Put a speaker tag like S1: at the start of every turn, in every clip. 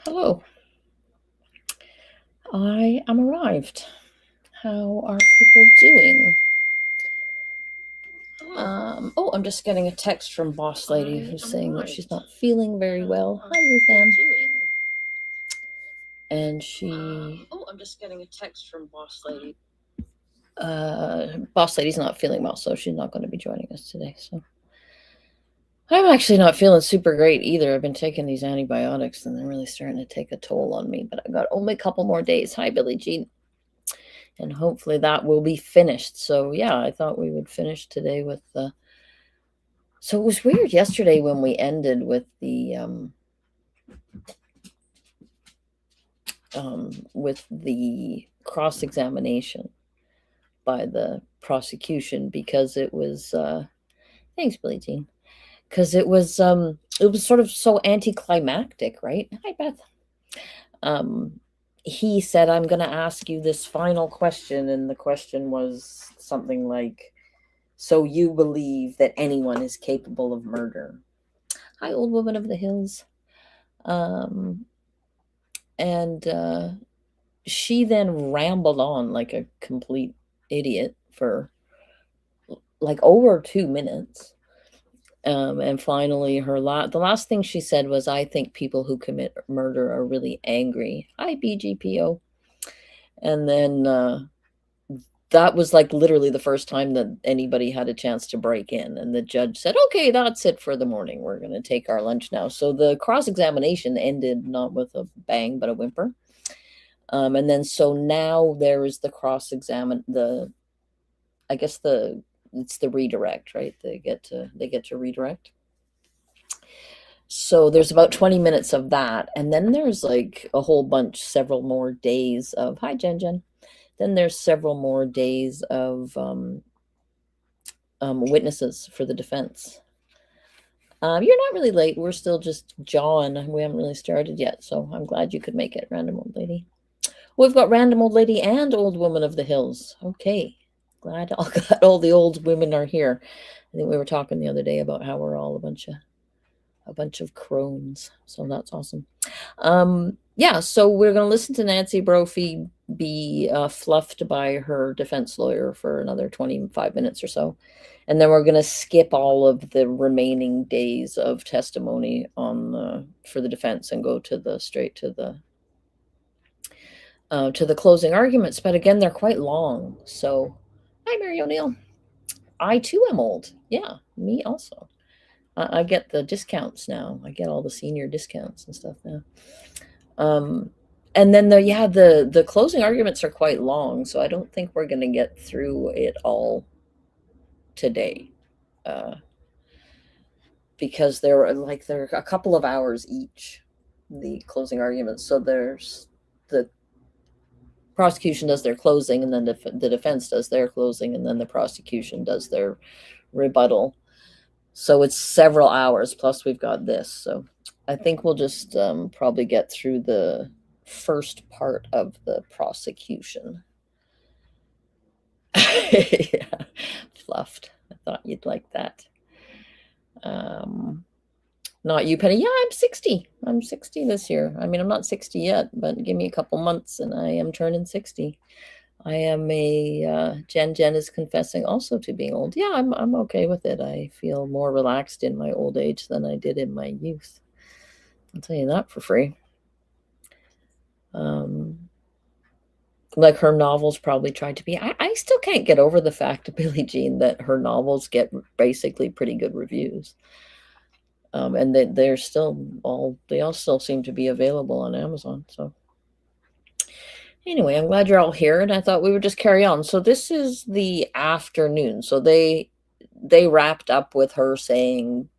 S1: Hello. I am arrived. How are people doing? I'm just getting a text from Boss Lady who's saying that she's not feeling very well. Hi, Ruth Ann. And I'm just getting a text from Boss Lady. Boss Lady's not feeling well, so she's not going to be joining us today. So I'm actually not feeling super great either. I've been taking these antibiotics and they're really starting to take a toll on me. But I've got only a couple more days. Hi, Billie Jean. And hopefully that will be finished. So yeah, I thought we would finish today with the. So it was weird yesterday when we ended with the cross examination by the prosecution because it was thanks, Billie Jean, because it was sort of so anticlimactic, right? Hi, Beth. He said, I'm going to ask you this final question. And the question was something like, so you believe that anyone is capable of murder? Hi, old woman of the hills. And she then rambled on like a complete idiot for like over 2 minutes. And finally, the last thing she said was, I think people who commit murder are really angry. Hi, BGPO. And then that was like literally the first time that anybody had a chance to break in. And the judge said, okay, that's it for the morning. We're going to take our lunch now. So the cross-examination ended not with a bang, but a whimper. And then so now there is the I guess it's the redirect, right? They get to redirect. So there's about 20 minutes of that. And then there's like a whole bunch, several more days of, hi, Jen. Then there's several more days of witnesses for the defense. You're not really late. We're still just jawing. We haven't really started yet. So I'm glad you could make it, random old lady. We've got random old lady and old woman of the hills. Okay. Glad all the old women are here. I think we were talking the other day about how we're all a bunch of crones. So that's awesome. Yeah, so we're going to listen to Nancy Brophy be fluffed by her defense lawyer for another 25 minutes or so. And then we're going to skip all of the remaining days of testimony for the defense and go straight to the closing arguments. But again, they're quite long. So, hi, Mary O'Neill. I too am old. Yeah, me also. I get the discounts now. I get all the senior discounts and stuff now. And then the closing arguments are quite long, so I don't think we're going to get through it all today, because they're a couple of hours each, the closing arguments. So there's the prosecution does their closing, and then the defense does their closing, and then the prosecution does their rebuttal. So it's several hours, plus we've got this. So I think we'll just probably get through the first part of the prosecution. Yeah, fluffed. I thought you'd like that. Not you, Penny. Yeah, I'm 60. I'm 60 this year. I mean, I'm not 60 yet, but give me a couple months and I am turning 60. I am Jen is confessing also to being old. Yeah, I'm okay with it. I feel more relaxed in my old age than I did in my youth. I'll tell you that for free. Like her novels probably tried to be. I still can't get over the fact, Billie Jean, that her novels get basically pretty good reviews. And they all still seem to be available on Amazon. So anyway, I'm glad you're all here, and I thought we would just carry on. So this is the afternoon. So they wrapped up with her saying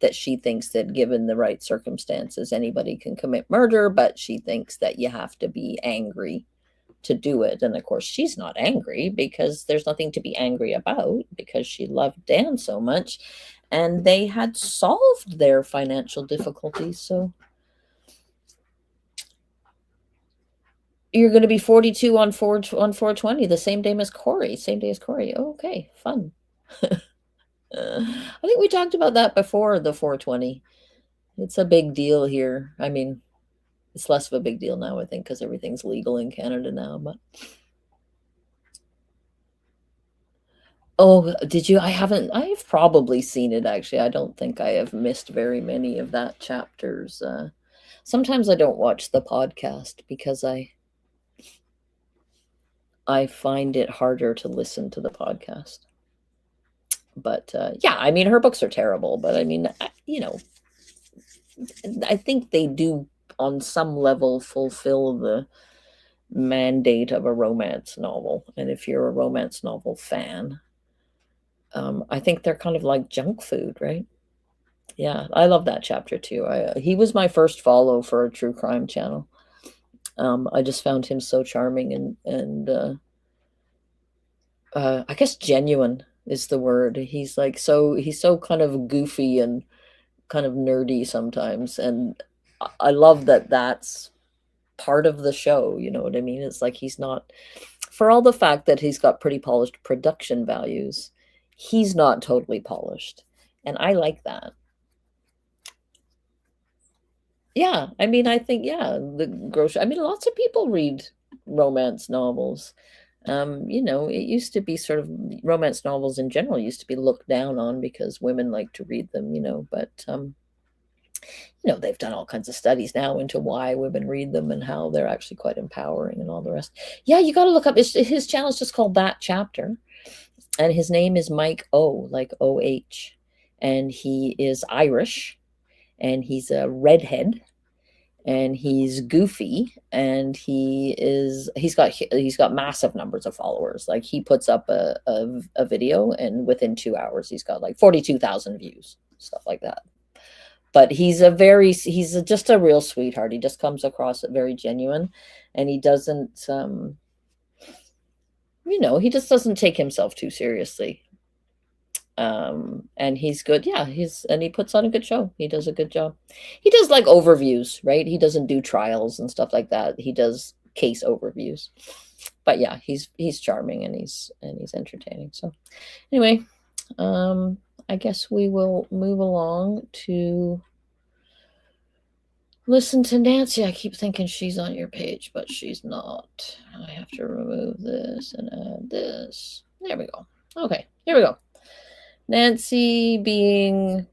S1: that she thinks that given the right circumstances, anybody can commit murder, but she thinks that you have to be angry to do it. And of course, she's not angry because there's nothing to be angry about because she loved Dan so much and they had solved their financial difficulties. So you're going to be 42 on 420, the same day as Corey. Okay, fun. I think we talked about that before, the 420. It's a big deal here. I mean, It's less of a big deal now, I think, because everything's legal in Canada now. But oh, did you? I haven't. I've probably seen it actually. I don't think I have missed very many of that chapters. Sometimes I don't watch the podcast because I find it harder to listen to the podcast. But yeah, I mean, her books are terrible. But I mean, I think they do on some level fulfill the mandate of a romance novel. And if you're a romance novel fan, I think they're kind of like junk food, right? Yeah, I love that chapter too. He was my first follow for a true crime channel. I just found him so charming and I guess genuine is the word. He's so kind of goofy and kind of nerdy sometimes, and I love that that's part of the show. You know what I mean? It's like he's not, for all the fact that he's got pretty polished production values, he's not totally polished, and I like that. Yeah, I mean, I think yeah, the grocery. I mean, lots of people read romance novels. It used to be sort of romance novels in general used to be looked down on because women like to read them, but they've done all kinds of studies now into why women read them and how they're actually quite empowering and all the rest. Yeah, you got to look up his channel is just called That Chapter, and his name is Mike O, like OH, and he is Irish, and he's a redhead, and he's goofy, and he's got massive numbers of followers. Like he puts up a video, and within 2 hours he's got like 42,000 views, stuff like that. But just a real sweetheart. He just comes across very genuine, and he doesn't he just doesn't take himself too seriously. And he's good. Yeah, he puts on a good show. He does a good job. He does like overviews, right? He doesn't do trials and stuff like that. He does case overviews. But yeah, he's charming, and he's entertaining. So anyway, I guess we will move along to listen to Nancy. I keep thinking she's on your page, but she's not. I have to remove this and add this. There we go. Okay, here we go. Nancy being,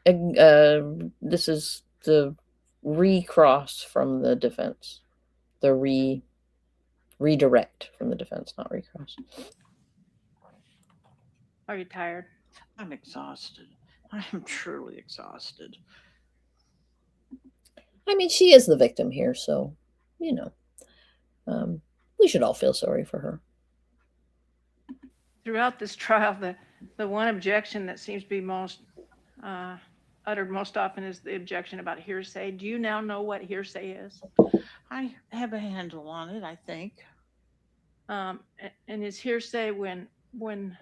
S1: this is the recross from the defense. The redirect from the defense, not recross.
S2: Are you tired?
S3: I'm exhausted. I am truly exhausted.
S1: I mean, she is the victim here, so, you know, we should all feel sorry for her.
S2: Throughout this trial, the one objection that seems to be most uttered most often is the objection about hearsay. Do you now know what hearsay is?
S3: I have a handle on it, I think.
S2: And is hearsay when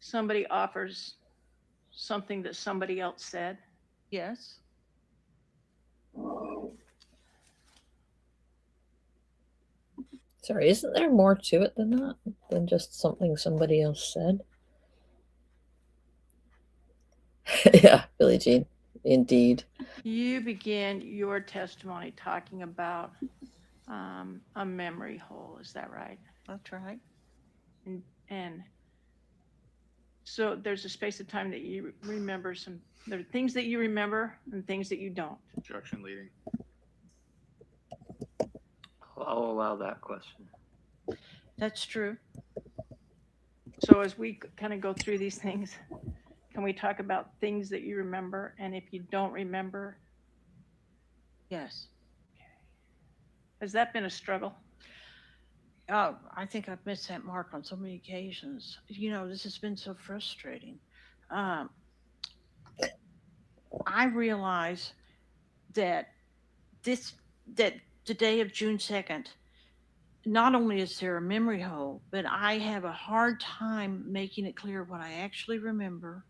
S2: somebody offers something that somebody else said?
S3: Yes.
S1: Sorry, isn't there more to it than that? Than just something somebody else said? Yeah, Billie Jean. Indeed.
S2: You begin your testimony talking about a memory hole. Is that right?
S3: That's right.
S2: And so there's a space of time that you remember there are things that you remember and things that you don't.
S4: Objection leading. I'll allow that question.
S3: That's true.
S2: So as we kind of go through these things, can we talk about things that you remember, and if you don't remember?
S3: Yes.
S2: Has that been a struggle?
S3: I think I've missed that mark on so many occasions. This has been so frustrating. I realize that that the day of June 2nd, not only is there a memory hole, but I have a hard time making it clear what I actually remember,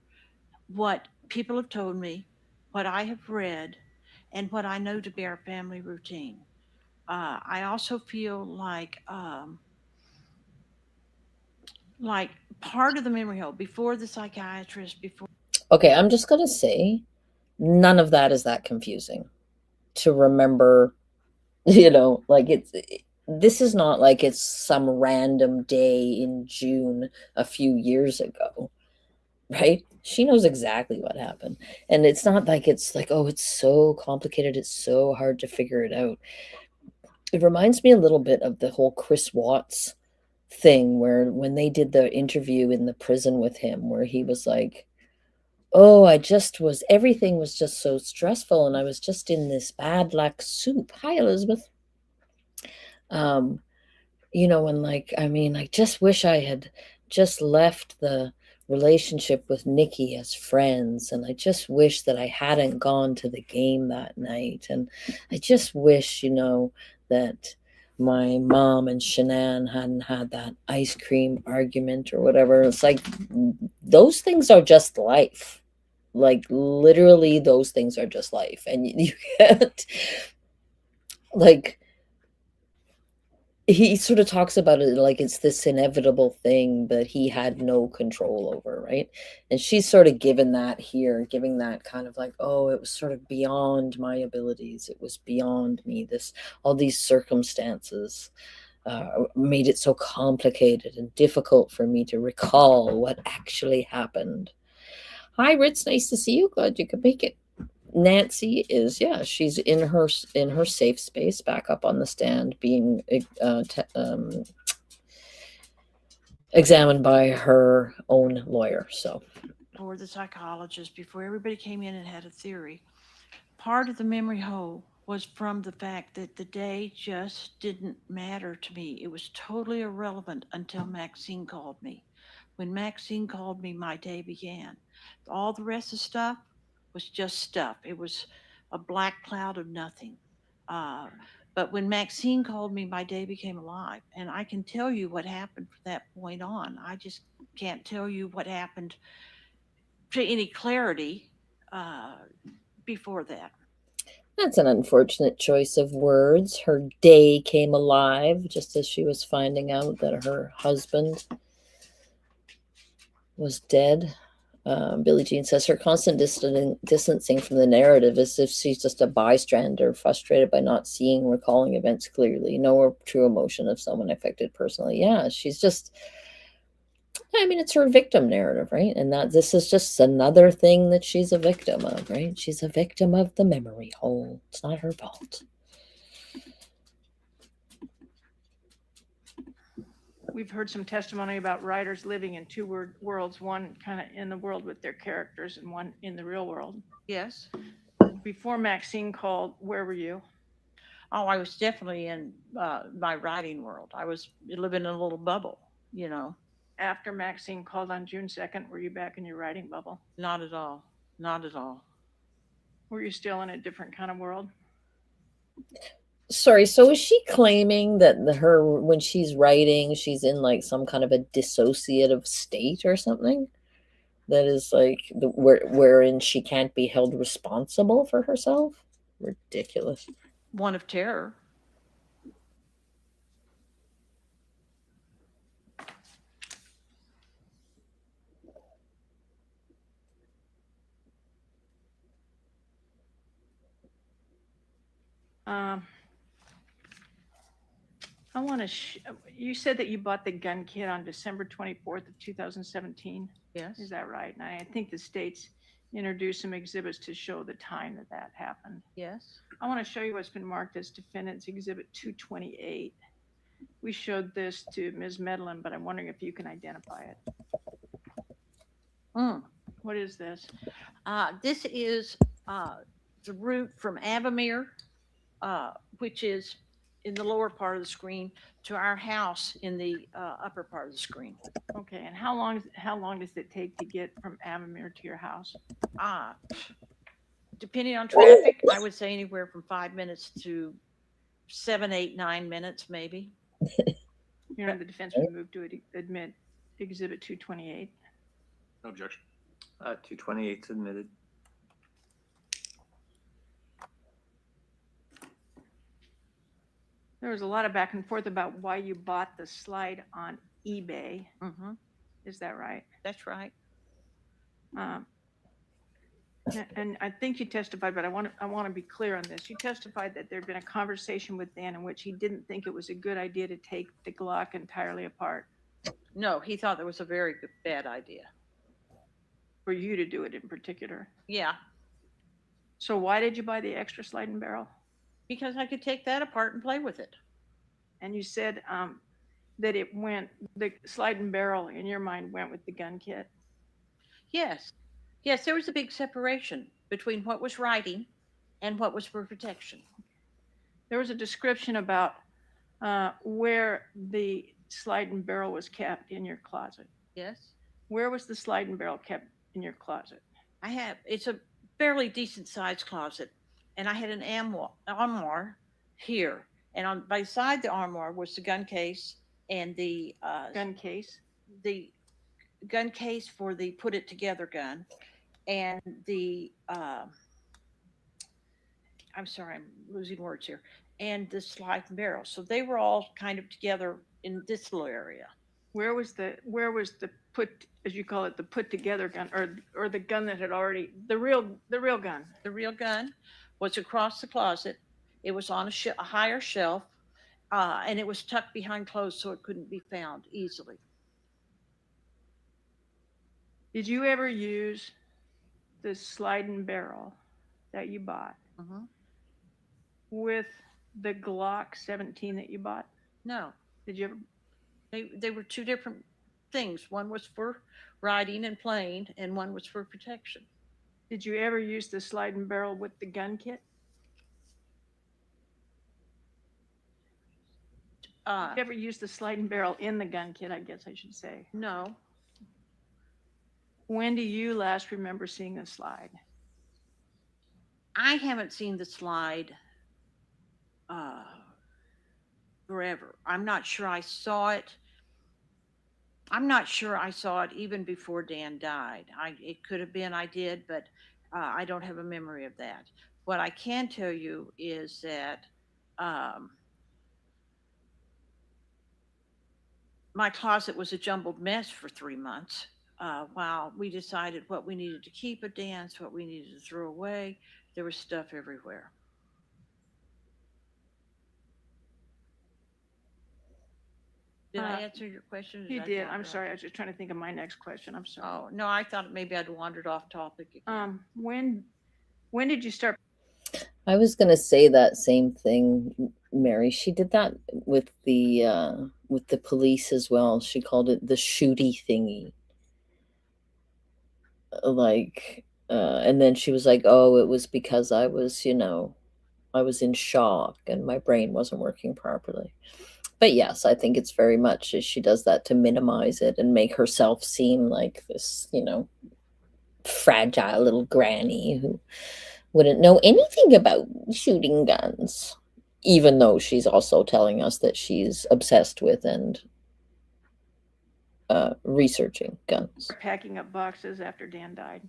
S3: what people have told me, what I have read, and what I know to be our family routine. I also feel like part of the memory hole before the psychiatrist, before.
S1: Okay, I'm just going to say none of that is that confusing to remember You know, like this is not like it's some random day in June a few years ago, right? She knows exactly what happened. And it's not like it's like, oh, it's so complicated, it's so hard to figure it out. It reminds me a little bit of the whole Chris Watts thing where when they did the interview in the prison with him, where he was like, oh, I just was, everything was just so stressful and I was just in this bad luck soup. Hi, Elizabeth. Um, you know, and like, I mean, I just wish I had just left the relationship with Nikki as friends. And I just wish that I hadn't gone to the game that night. And I just wish, you know, that my mom and Shanann hadn't had that ice cream argument or whatever. It's like, those things are just life. Like, literally, those things are just life. And you can't, like, he sort of talks about it like it's this inevitable thing that he had no control over, right? And she's sort of given that here, giving that kind of like, oh, it was sort of beyond my abilities, it was beyond me, this, all these circumstances made it so complicated and difficult for me to recall what actually happened. Hi, Ritz, nice to see you, glad you could make it. Nancy is, yeah, she's in her safe space, back up on the stand, being examined by her own lawyer. So,
S3: Or the psychologist, before everybody came in and had a theory. Part of the memory hole was from the fact that the day just didn't matter to me. It was totally irrelevant until Maxine called me. When Maxine called me, my day began. All the rest of the stuff was just stuff. It was a black cloud of nothing. Uh, but when Maxine called me, my day became alive. And I can tell you what happened from that point on. I just can't tell you what happened to any clarity uh, before that.
S1: that's an unfortunate choice of words. Her day came alive just as she was finding out that her husband was dead. Billie Jean says her constant distancing from the narrative is if she's just a bystander, frustrated by not seeing, recalling events clearly. No true emotion of someone affected personally. Yeah, she's just, I mean, it's her victim narrative, right? And that this is just another thing that she's a victim of, right? She's a victim of the memory hole. It's not her fault.
S2: We've heard some testimony about writers living in two worlds, one kind of in the world with their characters and one in the real world.
S3: Yes.
S2: Before Maxine called, where were you?
S3: Oh, I was definitely in my writing world. I was living in a little bubble, you know.
S2: After Maxine called on June 2nd, were you back in your writing bubble?
S3: Not at all. Not at all.
S2: Were you still in a different kind of world?
S1: Sorry, so is she claiming that her, when she's writing, she's in like some kind of a dissociative state or something? That is like wherein she can't be held responsible for herself? Ridiculous.
S3: One of terror.
S2: I want to, you said that you bought the gun kit on December 24th of 2017.
S3: Yes.
S2: Is that right? And I think the states introduced some exhibits to show the time that that happened.
S3: Yes.
S2: I want to show you what's been marked as Defendant's Exhibit 228. We showed this to Ms. Medlin, but I'm wondering if you can identify it. What is this?
S3: This is the route from Avamere, which is in the lower part of the screen, to our house in the upper part of the screen.
S2: Okay, and how long does it take to get from Avamere to your house?
S3: Depending on traffic, I would say anywhere from 5 minutes to 7, 8, 9 minutes, maybe.
S2: You're on the defense would move to admit Exhibit 228.
S4: No objection. 228 is admitted.
S2: There was a lot of back and forth about why you bought the slide on eBay.
S3: Mm-hmm.
S2: Is that right?
S3: That's right.
S2: And I think you testified, but I want to be clear on this. You testified that there'd been a conversation with Dan in which he didn't think it was a good idea to take the Glock entirely apart,
S3: No, he thought that was a very bad idea.
S2: for you to do it in particular.
S3: Yeah,
S2: So why did you buy the extra sliding barrel?
S3: because I could take that apart and play with it.
S2: And you said that the sliding barrel in your mind went with the gun kit.
S3: Yes. Yes, there was a big separation between what was writing and what was for protection.
S2: There was a description about where the sliding barrel was kept in your closet.
S3: Yes.
S2: Where was the sliding barrel kept in your closet?
S3: It's a fairly decent sized closet, and I had an armoire here. And on by side the armoire was the gun case and the
S2: Gun case.
S3: the gun case for the put it together gun, and the I'm sorry, I'm losing words here, and the slide and barrel. So they were all kind of together in this little area.
S2: Where was the put, as you call it, the put together gun, or the gun that had already the real gun?
S3: The real gun was across the closet. It was on a higher shelf, and it was tucked behind clothes so it couldn't be found easily.
S2: Did you ever use the sliding barrel that you bought with the Glock 17 that you bought?
S3: No,
S2: Did you ever?
S3: they were two different things. One was for riding and playing, and one was for protection.
S2: Did you ever use the sliding barrel with the gun kit? Did you ever use the sliding barrel in the gun kit, I guess I should say?
S3: No,
S2: When do you last remember seeing the slide?
S3: I haven't seen the slide forever. I'm not sure I saw it. I'm not sure I saw it even before Dan died. It could have been I did, but I don't have a memory of that. What I can tell you is that my closet was a jumbled mess for 3 months while we decided what we needed to keep at Dan's, what we needed to throw away. There was stuff everywhere. Did I answer your question?
S2: You did. I'm sorry. I was just trying to think of my next question. I'm sorry.
S3: Oh, no, I thought maybe I'd wandered off topic again.
S2: When did you start?
S1: I was gonna say that same thing, Mary. She did that with the police as well. She called it the shooty thingy. And then she was like, "Oh, it was because I was, I was in shock and my brain wasn't working properly." But yes, I think it's very much she does that to minimize it and make herself seem like this, fragile little granny who wouldn't know anything about shooting guns, even though she's also telling us that she's obsessed with and researching guns.
S2: Packing up boxes after Dan died?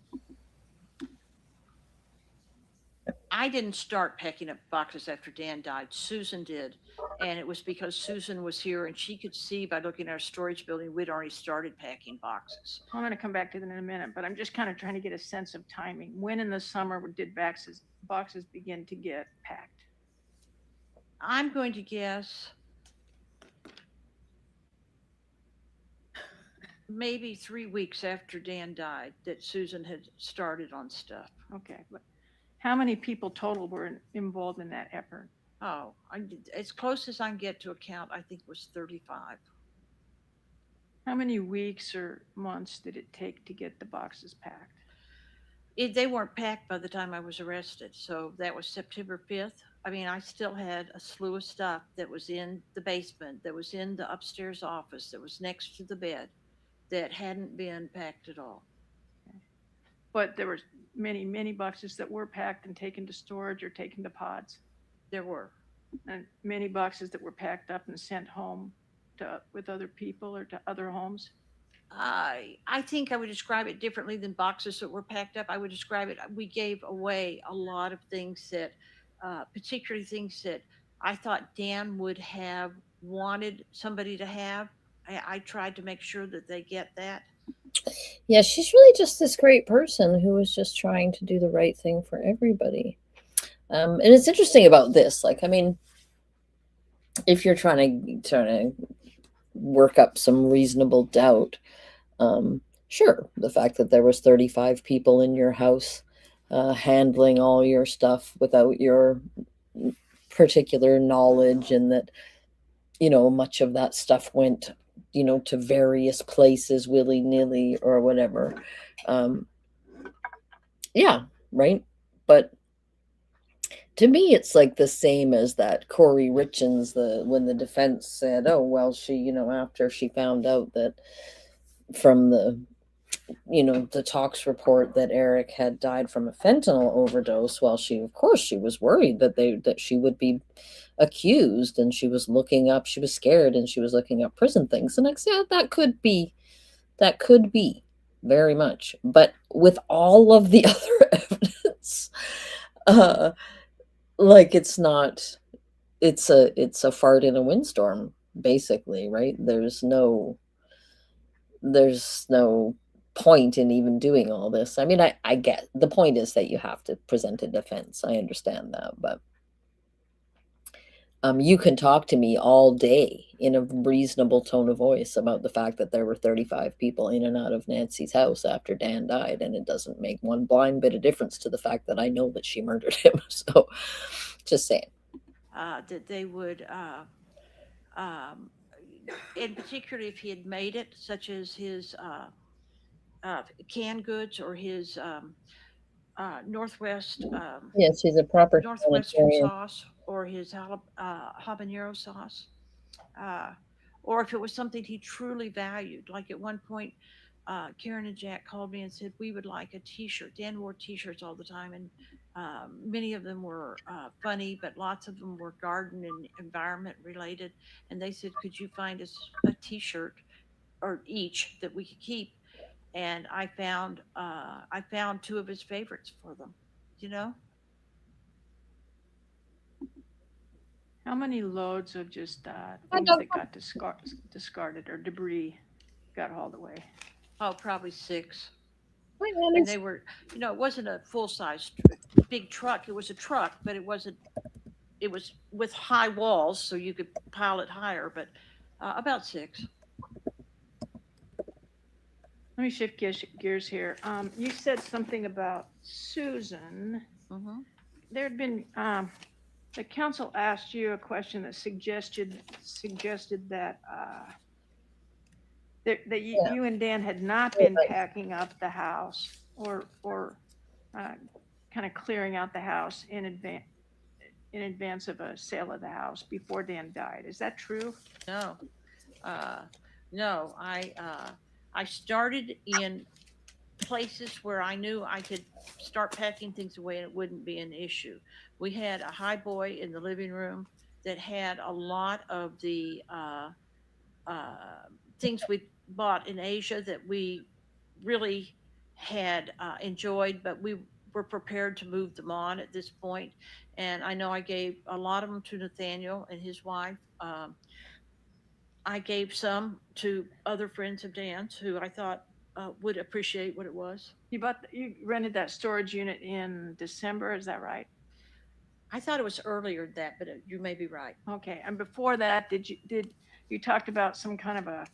S3: I didn't start packing up boxes after Dan died. Susan did. And it was because Susan was here and she could see by looking at our storage building, we'd already started packing boxes.
S2: I'm going to come back to that in a minute, but I'm just kind of trying to get a sense of timing. When in the summer did boxes begin to get packed?
S3: I'm going to guess maybe 3 weeks after Dan died that Susan had started on stuff.
S2: Okay, but how many people total were involved in that effort?
S3: Oh, as close as I can get to a count, I think it was 35.
S2: How many weeks or months did it take to get the boxes packed?
S3: They weren't packed by the time I was arrested. So that was September 5th. I mean, I still had a slew of stuff that was in the basement, that was in the upstairs office, that was next to the bed, that hadn't been packed at all.
S2: Okay. But there were many boxes that were packed and taken to storage or taken to pods.
S3: There were.
S2: And many boxes that were packed up and sent home with other people or to other homes.
S3: I think I would describe it differently than boxes that were packed up. I would describe it, we gave away a lot of things that, particularly things that I thought Dan would have wanted somebody to have. I tried to make sure that they get that.
S1: Yeah, she's really just this great person who was just trying to do the right thing for everybody. And it's interesting about this. Like, I mean, if you're trying to work up some reasonable doubt, sure, the fact that there was 35 people in your house handling all your stuff without your particular knowledge, and that much of that stuff went to various places willy-nilly or whatever. um yeah, right. But to me, it's like the same as that Corey Richins, the when the defense said, oh well, she after she found out that from the talks report that Eric had died from a fentanyl overdose. Well, of course she was worried that she would be accused, and she was scared, and she was looking up prison things. And I said, yeah, that could be very much, but with all of the other evidence, uh like it's a fart in a windstorm, basically, right? There's no point in even doing all this. I mean, I get the point is that you have to present a defense. I understand that, but you can talk to me all day in a reasonable tone of voice about the fact that there were 35 people in and out of Nancy's house after Dan died, and it doesn't make one blind bit of difference to the fact that I know that she murdered him. So, just saying.
S3: That they would, um, and particularly if he had made it, such as his canned goods or his
S1: Yes, she's a proper
S3: Northwestern
S1: humanitarian.
S3: sauce or his habanero sauce, uh, or if it was something he truly valued. Like at one point, Karen and Jack called me and said we would like a T-shirt. Dan wore T-shirts all the time, and many of them were funny, but lots of them were garden and environment related. And they said, "Could you find us a T-shirt or each that we could keep?" And I found two of his favorites for them. You know,
S2: How many loads of just
S1: I
S2: things
S1: don't
S2: that got discarded or debris got hauled away?
S3: oh, probably six.
S1: know.
S3: And they were, it wasn't a full size big truck. It was a truck, but it wasn't. It was with high walls, so you could pile it higher. But about six.
S2: Let me shift gears here. You said something about Susan.
S3: Hmm.
S2: There had been the council asked you a question that suggested that
S1: Yeah.
S2: you and Dan had not been
S1: Right.
S2: packing up the house or uh, kind of clearing out the house in advance of a sale of the house before Dan died. Is that true?
S3: No, uh, no. I started in places where I knew I could start packing things away and it wouldn't be an issue. We had a high boy in the living room that had a lot of the uh, things we bought in Asia that we really had enjoyed, but we were prepared to move them on at this point. And I know I gave a lot of them to Nathaniel and his wife. I gave some to other friends of Dan's who I thought would appreciate what it was.
S2: You rented that storage unit in December, is that right?
S3: I thought it was earlier than that, but you may be right.
S2: Okay. And before that, did you talked about some kind of a,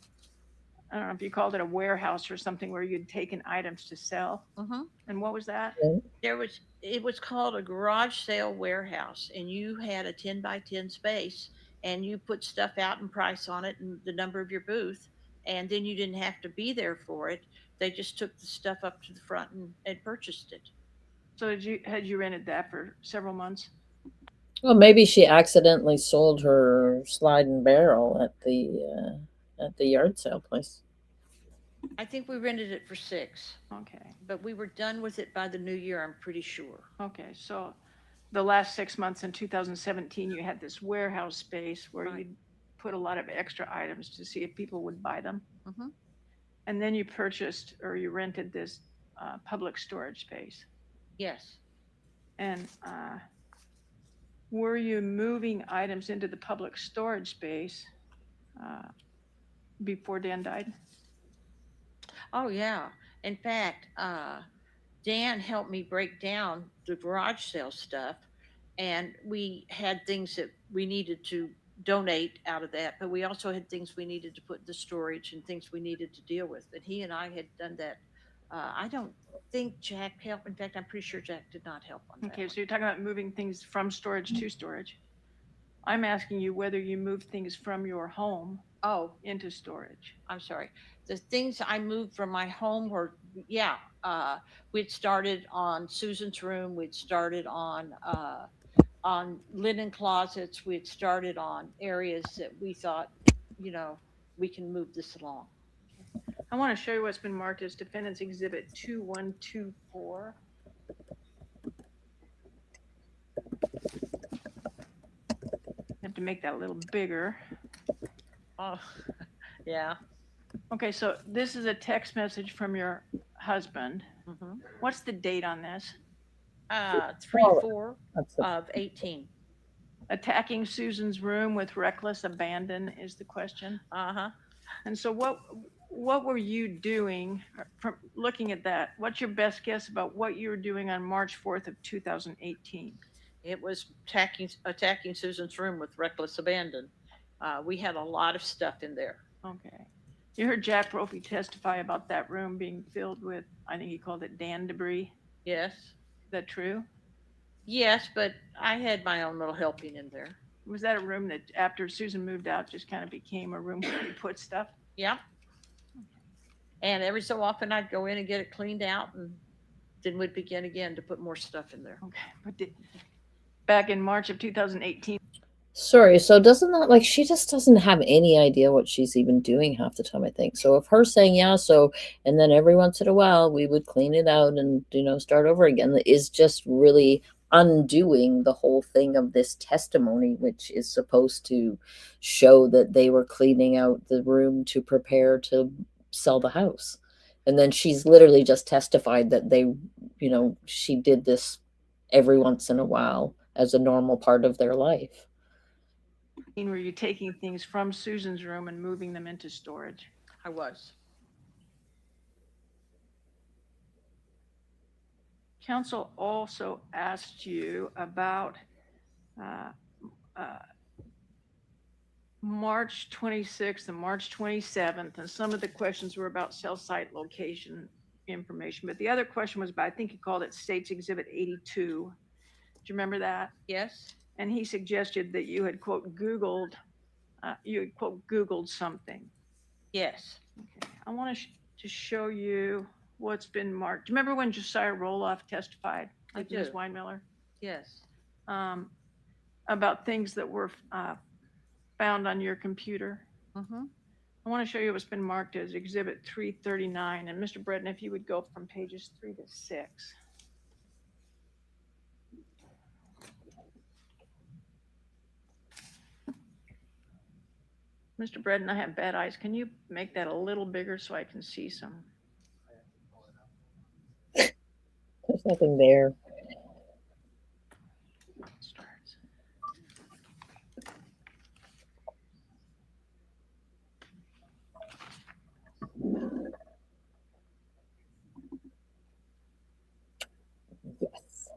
S2: I don't know if you called it a warehouse or something where you'd taken items to sell?
S3: Hmm.
S2: And what was that?
S3: It was called a garage sale warehouse, and you had a 10 by 10 space, and you put stuff out and price on it and the number of your booth, and then you didn't have to be there for it. They just took the stuff up to the front and purchased it.
S2: So had you rented that for several months?
S1: Well, maybe she accidentally sold her slide and barrel at the yard sale place.
S3: I think we rented it for 6,
S2: Okay.
S3: but we were done with it by the new year, I'm pretty sure.
S2: Okay. So the last 6 months in 2017, you had this warehouse space where
S3: Right.
S2: you'd put a lot of extra items to see if people would buy them.
S3: Hmm.
S2: And then you purchased or you rented this public storage space.
S3: Yes.
S2: And were you moving items into the public storage space uh, before Dan died?
S3: Oh, yeah. In fact, Dan helped me break down the garage sale stuff, and we had things that we needed to donate out of that, but we also had things we needed to put in the storage and things we needed to deal with. And he and I had done that. I don't think Jack helped. In fact, I'm pretty sure Jack did not help on that.
S2: Okay,
S3: one.
S2: so you're talking about moving things from storage to storage. I'm asking you whether you moved things from your home
S3: Oh,
S2: into storage.
S3: I'm sorry. The things I moved from my home were, yeah, we'd started on Susan's room. We'd started on linen closets. We'd started on areas that we thought, you know, we can move this along.
S2: I want to show you what's been marked as Defendant's Exhibit 2124. I have to make that a little bigger.
S3: Oh, yeah.
S2: Okay, so this is a text message from your husband.
S3: Mm-hmm.
S2: What's the date on this?
S3: 3/4
S1: That's the,
S3: of 18.
S2: Attacking Susan's room with reckless abandon is the question.
S3: Uh-huh.
S2: And so what were you doing from looking at that? What's your best guess about what you were doing on March 4th of 2018?
S3: It was attacking Susan's room with reckless abandon. We had a lot of stuff in there.
S2: Okay. You heard Jack Brophy testify about that room being filled with, I think he called it Dan debris.
S3: Yes.
S2: Is that true?
S3: Yes, but I had my own little helping in there.
S2: Was that a room that after Susan moved out just kind of became a room where you put stuff?
S3: Yeah. And every so often I'd go in and get it cleaned out, and then we'd begin again to put more stuff in there.
S2: Okay. But back in March of 2018.
S1: sorry, so doesn't that, like, she just doesn't have any idea what she's even doing half the time, I think. So if her saying, yeah, so, and then every once in a while we would clean it out and, start over again, is just really undoing the whole thing of this testimony, which is supposed to show that they were cleaning out the room to prepare to sell the house. And then she's literally just testified that she did this every once in a while as a normal part of their life.
S2: Were you taking things from Susan's room and moving them into storage?
S3: I was.
S2: Counsel also asked you about March 26th and March 27th, and some of the questions were about cell site location information, but the other question was about, I think he called it States Exhibit 82. Do you remember that?
S3: Yes.
S2: And he suggested that you had, quote, Googled something.
S3: Yes.
S2: Okay. I want to show you what's been marked. Do you remember when Josiah Roloff testified?
S3: I do.
S2: Ms. Weinmiller?
S3: Yes.
S2: About things that were found on your computer.
S3: Mm-hmm.
S2: I want to show you what's been marked as Exhibit 339. And Mr. Breton, if you would go from pages 3 to 6. Mr. Breton, I have bad eyes. Can you make that a little bigger so I can see some?
S1: There's nothing there.
S2: Starts.
S1: Yes.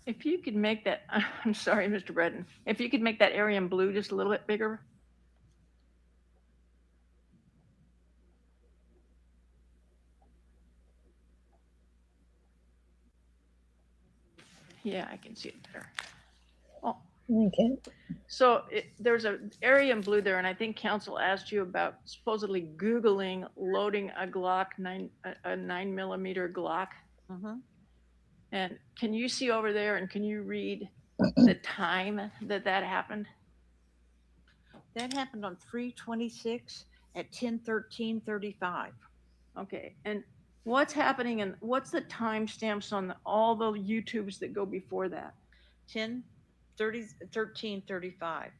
S2: If you could make that, I'm sorry, Mr. Breton, if you could make that area in blue just a little bit bigger. Yeah, I can see it better. Oh,
S1: Okay.
S2: so there's an area in blue there, and I think counsel asked you about supposedly Googling loading a Glock, a 9mm Glock.
S3: Mm-hmm.
S2: And can you see over there, and can you read the time that happened?
S3: That happened on 3/26 at 10:13:35.
S2: Okay, and what's happening, and what's the timestamps on all the YouTubes that go before that?
S3: 13:35.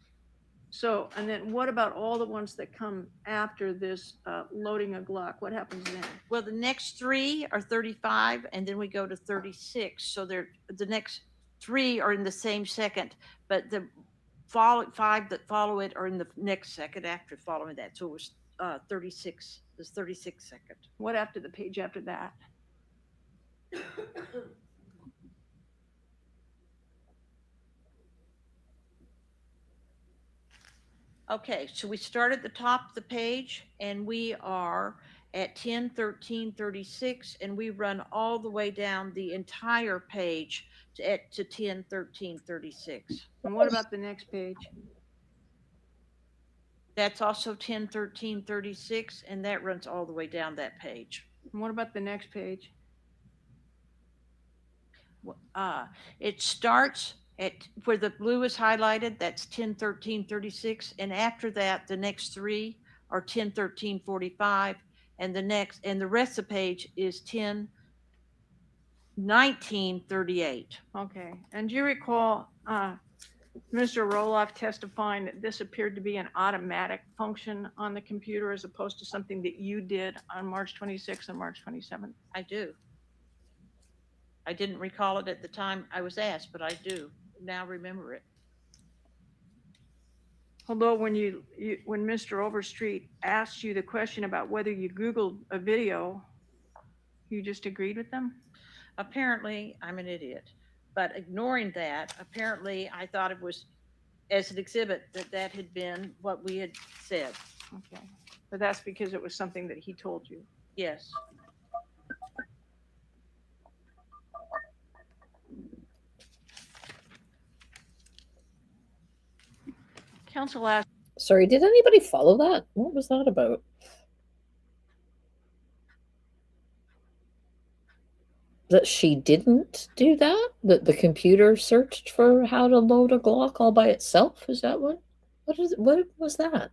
S2: So, and then what about all the ones that come after this loading a Glock? What happens then?
S3: Well, the next 3 are 35, and then we go to 36. So the next 3 are in the same second, but the that follow it are in the next second after following that. So it was 36. This 36 second.
S2: What after the page after that?
S3: Okay, so we start at the top of the page and we are at 10:13:36 and we run all the way down the entire page to 10:13:36.
S2: And what about the next page?
S3: That's also 10:13:36 and that runs all the way down that page.
S2: And what about the next page?
S3: It starts at where the blue is highlighted, that's 10:13:36, and after that, the next three are 10:13:45, and the rest of the page is 10:19:38.
S2: Okay. And do you recall Mr. Roloff testifying that this appeared to be an automatic function on the computer as opposed to something that you did on March 26th and March 27th?
S3: I do. I didn't recall it at the time I was asked, but I do now remember it.
S2: Although when when Mr. Overstreet asked you the question about whether you Googled a video, you just agreed with them?
S3: Apparently, I'm an idiot, but ignoring that, apparently I thought it was as an exhibit that had been what we had said.
S2: Okay. But that's because it was something that he told you.
S3: Yes.
S2: Counsel asked,
S1: Sorry, did anybody follow that? What was that about? That she didn't do that? That the computer searched for how to load a Glock all by itself? Is that what? What was that?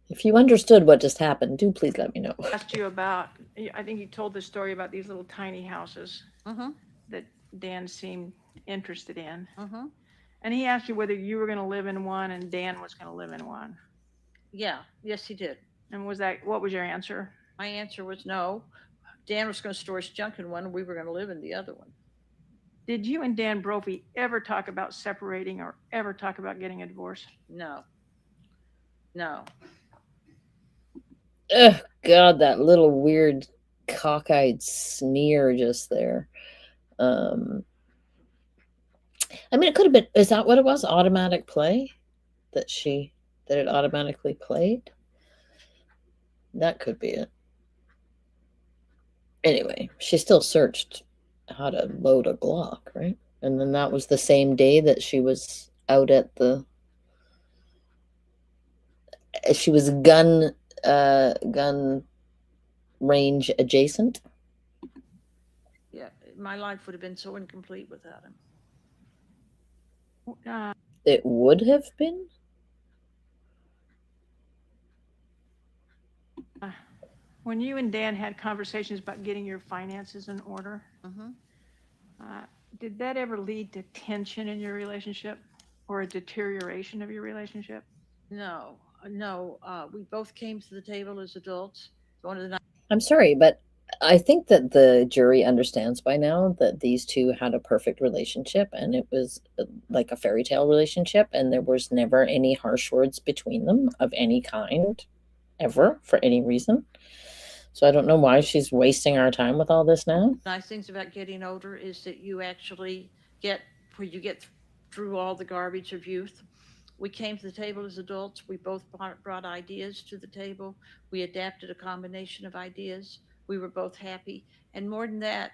S1: If you understood what just happened, do please let me know.
S2: asked you about, I think you told the story about these little tiny houses
S3: Mm-hmm.
S2: that Dan seemed interested in.
S3: Mm-hmm.
S2: And he asked you whether you were going to live in one and Dan was going to live in one.
S3: Yeah. Yes, he did.
S2: And what was your answer?
S3: My answer was no. Dan was going to store his junk in one, and we were going to live in the other one.
S2: Did you and Dan Brophy ever talk about separating or ever talk about getting a divorce?
S3: No. No.
S1: Oh, God, that little weird cockeyed sneer just there. I mean, it could have been, is that what it was? Automatic play? That it automatically played? That could be it. Anyway, she still searched how to load a Glock, right? And then that was the same day that she was out at she was gun range adjacent.
S3: Yeah. My life would have been so incomplete without him.
S1: It would have been.
S2: When you and Dan had conversations about getting your finances in order,
S3: Mm-hmm.
S2: Did that ever lead to tension in your relationship or a deterioration of your relationship?
S3: No. We both came to the table as adults.
S1: I'm sorry, but I think that the jury understands by now that these two had a perfect relationship and it was like a fairy tale relationship and there was never any harsh words between them of any kind ever for any reason. So I don't know why she's wasting our time with all this now.
S3: Nice things about getting older is that you actually get through all the garbage of youth. We came to the table as adults. We both brought ideas to the table. We adapted a combination of ideas. We were both happy. And more than that,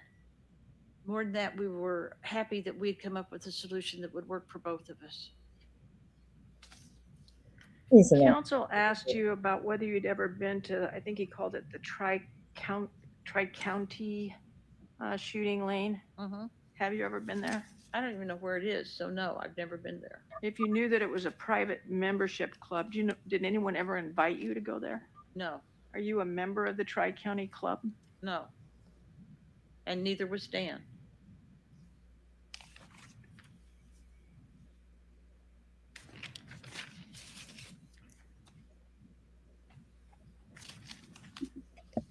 S3: we were happy that we'd come up with a solution that would work for both of us.
S2: Counsel asked you about whether you'd ever been to, I think he called it the Tri-County shooting lane.
S3: Mm-hmm.
S2: Have you ever been there?
S3: I don't even know where it is, so no, I've never been there.
S2: If you knew that it was a private membership club, did anyone ever invite you to go there?
S3: No.
S2: Are you a member of the Tri-County Club?
S3: No. And neither was Dan.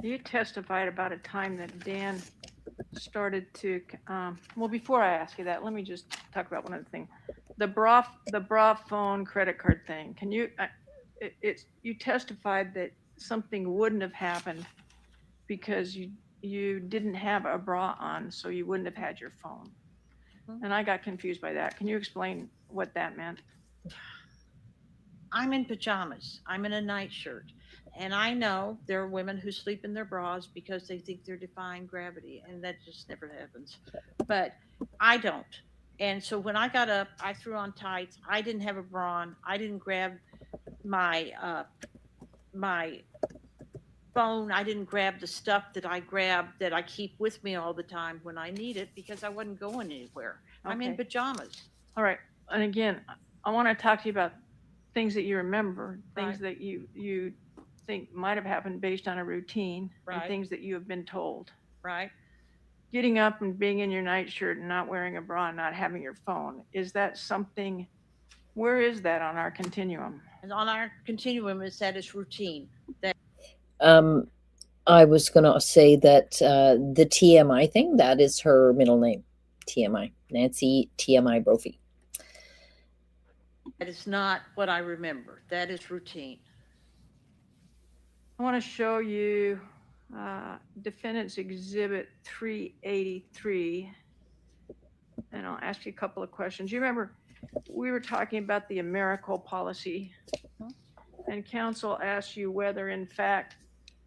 S2: You testified about a time that Dan started to, well, before I ask you that, let me just talk about one other thing. The bra phone credit card thing. Can you, you testified that something wouldn't have happened because you didn't have a bra on, so you wouldn't have had your phone. And I got confused by that. Can you explain what that meant?
S3: I'm in pajamas. I'm in a nightshirt. And I know there are women who sleep in their bras because they think they're defying gravity, and that just never happens. But I don't. And so when I got up, I threw on tights. I didn't have a bra on. I didn't grab my phone. I didn't grab the stuff that I grab that I keep with me all the time when I need it because I wasn't going anywhere. I'm in
S2: Okay.
S3: pajamas.
S2: All right. And again, I want to talk to you about things that you remember, things
S3: Right.
S2: that you think might have happened based on a routine, and
S3: Right.
S2: things that you have been told.
S3: Right.
S2: Getting up and being in your nightshirt and not wearing a bra and not having your phone, is that something, where is that on our continuum?
S3: And on our continuum, is that it's routine.
S1: Um, I was going to say that the TMI thing, that is her middle name. TMI. Nancy TMI Brophy.
S3: That is not what I remember. That is routine.
S2: I want to show you Defendant's Exhibit 383, and I'll ask you a couple of questions. You remember we were talking about the AmeriCorps policy, and counsel asked you whether, in fact,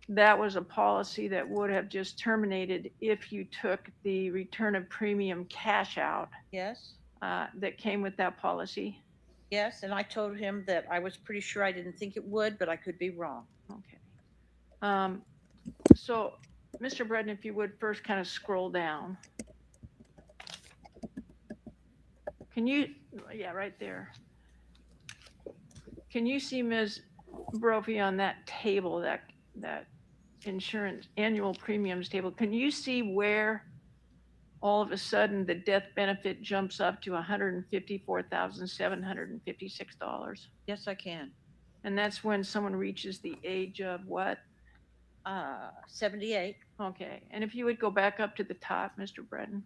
S2: that was a policy that would have just terminated if you took the return of premium cash out
S3: Yes.
S2: that came with that policy.
S3: Yes. And I told him that I was pretty sure I didn't think it would, but I could be wrong.
S2: Okay. So, Mr. Breton, if you would first kind of scroll down. Can you, yeah, right there. Can you see Ms. Brophy on that table, that insurance annual premiums table? Can you see where all of a sudden the death benefit jumps up to $154,756?
S3: Yes, I can.
S2: And that's when someone reaches the age of what?
S3: 78.
S2: Okay. And if you would go back up to the top, Mr. Breton.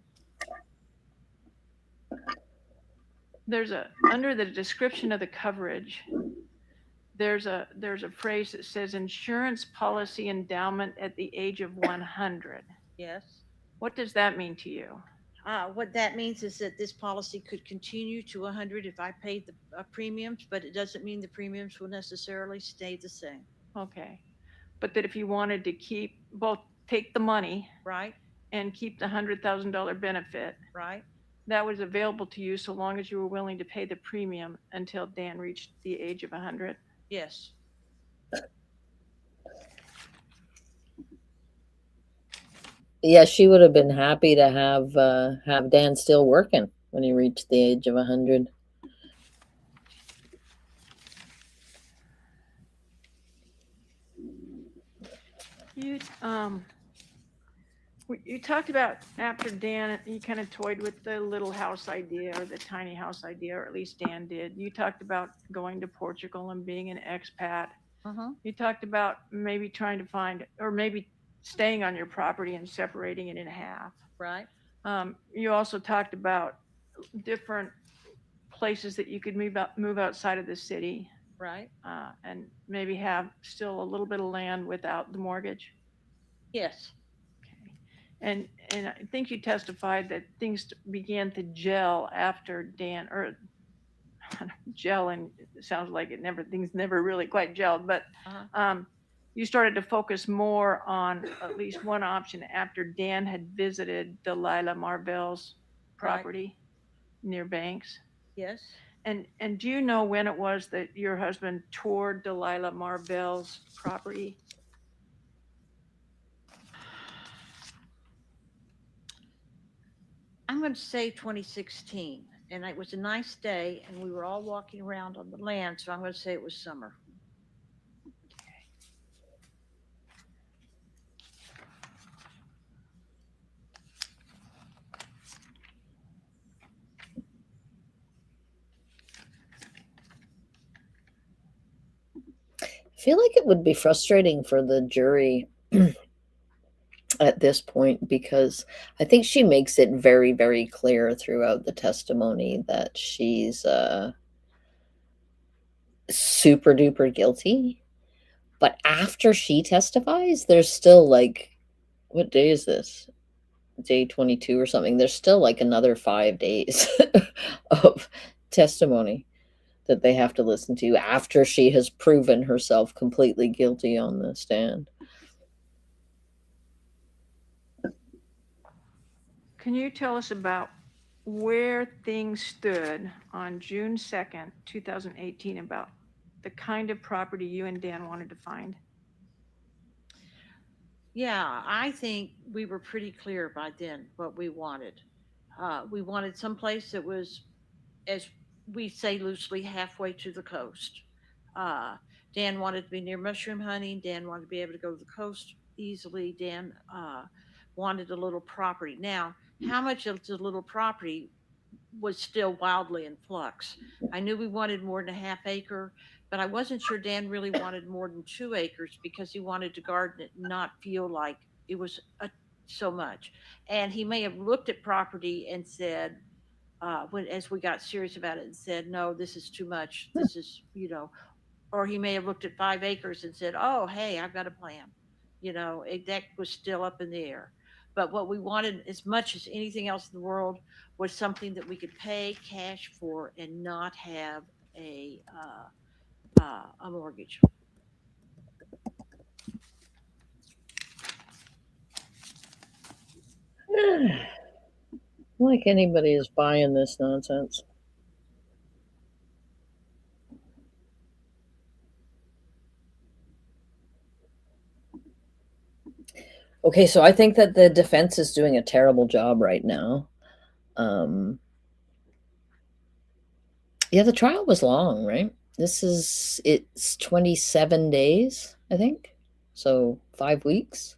S2: There's under the description of the coverage, there's a phrase that says insurance policy endowment at the age of 100.
S3: Yes.
S2: What does that mean to you?
S3: What that means is that this policy could continue to 100 if I paid the premiums, but it doesn't mean the premiums will necessarily stay the same.
S2: Okay. But that if you wanted to keep take the money,
S3: right,
S2: and keep the $100,000 benefit,
S3: right,
S2: that was available to you so long as you were willing to pay the premium until Dan reached the age of 100.
S3: Yes.
S1: Yeah, she would have been happy to have Dan still working when he reached the age of 100.
S2: You talked about after Dan, you kind of toyed with the little house idea or the tiny house idea, or at least Dan did. You talked about going to Portugal and being an expat. You talked about maybe trying to find, or maybe staying on your property and separating it in half.
S3: Right.
S2: You also talked about different places that you could move outside of the city.
S3: Right.
S2: And maybe have still a little bit of land without the mortgage.
S3: Yes.
S2: Okay. And I think you testified that things began to gel after Dan, or gel, and it sounds like things never really quite gelled, but you started to focus more on at least one option after Dan had visited Delilah Marvell's property near Banks.
S3: Yes.
S2: And do you know when it was that your husband toured Delilah Marvell's property?
S3: I'm going to say 2016, and it was a nice day, and we were all walking around on the land, so I'm going to say it was summer.
S1: I feel like it would be frustrating for the jury at this point, because I think she makes it very, very clear throughout the testimony that she's super duper guilty. But after she testifies, there's still like, what day is this? Day 22 or something. There's still like another 5 days of testimony that they have to listen to after she has proven herself completely guilty on the stand.
S2: Can you tell us about where things stood on June 2nd, 2018, about the kind of property you and Dan wanted to find?
S3: Yeah, I think we were pretty clear by then what we wanted. We wanted someplace that was, as we say loosely, halfway to the coast. Uh, Dan wanted to be near mushroom hunting. Dan wanted to be able to go to the coast easily. Dan wanted a little property. Now, how much of the little property was still wildly in flux? I knew we wanted more than a half acre, but I wasn't sure Dan really wanted more than 2 acres because he wanted to garden it and not feel like it was so much. And he may have looked at property and said, as we got serious about it, and said, no, this is too much. This is, or he may have looked at 5 acres and said, oh, hey, I've got a plan. That was still up in the air. But what we wanted, as much as anything else in the world, was something that we could pay cash for and not have a mortgage.
S1: Like anybody is buying this nonsense. Okay, so I think that the defense is doing a terrible job right now. Yeah, the trial was long, right? It's 27 days, I think. So 5 weeks.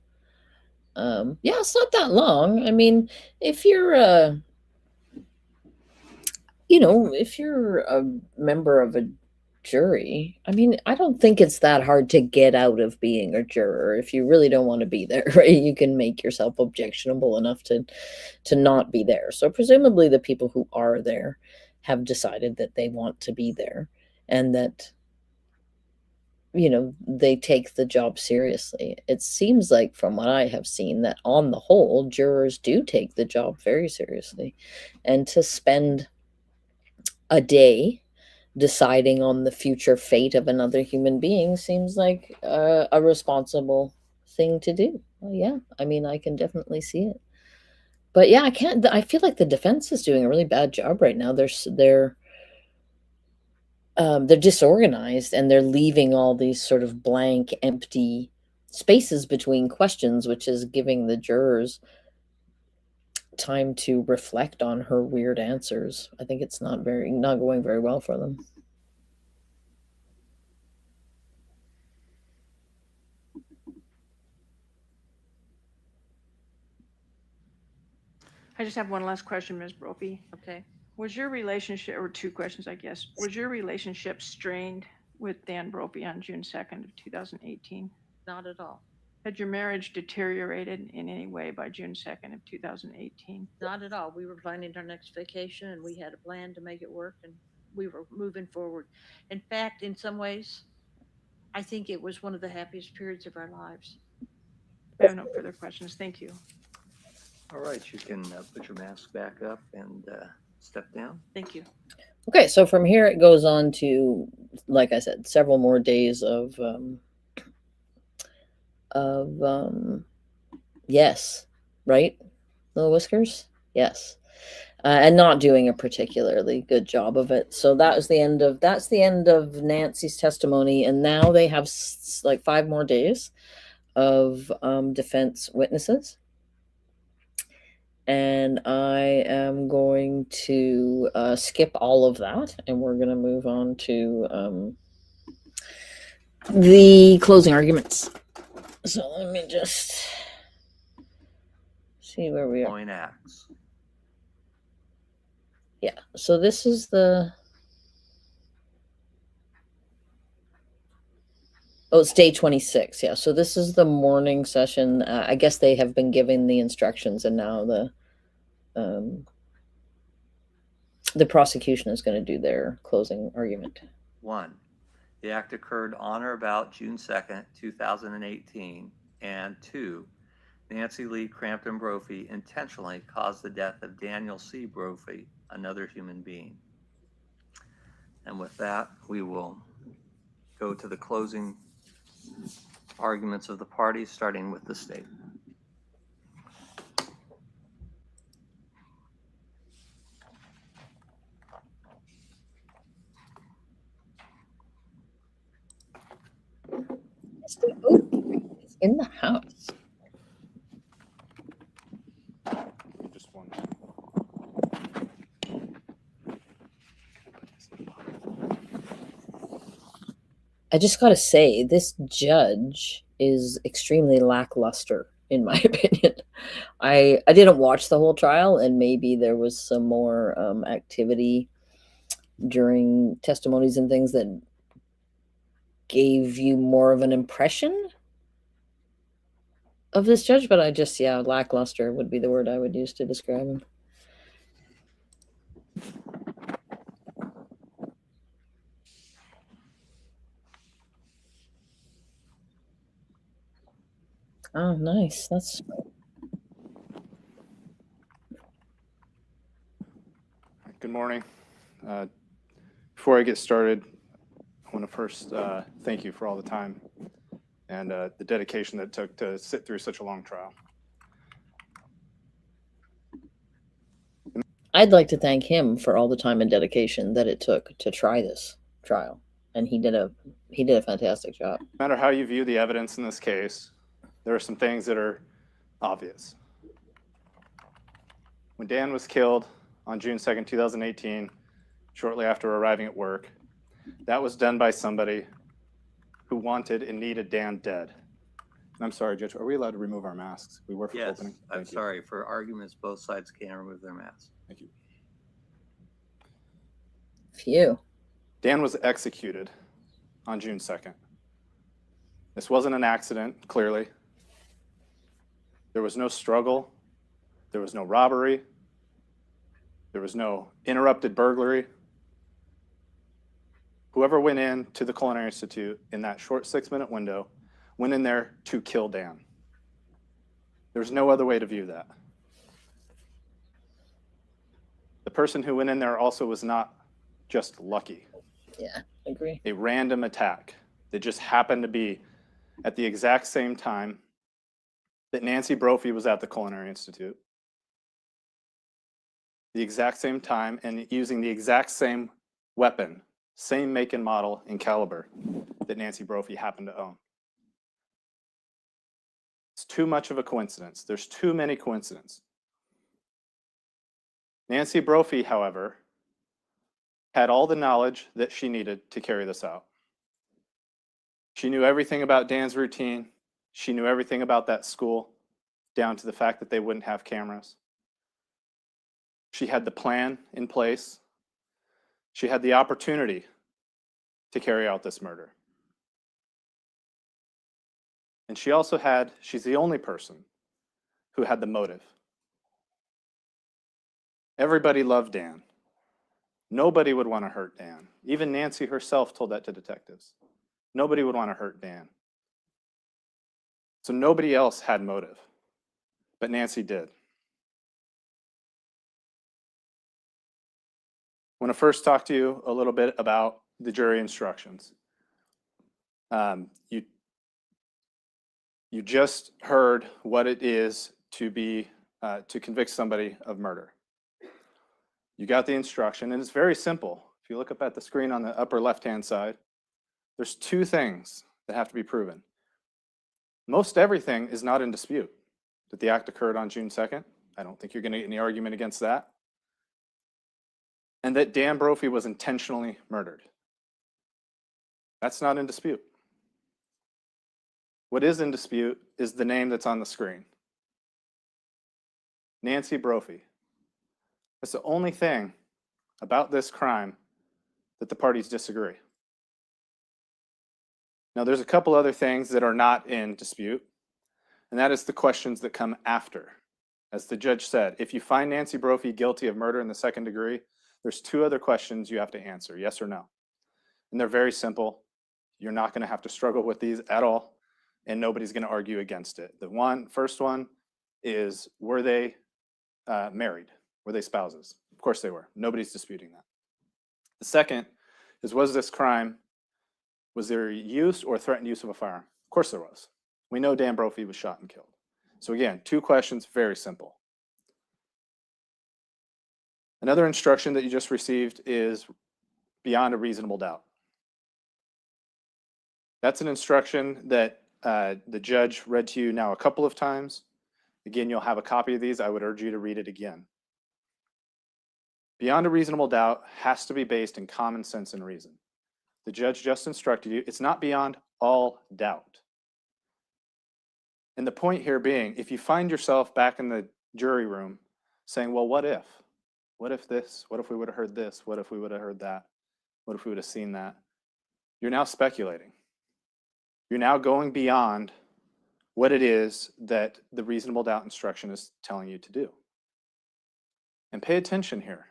S1: Yeah, it's not that long. I mean, if you're if you're a member of a jury, I mean, I don't think it's that hard to get out of being a juror. If you really don't want to be there, right? You can make yourself objectionable enough to not be there. So presumably the people who are there have decided that they want to be there, and that they take the job seriously. It seems like, from what I have seen, that on the whole, jurors do take the job very seriously. And to spend a day deciding on the future fate of another human being seems like a responsible thing to do. Well, yeah, I mean, I can definitely see it. But yeah, I feel like the defense is doing a really bad job right now. They're disorganized, and they're leaving all these sort of blank, empty spaces between questions, which is giving the jurors time to reflect on her weird answers. I think it's not going very well for them.
S2: I just have one last question, Ms. Brophy.
S3: Okay.
S2: Was your relationship, or two questions, I guess, was your relationship strained with Dan Brophy on June 2nd of 2018?
S3: Not at all.
S2: Had your marriage deteriorated in any way by June 2nd of 2018?
S3: Not at all. We were planning our next vacation, and we had a plan to make it work, and we were moving forward. In fact, in some ways, I think it was one of the happiest periods of our lives.
S2: I have no further questions. Thank you.
S4: All right, you can put your mask back up and step down.
S3: Thank you.
S1: Okay, so from here it goes on to, like I said, several more days of yes, right? Little whiskers, yes, and not doing a particularly good job of it. So that's the end of Nancy's testimony, and now they have like 5 more days of defense witnesses. And I am going to skip all of that, and we're going to move on to the closing arguments. So let me just see where we are.
S4: Point acts.
S1: Yeah, so this is the Oh, it's day 26. Yeah. So this is the morning session. I guess they have been given the instructions, and now the prosecution is going to do their closing argument.
S4: 1, the act occurred on or about June 2nd, 2018. And 2, Nancy Lee Crampton Brophy intentionally caused the death of Daniel C. Brophy, another human being. And with that, we will go to the closing arguments of the parties, starting with the state.
S1: It's in the house.
S5: Just one.
S1: I just got to say, this judge is extremely lackluster, in my opinion. I didn't watch the whole trial, and maybe there was some more activity during testimonies and things that gave you more of an impression of this judge, but I just, yeah, lackluster would be the word I would use to describe him. Oh, nice. That's
S5: Good morning. Before I get started, I want to first thank you for all the time and the dedication that it took to sit through such a long trial.
S1: I'd like to thank him for all the time and dedication that it took to try this trial, and he did a fantastic job.
S5: No matter how you view the evidence in this case, there are some things that are obvious. When Dan was killed on June 2nd, 2018, shortly after arriving at work, that was done by somebody who wanted and needed Dan dead. And I'm sorry, Judge, are we allowed to remove our masks? We were for
S4: Yes,
S5: opening.
S4: I'm
S5: Thank you.
S4: sorry. For arguments, both sides can remove their masks.
S5: Thank you.
S1: Phew.
S5: Dan was executed on June 2nd. This wasn't an accident, clearly. There was no struggle. There was no robbery. There was no interrupted burglary. Whoever went in to the Culinary Institute in that short 6-minute window went in there to kill Dan. There's no other way to view that. The person who went in there also was not just lucky.
S1: Yeah, agree.
S5: A random attack that just happened to be at the exact same time that Nancy Brophy was at the Culinary Institute. The exact same time and using the exact same weapon, same make and model and caliber that Nancy Brophy happened to own. It's too much of a coincidence. There's too many coincidences. Nancy Brophy, however, had all the knowledge that she needed to carry this out. She knew everything about Dan's routine. She knew everything about that school, down to the fact that they wouldn't have cameras. She had the plan in place. She had the opportunity to carry out this murder. And she also had, she's the only person who had the motive. Everybody loved Dan. Nobody would want to hurt Dan. Even Nancy herself told that to detectives. Nobody would want to hurt Dan. So nobody else had motive, but Nancy did. I want to first talk to you a little bit about the jury instructions. You just heard what it is to to convict somebody of murder. You got the instruction, and it's very simple. If you look up at the screen on the upper left-hand side, there's 2 things that have to be proven. Most everything is not in dispute. That the act occurred on June 2nd. I don't think you're going to get any argument against that. And that Dan Brophy was intentionally murdered. That's not in dispute. What is in dispute is the name that's on the screen. Nancy Brophy. That's the only thing about this crime that the parties disagree. Now, there's a couple other things that are not in dispute, and that is the questions that come after. As the judge said, if you find Nancy Brophy guilty of murder in the second degree, there's two other questions you have to answer, yes or no. And they're very simple. You're not going to have to struggle with these at all, and nobody's going to argue against it. The first one is, were they married? Were they spouses? Of course they were. Nobody's disputing that. The second is, was this crime, was there use or threatened use of a firearm? Of course there was. We know Dan Brophy was shot and killed. So again, two questions, very simple. Another instruction that you just received is beyond a reasonable doubt. That's an instruction that the judge read to you now a couple of times. Again, you'll have a copy of these. I would urge you to read it again. Beyond a reasonable doubt has to be based in common sense and reason. The judge just instructed you, it's not beyond all doubt. And the point here being, if you find yourself back in the jury room saying, well, what if? What if this? What if we would have heard this? What if we would have heard that? What if we would have seen that? You're now speculating. You're now going beyond what it is that the reasonable doubt instruction is telling you to do. And pay attention here.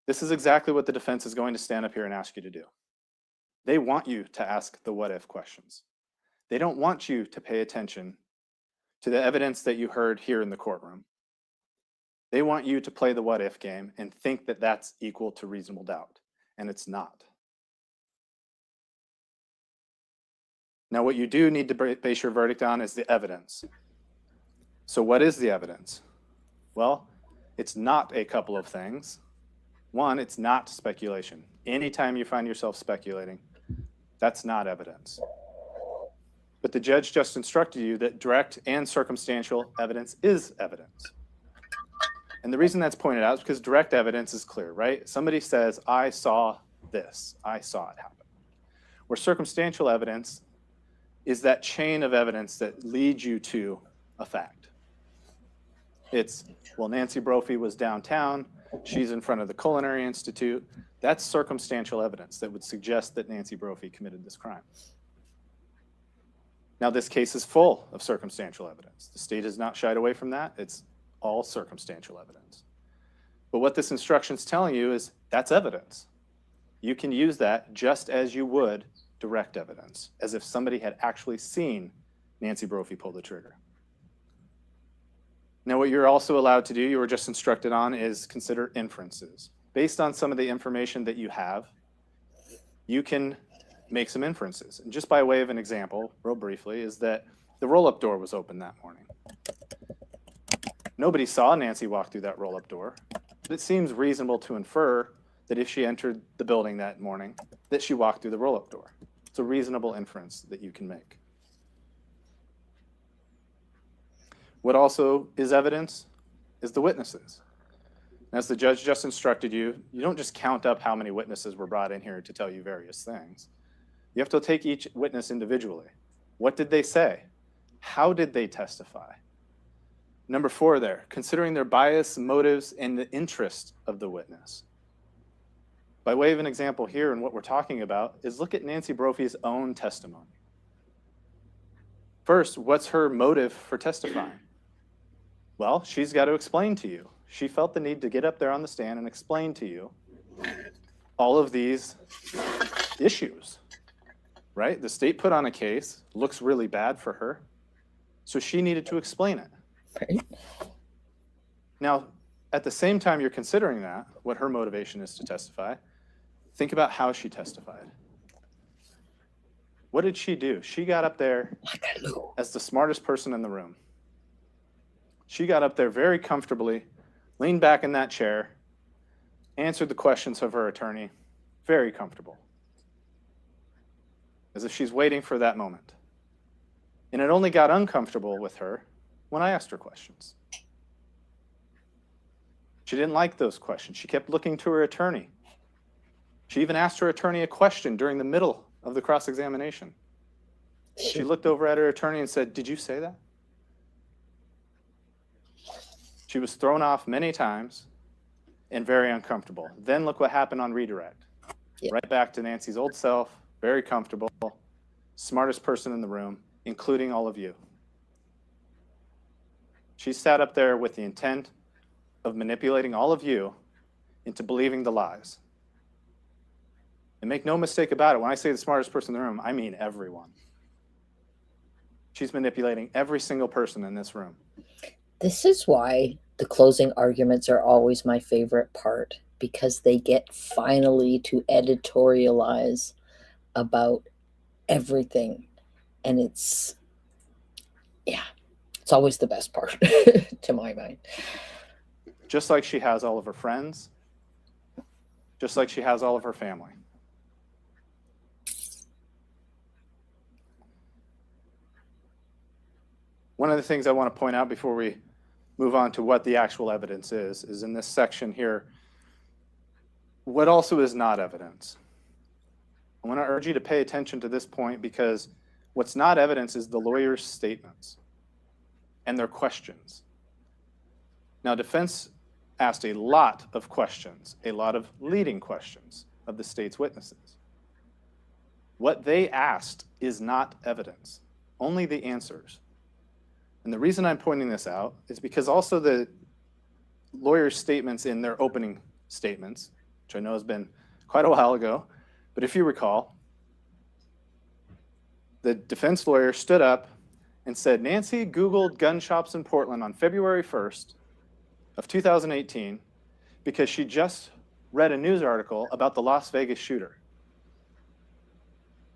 S5: This is exactly what the defense is going to stand up here and ask you to do. They want you to ask the what if questions. They don't want you to pay attention to the evidence that you heard here in the courtroom. They want you to play the what if game and think that that's equal to reasonable doubt, and it's not. Now, what you do need to base your verdict on is the evidence. So what is the evidence? Well, it's not a couple of things. One, it's not speculation. Anytime you find yourself speculating, that's not evidence. But the judge just instructed you that direct and circumstantial evidence is evidence. And the reason that's pointed out is because direct evidence is clear, right? Somebody says, I saw this, I saw it happen. Where circumstantial evidence is that chain of evidence that leads you to a fact. It's, well, Nancy Brophy was downtown, she's in front of the Culinary Institute. That's circumstantial evidence that would suggest that Nancy Brophy committed this crime. Now, this case is full of circumstantial evidence. The state has not shied away from that. It's all circumstantial evidence. But what this instruction is telling you is that's evidence. You can use that just as you would direct evidence, as if somebody had actually seen Nancy Brophy pull the trigger. Now, what you're also allowed to do, you were just instructed on, is consider inferences. Based on some of the information that you have, you can make some inferences. And just by way of an example, real briefly, is that the roll-up door was open that morning. Nobody saw Nancy walk through that roll-up door, but it seems reasonable to infer that if she entered the building that morning, that she walked through the roll-up door. It's a reasonable inference that you can make. What also is evidence is the witnesses. As the judge just instructed you, you don't just count up how many witnesses were brought in here to tell you various things. You have to take each witness individually. What did they say? How did they testify? Number 4 there, considering their bias, motives, and the interest of the witness. By way of an example here, and what we're talking about is look at Nancy Brophy's own testimony. First, what's her motive for testifying? Well, she's got to explain to you. She felt the need to get up there on the stand and explain to you all of these issues, right? The state put on a case, looks really bad for her, so she needed to explain it.
S1: Right.
S5: Now, at the same time you're considering that, what her motivation is to testify, think about how she testified. What did she do? She got up there as the smartest person in the room. She got up there very comfortably, leaned back in that chair, answered the questions of her attorney, very comfortable, as if she's waiting for that moment. And it only got uncomfortable with her when I asked her questions. She didn't like those questions. She kept looking to her attorney. She even asked her attorney a question during the middle of the cross-examination. She looked over at her attorney and said, "Did you say that?" She was thrown off many times and very uncomfortable. Then look what happened on redirect.
S1: Yeah.
S5: Right back to Nancy's old self, very comfortable, smartest person in the room, including all of you. She sat up there with the intent of manipulating all of you into believing the lies. And make no mistake about it, when I say the smartest person in the room, I mean everyone. She's manipulating every single person in this room.
S1: This is why the closing arguments are always my favorite part, because they get finally to editorialize about everything. And it's always the best part to my mind.
S5: Just like she has all of her friends, just like she has all of her family. One of the things I want to point out before we move on to what the actual evidence is in this section here, what also is not evidence. I want to urge you to pay attention to this point, because what's not evidence is the lawyer's statements and their questions. Now, defense asked a lot of questions, a lot of leading questions of the state's witnesses. What they asked is not evidence, only the answers. And the reason I'm pointing this out is because also the lawyer's statements in their opening statements, which I know has been quite a while ago, but if you recall, the defense lawyer stood up and said, Nancy Googled gun shops in Portland on February 1st of 2018 because she just read a news article about the Las Vegas shooter.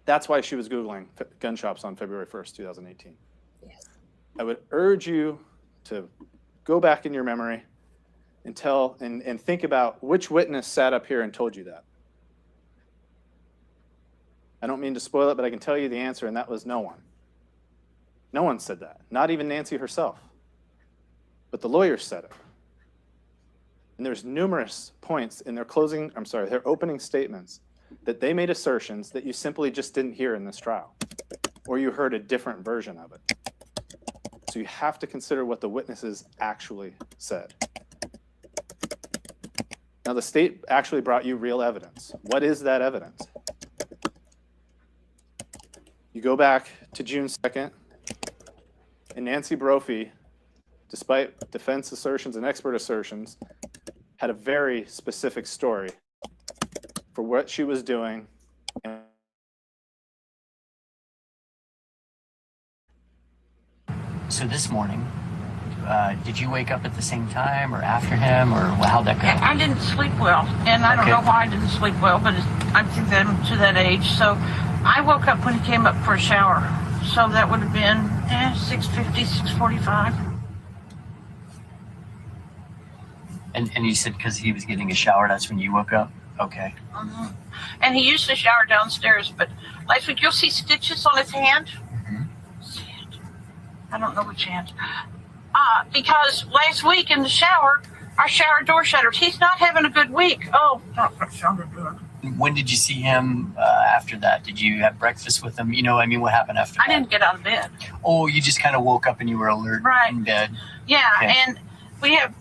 S5: That's why she was Googling gun shops on February 1st, 2018.
S1: Yes.
S5: I would urge you to go back in your memory and think about which witness sat up here and told you that. I don't mean to spoil it, but I can tell you the answer, and that was no one. No one said that, not even Nancy herself. But the lawyers said it. And there's numerous points in their opening statements that they made assertions that you simply just didn't hear in this trial, or you heard a different version of it. So you have to consider what the witnesses actually said. Now, the state actually brought you real evidence. What is that evidence? You go back to June 2nd, and Nancy Brophy, despite defense assertions and expert assertions, had a very specific story for what she was doing.
S6: So this morning, did you wake up at the same time or after him, or how'd that go?
S3: I didn't sleep well, and I don't know why I didn't sleep well, but I think that I'm to that age. So I woke up when he came up for a shower. So that would have been 6:50, 6:45.
S6: And you said because he was getting a shower, that's when you woke up? Okay.
S3: Mm-hmm. And he used to shower downstairs, but last week you'll see stitches on his hand.
S6: Mm-hmm.
S3: I don't know which hand. Because last week in the shower, our shower door shuttered. He's not having a good week. Oh, not sounded good.
S6: When did you see him after that? Did you have breakfast with him? What happened after that?
S3: I didn't get out of bed.
S6: Oh, you just kind of woke up and you were alert in bed.
S3: Yeah,
S6: Okay.
S3: and we have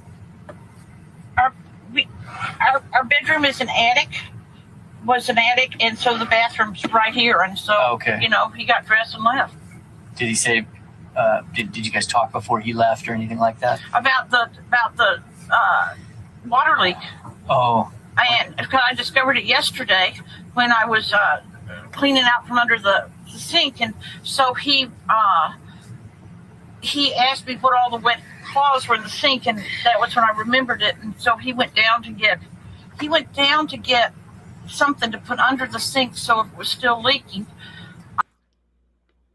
S3: our bedroom is an attic, and so the bathroom's right here, and so he got dressed and left.
S6: Did he say? Did you guys talk before he left or anything like that?
S3: About the water leak.
S6: Oh.
S3: And because I discovered it yesterday when I was cleaning out from under the sink, and so he asked me what all the wet cloths were in the sink, and that was when I remembered it. And so he went down to get something to put under the sink so if it was still leaking.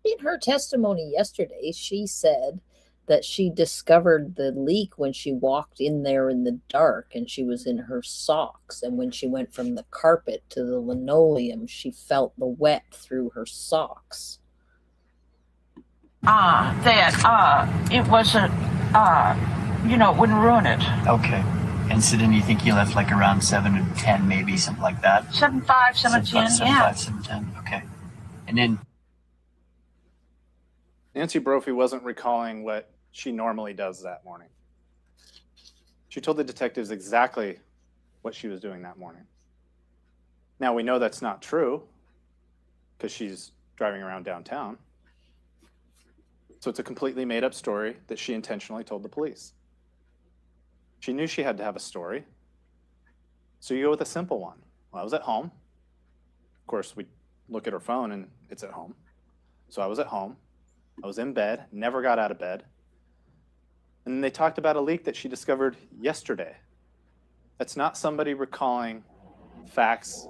S1: In her testimony yesterday, she said that she discovered the leak when she walked in there in the dark and she was in her socks. And when she went from the carpet to the linoleum, she felt the wet through her socks.
S3: It wasn't, it wouldn't ruin it.
S6: Okay. And so then you think you left like around 7 to 10, maybe something like that?
S3: 7:05, 7:10, yeah.
S6: 7:10, okay. And then
S5: Nancy Brophy wasn't recalling what she normally does that morning. She told the detectives exactly what she was doing that morning. Now, we know that's not true because she's driving around downtown. So it's a completely made up story that she intentionally told the police. She knew she had to have a story. So you go with a simple one. Well, I was at home. Of course, we look at her phone and it's at home. So I was at home. I was in bed, never got out of bed. And then they talked about a leak that she discovered yesterday. That's not somebody recalling facts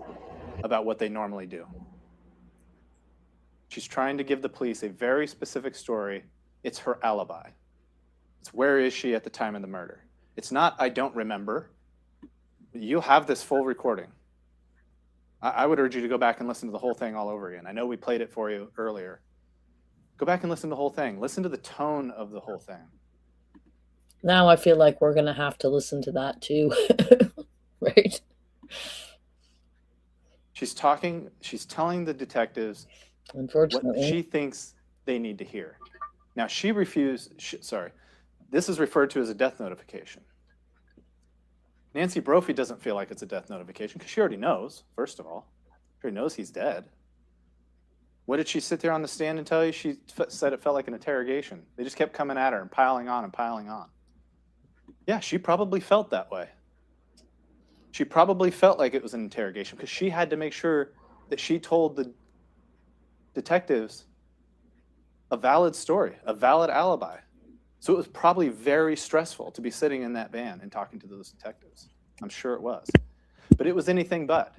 S5: about what they normally do. She's trying to give the police a very specific story. It's her alibi. It's where is she at the time of the murder. It's not, I don't remember. You'll have this full recording. I would urge you to go back and listen to the whole thing all over again. I know we played it for you earlier. Go back and listen to the whole thing. Listen to the tone of the whole thing.
S1: Now I feel like we're going to have to listen to that too. Right?
S5: She's telling the detectives what
S1: Unfortunately.
S5: she thinks they need to hear. Now she refused, this is referred to as a death notification. Nancy Brophy doesn't feel like it's a death notification because she already knows, first of all. She already knows he's dead. What did she sit there on the stand and tell you? She said it felt like an interrogation. They just kept coming at her and piling on and piling on. Yeah, she probably felt that way. She probably felt like it was an interrogation because she had to make sure that she told the detectives a valid story, a valid alibi. So it was probably very stressful to be sitting in that van and talking to those detectives. I'm sure it was. But it was anything but.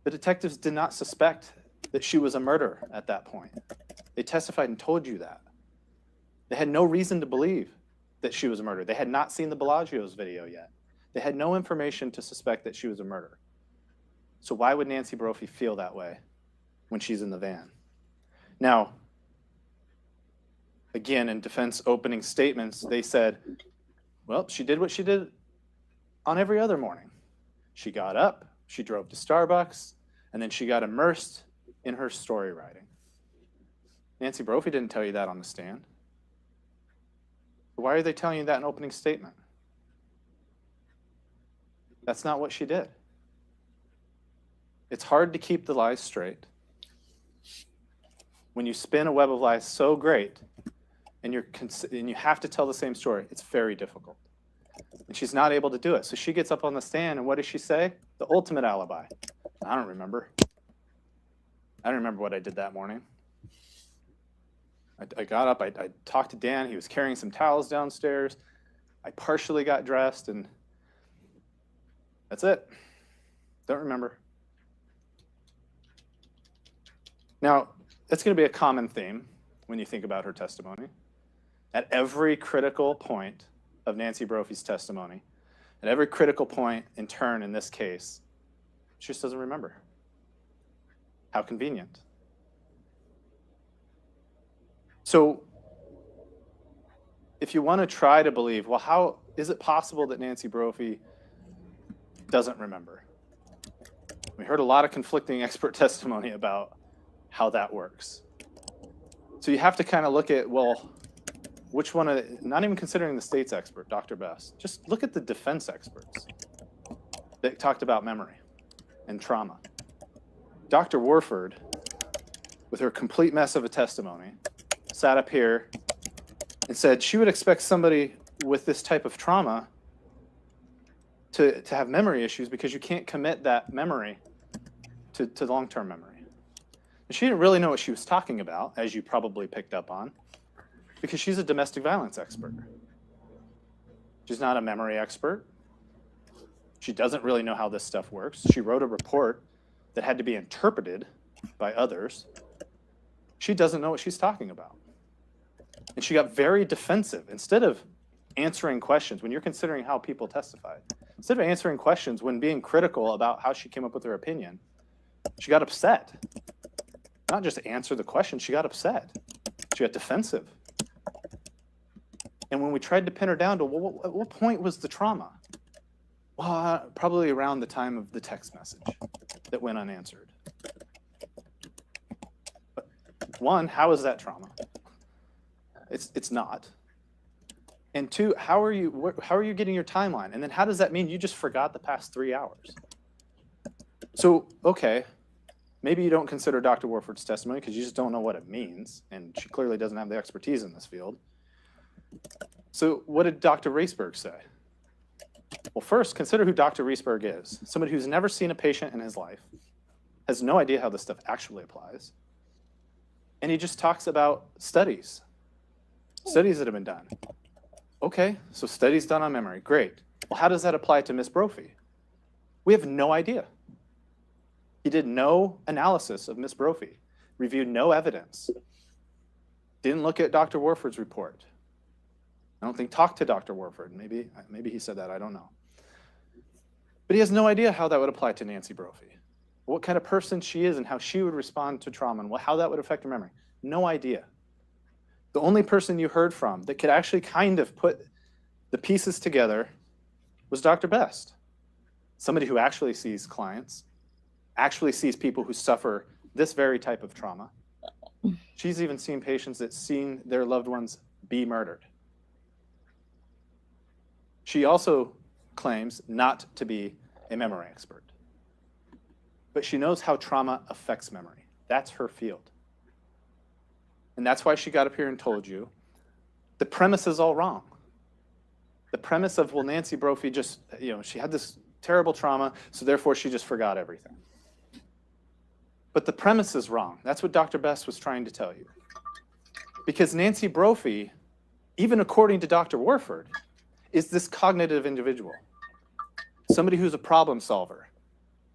S5: The detectives did not suspect that she was a murderer at that point. They testified and told you that. They had no reason to believe that she was a murderer. They had not seen the Bellagio's video yet. They had no information to suspect that she was a murderer. So why would Nancy Brophy feel that way when she's in the van? Now, again, in defense opening statements, they said, well, she did what she did on every other morning. She got up, she drove to Starbucks, and then she got immersed in her story writing. Nancy Brophy didn't tell you that on the stand. Why are they telling you that in opening statement? That's not what she did. It's hard to keep the lies straight when you spin a web of lies so great and you have to tell the same story. It's very difficult. And she's not able to do it. So she gets up on the stand, and what does she say? The ultimate alibi. I don't remember. I don't remember what I did that morning. I got up, I talked to Dan. He was carrying some towels downstairs. I partially got dressed, and that's it. Don't remember. Now, that's going to be a common theme when you think about her testimony. At every critical point of Nancy Brophy's testimony, at every critical point in turn in this case, she just doesn't remember. How convenient. So if you want to try to believe, well, how is it possible that Nancy Brophy doesn't remember? We heard a lot of conflicting expert testimony about how that works. So you have to kind of look at, well, which one, not even considering the state's expert, Dr. Best, just look at the defense experts that talked about memory and trauma. Dr. Warford, with her complete mess of a testimony, sat up here and said she would expect somebody with this type of trauma to have memory issues because you can't commit that memory to long-term memory. And she didn't really know what she was talking about, as you probably picked up on, because she's a domestic violence expert. She's not a memory expert. She doesn't really know how this stuff works. She wrote a report that had to be interpreted by others. She doesn't know what she's talking about. And she got very defensive. Instead of answering questions, when you're considering how people testified, instead of answering questions when being critical about how she came up with her opinion, she got upset. Not just answer the question, she got upset. She got defensive. And when we tried to pin her down to, well, at what point was the trauma? Well, probably around the time of the text message that went unanswered. But one, how is that trauma? It's not. And two, how are you getting your timeline? And then how does that mean you just forgot the past 3 hours? So, okay, Maybe you don't consider Dr. Warford's testimony because you just don't know what it means, and she clearly doesn't have the expertise in this field. So what did Dr. Reisberg say? Well, first, consider who Dr. Reisberg is. Somebody who's never seen a patient in his life, has no idea how this stuff actually applies. And he just talks about studies that have been done. Okay, so studies done on memory, great. Well, how does that apply to Miss Brophy? We have no idea. He did no analysis of Miss Brophy, reviewed no evidence, didn't look at Dr. Warford's report. I don't think talked to Dr. Warford. Maybe he said that, I don't know. But he has no idea how that would apply to Nancy Brophy. What kind of person she is and how she would respond to trauma and how that would affect her memory. No idea. The only person you heard from that could actually kind of put the pieces together was Dr. Best. Somebody who actually sees clients, actually sees people who suffer this very type of trauma. She's even seen patients that seen their loved ones be murdered. She also claims not to be a memory expert, but she knows how trauma affects memory. That's her field. And that's why she got up here and told you the premise is all wrong. The premise of, well, Nancy Brophy just, she had this terrible trauma, so therefore she just forgot everything. But the premise is wrong. That's what Dr. Best was trying to tell you. Because Nancy Brophy, even according to Dr. Warford, is this cognitive individual. Somebody who's a problem solver.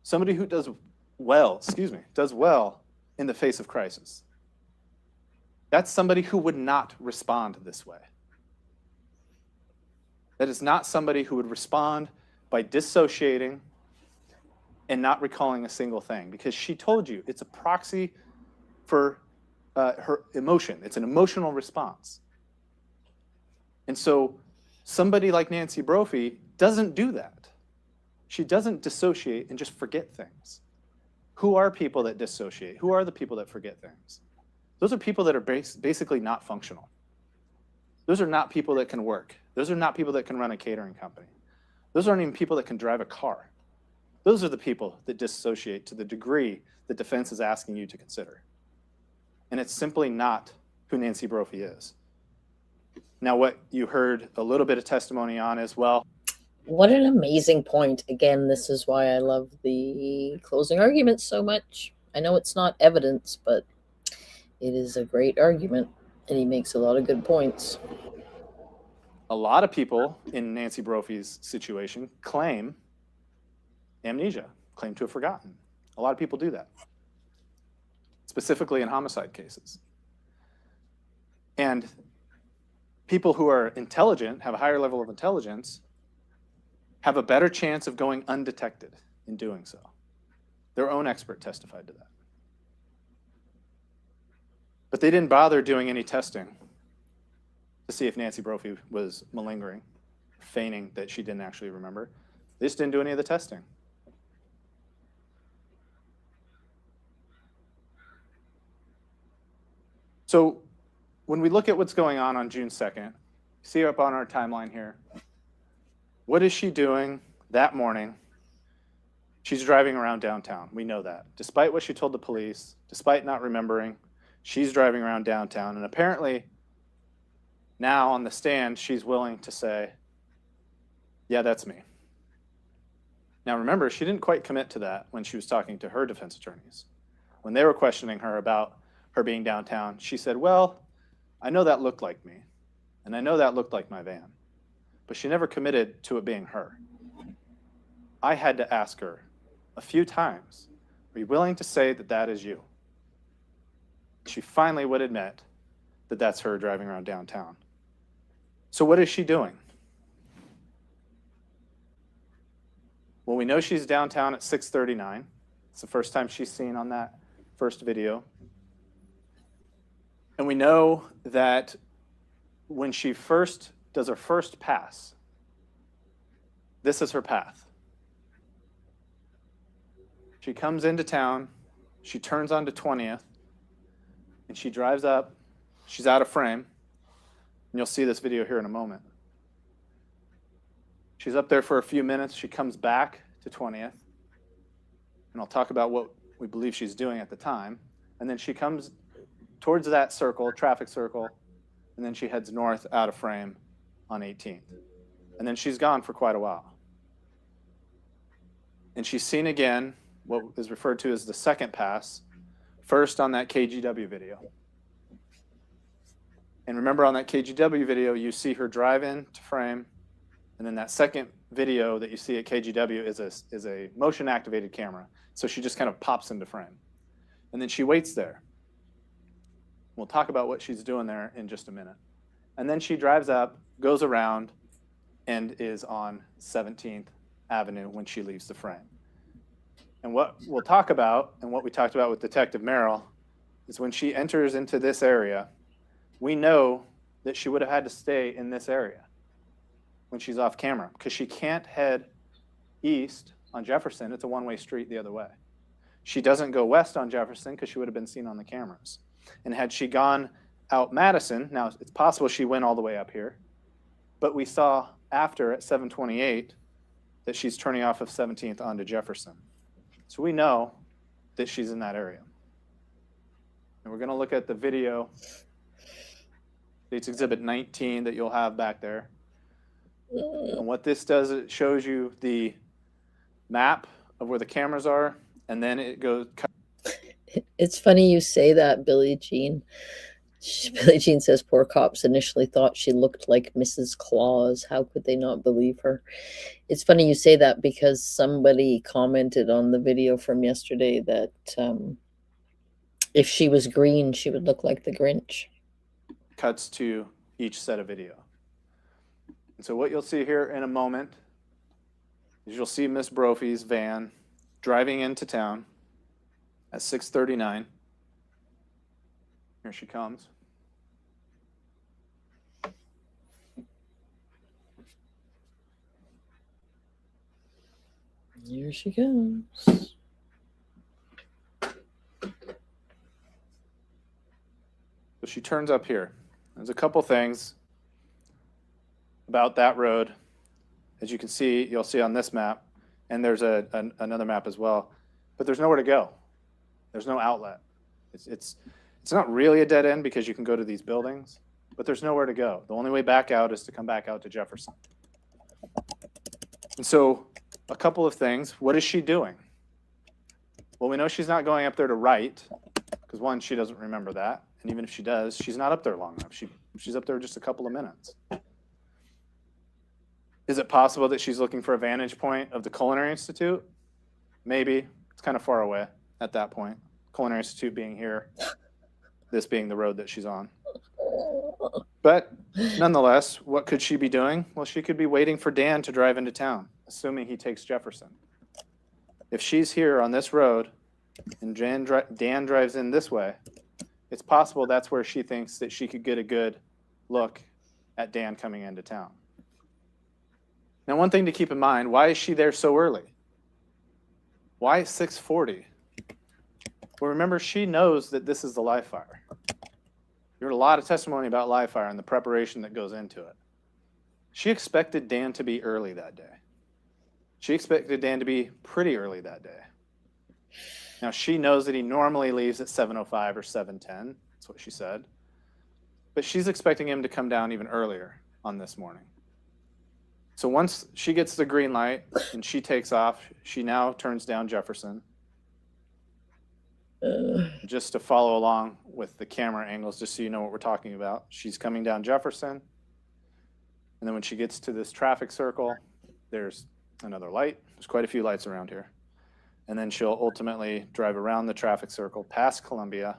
S5: Somebody who does well in the face of crisis. That's somebody who would not respond this way. That is not somebody who would respond by dissociating and not recalling a single thing, because she told you it's a proxy for her emotion. It's an emotional response. And so somebody like Nancy Brophy doesn't do that. She doesn't dissociate and just forget things. Who are people that dissociate? Who are the people that forget things? Those are people that are basically not functional. Those are not people that can work. Those are not people that can run a catering company. Those aren't even people that can drive a car. Those are the people that dissociate to the degree the defense is asking you to consider. And it's simply not who Nancy Brophy is. Now, what you heard a little bit of testimony on is, well,
S1: what an amazing point. Again, this is why I love the closing arguments so much. I know it's not evidence, but it is a great argument, and he makes a lot of good points.
S5: A lot of people in Nancy Brophy's situation claim amnesia, claim to have forgotten. A lot of people do that, specifically in homicide cases. And people who are intelligent, have a higher level of intelligence, have a better chance of going undetected in doing so. Their own expert testified to that. But they didn't bother doing any testing to see if Nancy Brophy was malingering, feigning that she didn't actually remember. They just didn't do any of the testing. So when we look at what's going on June 2nd, see up on our timeline here, what is she doing that morning? She's driving around downtown. We know that. Despite what she told the police, despite not remembering, she's driving around downtown. And apparently now on the stand, she's willing to say, yeah, that's me. Now remember, she didn't quite commit to that when she was talking to her defense attorneys. When they were questioning her about her being downtown, she said, well, I know that looked like me, and I know that looked like my van, but she never committed to it being her. I had to ask her a few times, are you willing to say that that is you? She finally would admit that that's her driving around downtown. So what is she doing? Well, we know she's downtown at 6:39. It's the first time she's seen on that first video. And we know that when she first does her first pass, this is her path. She comes into town, she turns onto 20th, and she drives up. She's out of frame, and you'll see this video here in a moment. She's up there for a few minutes. She comes back to 20th, and I'll talk about what we believe she's doing at the time. And then she comes towards that circle, traffic circle, and then she heads north out of frame on 18th. And then she's gone for quite a while. And she's seen again what is referred to as the second pass, first on that KGW video. And remember, on that KGW video, you see her drive into frame, and then that second video that you see at KGW is a motion activated camera. So she just kind of pops into frame. And then she waits there. We'll talk about what she's doing there in just a minute. And then she drives up, goes around, and is on 17th Avenue when she leaves the frame. And what we'll talk about, and what we talked about with Detective Merrill, is when she enters into this area, we know that she would have had to stay in this area when she's off camera, because she can't head east on Jefferson. It's a one-way street the other way. She doesn't go west on Jefferson because she would have been seen on the cameras. And had she gone out Madison, now it's possible she went all the way up here, but we saw after at 7:28 that she's turning off of 17th onto Jefferson. So we know that she's in that area. And we're going to look at the video. It's Exhibit 19 that you'll have back there. And what this does, it shows you the map of where the cameras are, and then it goes.
S1: It's funny you say that, Billie Jean. Billie Jean says poor cops initially thought she looked like Mrs. Claus. How could they not believe her? It's funny you say that because somebody commented on the video from yesterday that if she was green, she would look like the Grinch.
S5: Cuts to each set of video. And so what you'll see here in a moment is you'll see Miss Brophy's van driving into town at 6:39. Here she comes.
S1: Here she goes.
S5: So she turns up here. There's a couple things about that road. As you can see, you'll see on this map, and there's another map as well, but there's nowhere to go. There's no outlet. It's not really a dead end because you can go to these buildings, but there's nowhere to go. The only way back out is to come back out to Jefferson. And so a couple of things. What is she doing? Well, we know she's not going up there to write because, one, she doesn't remember that. And even if she does, she's not up there long enough. She's up there just a couple of minutes. Is it possible that she's looking for a vantage point of the Culinary Institute? Maybe. It's kind of far away at that point. Culinary Institute being here, this being the road that she's on. But nonetheless, what could she be doing? Well, she could be waiting for Dan to drive into town, assuming he takes Jefferson. If she's here on this road and Dan drives in this way, it's possible that's where she thinks that she could get a good look at Dan coming into town. Now, one thing to keep in mind, why is she there so early? Why 6:40? Well, remember, she knows that this is the live fire. You heard a lot of testimony about live fire and the preparation that goes into it. She expected Dan to be early that day. She expected Dan to be pretty early that day. Now, she knows that he normally leaves at 7:05 or 7:10. That's what she said. But she's expecting him to come down even earlier on this morning. So once she gets the green light and she takes off, she now turns down Jefferson. Just to follow along with the camera angles, just so you know what we're talking about. She's coming down Jefferson. And then when she gets to this traffic circle, there's another light. There's quite a few lights around here. And then she'll ultimately drive around the traffic circle, past Columbia,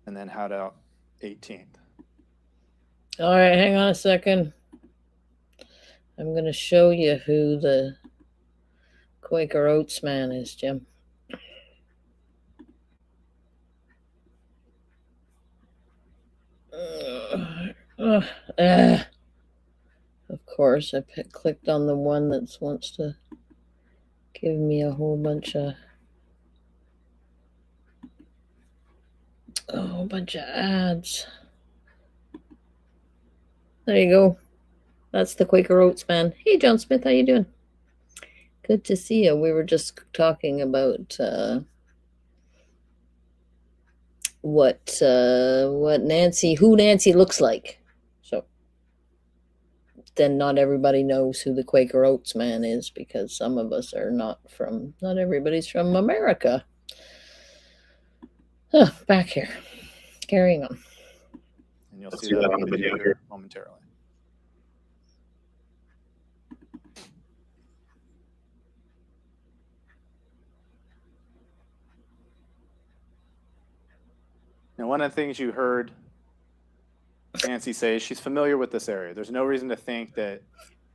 S5: and then head out 18th.
S1: All right, hang on a second. I'm going to show you who the Quaker Oats man is, Jim. Of course, I clicked on the one that wants to give me a whole bunch of ads. There you go. That's the Quaker Oats man. Hey, John Smith, how you doing? Good to see you. We were just talking about who Nancy looks like. So then not everybody knows who the Quaker Oats man is, because some of us are not everybody's from America. Back here. Carrying on.
S5: And you'll see that on the video here momentarily. Now, one of the things you heard Nancy say is she's familiar with this area. There's no reason to think that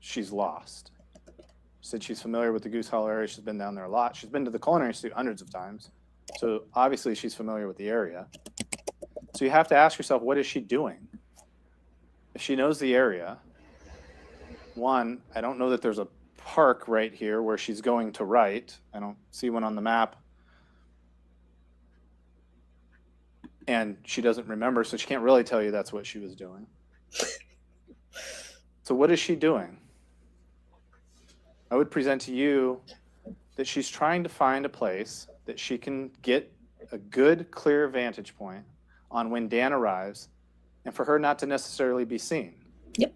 S5: she's lost. She said she's familiar with the Goose Hollow area. She's been down there a lot. She's been to the Culinary Institute hundreds of times. So obviously she's familiar with the area. So you have to ask yourself, what is she doing? If she knows the area, one, I don't know that there's a park right here where she's going to right. I don't see one on the map. And she doesn't remember, so she can't really tell you that's what she was doing. So what is she doing? I would present to you that she's trying to find a place that she can get a good, clear vantage point on when Dan arrives, and for her not to necessarily be seen.
S1: Yep.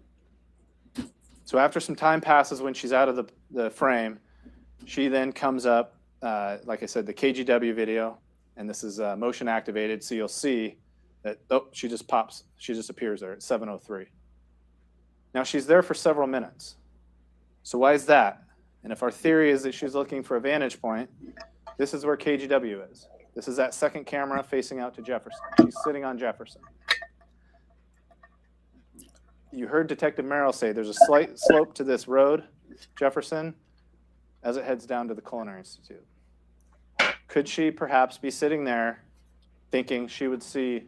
S5: So after some time passes when she's out of the frame, she then comes up, like I said, the KGW video, and this is motion activated, so you'll see that, oh, she just appears there at 7:03. Now she's there for several minutes. So why is that? And if our theory is that she's looking for a vantage point, this is where KGW is. This is that second camera facing out to Jefferson. She's sitting on Jefferson. You heard Detective Merrill say there's a slight slope to this road, Jefferson, as it heads down to the Culinary Institute. Could she perhaps be sitting there thinking she would see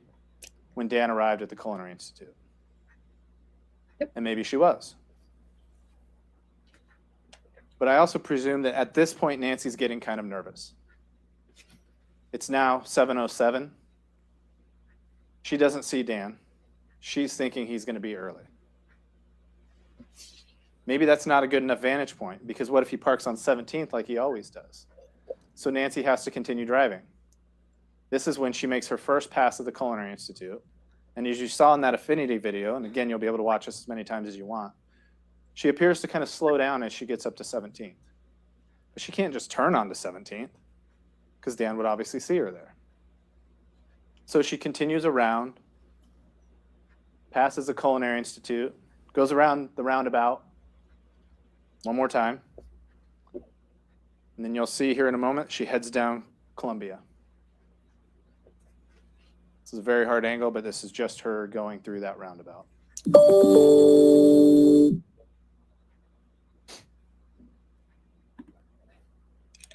S5: when Dan arrived at the Culinary Institute?
S1: Yep.
S5: And maybe she was. But I also presume that at this point, Nancy's getting kind of nervous. It's now 7:07. She doesn't see Dan. She's thinking he's going to be early. Maybe that's not a good enough vantage point, because what if he parks on 17th like he always does? So Nancy has to continue driving. This is when she makes her first pass of the Culinary Institute. And as you saw in that Affinity video, and again, you'll be able to watch this as many times as you want, she appears to kind of slow down as she gets up to 17th. But she can't just turn on to 17th, because Dan would obviously see her there. So she continues around, passes the Culinary Institute, goes around the roundabout one more time. And then you'll see here in a moment, she heads down Columbia. This is a very hard angle, but this is just her going through that roundabout.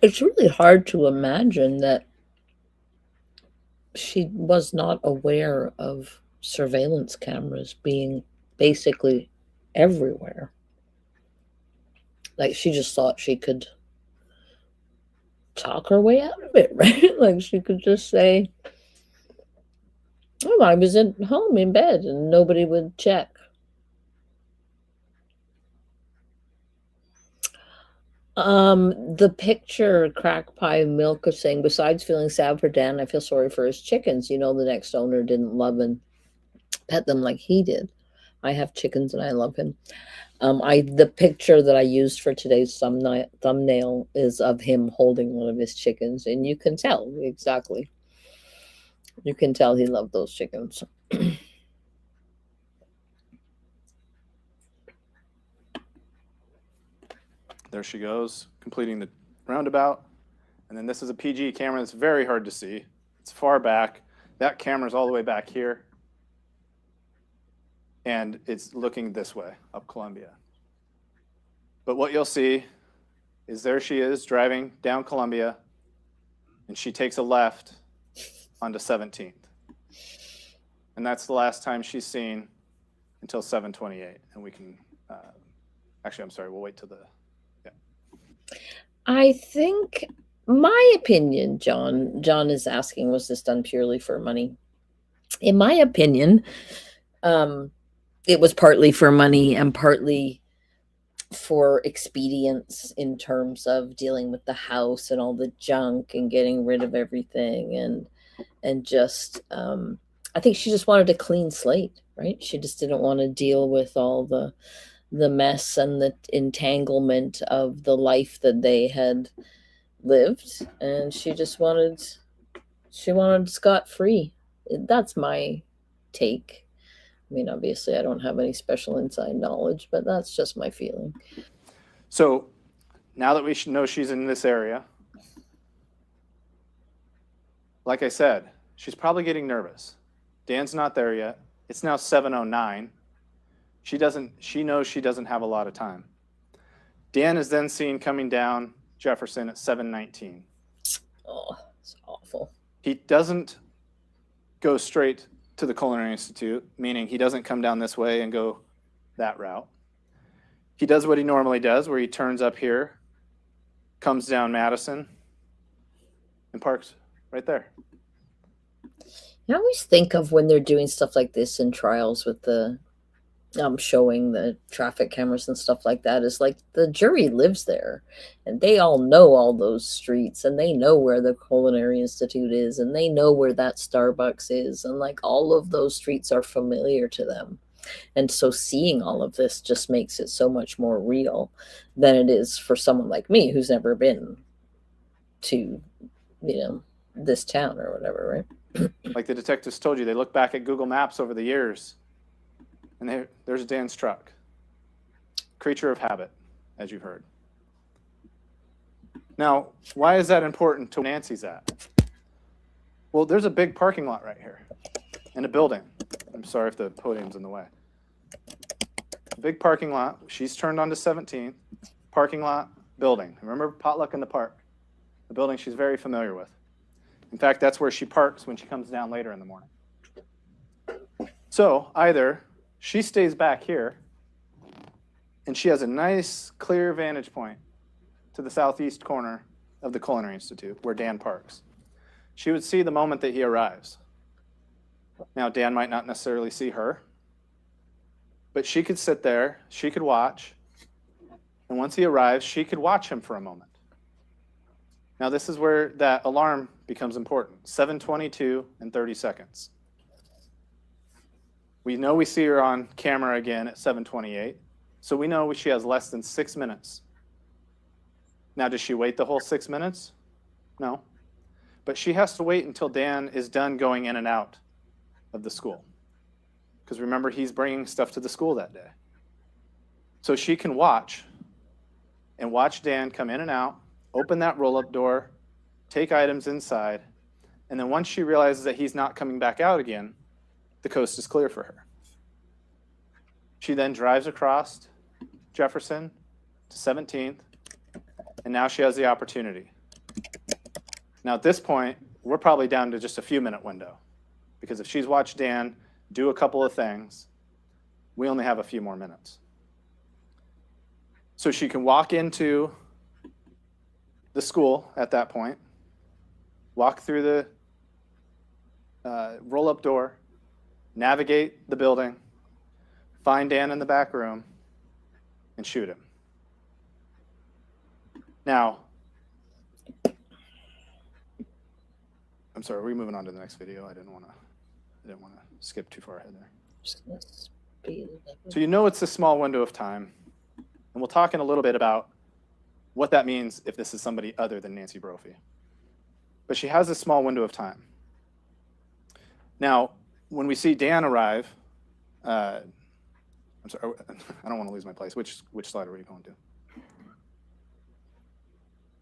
S1: It's really hard to imagine that she was not aware of surveillance cameras being basically everywhere. Like, she just thought she could talk her way out of it, right? Like, she could just say, oh, I was at home in bed, and nobody would check. The picture Crack Pie Milk is saying, besides feeling sad for Dan, I feel sorry for his chickens. You know, the next owner didn't love and pet them like he did. I have chickens and I love him. The picture that I used for today's thumbnail is of him holding one of his chickens, and you can tell exactly. You can tell he loved those chickens.
S5: There she goes, completing the roundabout. And then this is a PG camera that's very hard to see. It's far back. That camera's all the way back here. And it's looking this way, up Columbia. But what you'll see is there she is driving down Columbia, and she takes a left onto 17th. And that's the last time she's seen until 7:28. And we can, actually, I'm sorry, we'll wait till the, yeah.
S1: I think, my opinion, John is asking, was this done purely for money? In my opinion, it was partly for money and partly for expedience in terms of dealing with the house and all the junk and getting rid of everything. And and just I think she just wanted a clean slate, right? She just didn't want to deal with all the mess and the entanglement of the life that they had lived, and she wanted scot free. That's my take. I mean, obviously, I don't have any special inside knowledge, but that's just my feeling.
S5: So now that we know she's in this area, like I said, she's probably getting nervous. Dan's not there yet. It's now 7:09. She knows she doesn't have a lot of time. Dan is then seen coming down Jefferson at 7:19.
S1: Oh, it's awful.
S5: He doesn't go straight to the Culinary Institute, meaning he doesn't come down this way and go that route. He does what he normally does, where he turns up here, comes down Madison, and parks right there.
S1: I always think of when they're doing stuff like this in trials with the showing the traffic cameras and stuff like that, is like the jury lives there and they all know all those streets and they know where the Culinary Institute is and they know where that Starbucks is, and like all of those streets are familiar to them. And so seeing all of this just makes it so much more real than it is for someone like me who's never been to, this town or whatever, right?
S5: Like the detectives told you, they look back at Google Maps over the years, and there's Dan's truck. Creature of habit, as you've heard. Now, why is that important to where Nancy's at? Well, there's a big parking lot right here, and a building. I'm sorry if the podium's in the way. A big parking lot. She's turned onto 17th. Parking lot, building. Remember Potluck in the Park? The building she's very familiar with. In fact, that's where she parks when she comes down later in the morning. So either she stays back here and she has a nice, clear vantage point to the southeast corner of the Culinary Institute where Dan parks. She would see the moment that he arrives. Now, Dan might not necessarily see her, but she could sit there, she could watch, and once he arrives, she could watch him for a moment. Now, this is where that alarm becomes important. 7:22 and 30 seconds. We know we see her on camera again at 7:28, so we know she has less than 6 minutes. Now, does she wait the whole 6 minutes? No. But she has to wait until Dan is done going in and out of the school. Because remember, he's bringing stuff to the school that day. So she can watch Dan come in and out, open that roll-up door, take items inside, and then once she realizes that he's not coming back out again, the coast is clear for her. She then drives across Jefferson to 17th, and now she has the opportunity. Now at this point, we're probably down to just a few minute window, because if she's watched Dan do a couple of things, we only have a few more minutes. So she can walk into the school at that point, walk through the roll-up door, navigate the building, find Dan in the back room, and shoot him. Now, I'm sorry, are we moving on to the next video? I didn't want to skip too far ahead there. So you know it's a small window of time, and we'll talk in a little bit about what that means if this is somebody other than Nancy Brophy. But she has a small window of time. Now, when we see Dan arrive, I'm sorry, I don't want to lose my place. Which slide are we going to?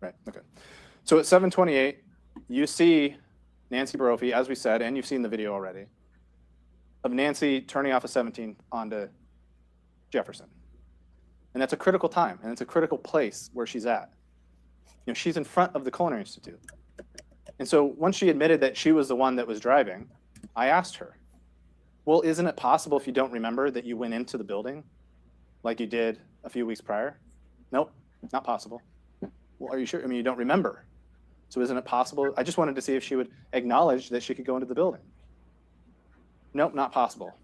S5: Right, okay. So at 7:28, you see Nancy Brophy, as we said, and you've seen the video already, of Nancy turning off of 17 onto Jefferson. And that's a critical time, and it's a critical place where she's at. You know, she's in front of the Culinary Institute. And so once she admitted that she was the one that was driving, I asked her, well, isn't it possible if you don't remember that you went into the building like you did a few weeks prior? Nope, not possible. Well, are you sure? I mean, you don't remember. So isn't it possible? I just wanted to see if she would acknowledge that she could go into the building. Nope, not possible.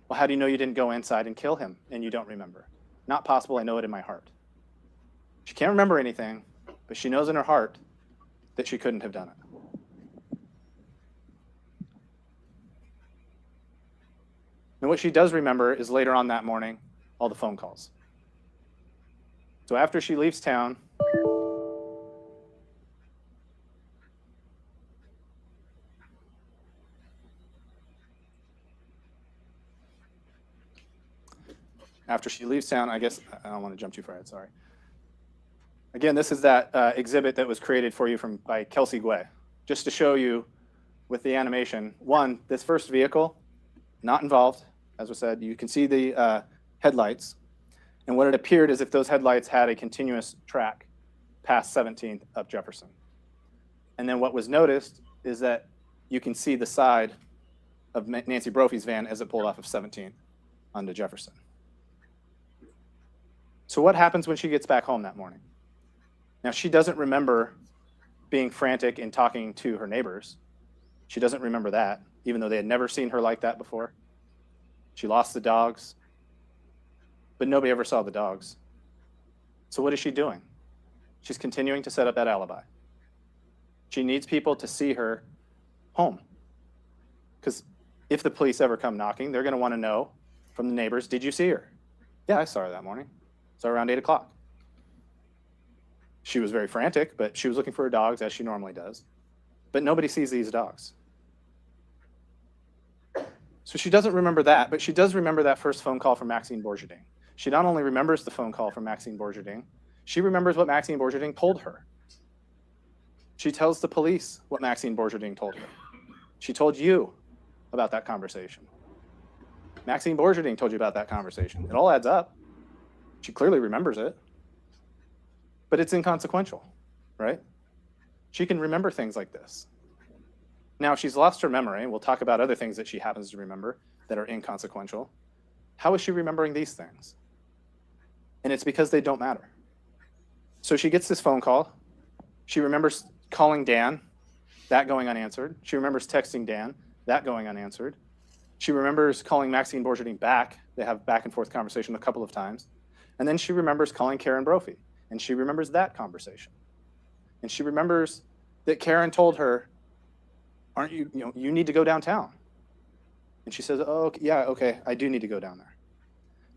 S5: Well, how do you know you didn't go inside and kill him and you don't remember? Not possible, I know it in my heart. She can't remember anything, but she knows in her heart that she couldn't have done it. And what she does remember is later on that morning, all the phone calls. So after she leaves town, I guess I don't want to jump too far ahead, sorry. Again, this is that exhibit that was created for you by Kelsey Guay. Just to show you with the animation, one, this first vehicle, not involved, as was said. You can see the headlights. And what it appeared is if those headlights had a continuous track past 17th up Jefferson. And then what was noticed is that you can see the side of Nancy Brophy's van as it pulled off of 17th onto Jefferson. So what happens when she gets back home that morning? Now, she doesn't remember being frantic and talking to her neighbors. She doesn't remember that, even though they had never seen her like that before. She lost the dogs, but nobody ever saw the dogs. So what is she doing? She's continuing to set up that alibi. She needs people to see her home. Because if the police ever come knocking, they're going to want to know from the neighbors, did you see her? Yeah, I saw her that morning. So around 8 o'clock. She was very frantic, but she was looking for her dogs as she normally does. But nobody sees these dogs. So she doesn't remember that, but she does remember that first phone call from Maxine Bourgeardin. She not only remembers the phone call from Maxine Bourgeardin, she remembers what Maxine Bourgeardin told her. She tells the police what Maxine Bourgeardin told her. She told you about that conversation. Maxine Bourgeardin told you about that conversation. It all adds up. She clearly remembers it. But it's inconsequential, right? She can remember things like this. Now, she's lost her memory. We'll talk about other things that she happens to remember that are inconsequential. How is she remembering these things? And it's because they don't matter. So she gets this phone call. She remembers calling Dan, that going unanswered. She remembers texting Dan, that going unanswered. She remembers calling Maxine Bourgeardin back. They have back and forth conversation a couple of times. And then she remembers calling Karen Brophy. And she remembers that conversation. And she remembers that Karen told her, you need to go downtown. And she says, oh, yeah, okay, I do need to go down there.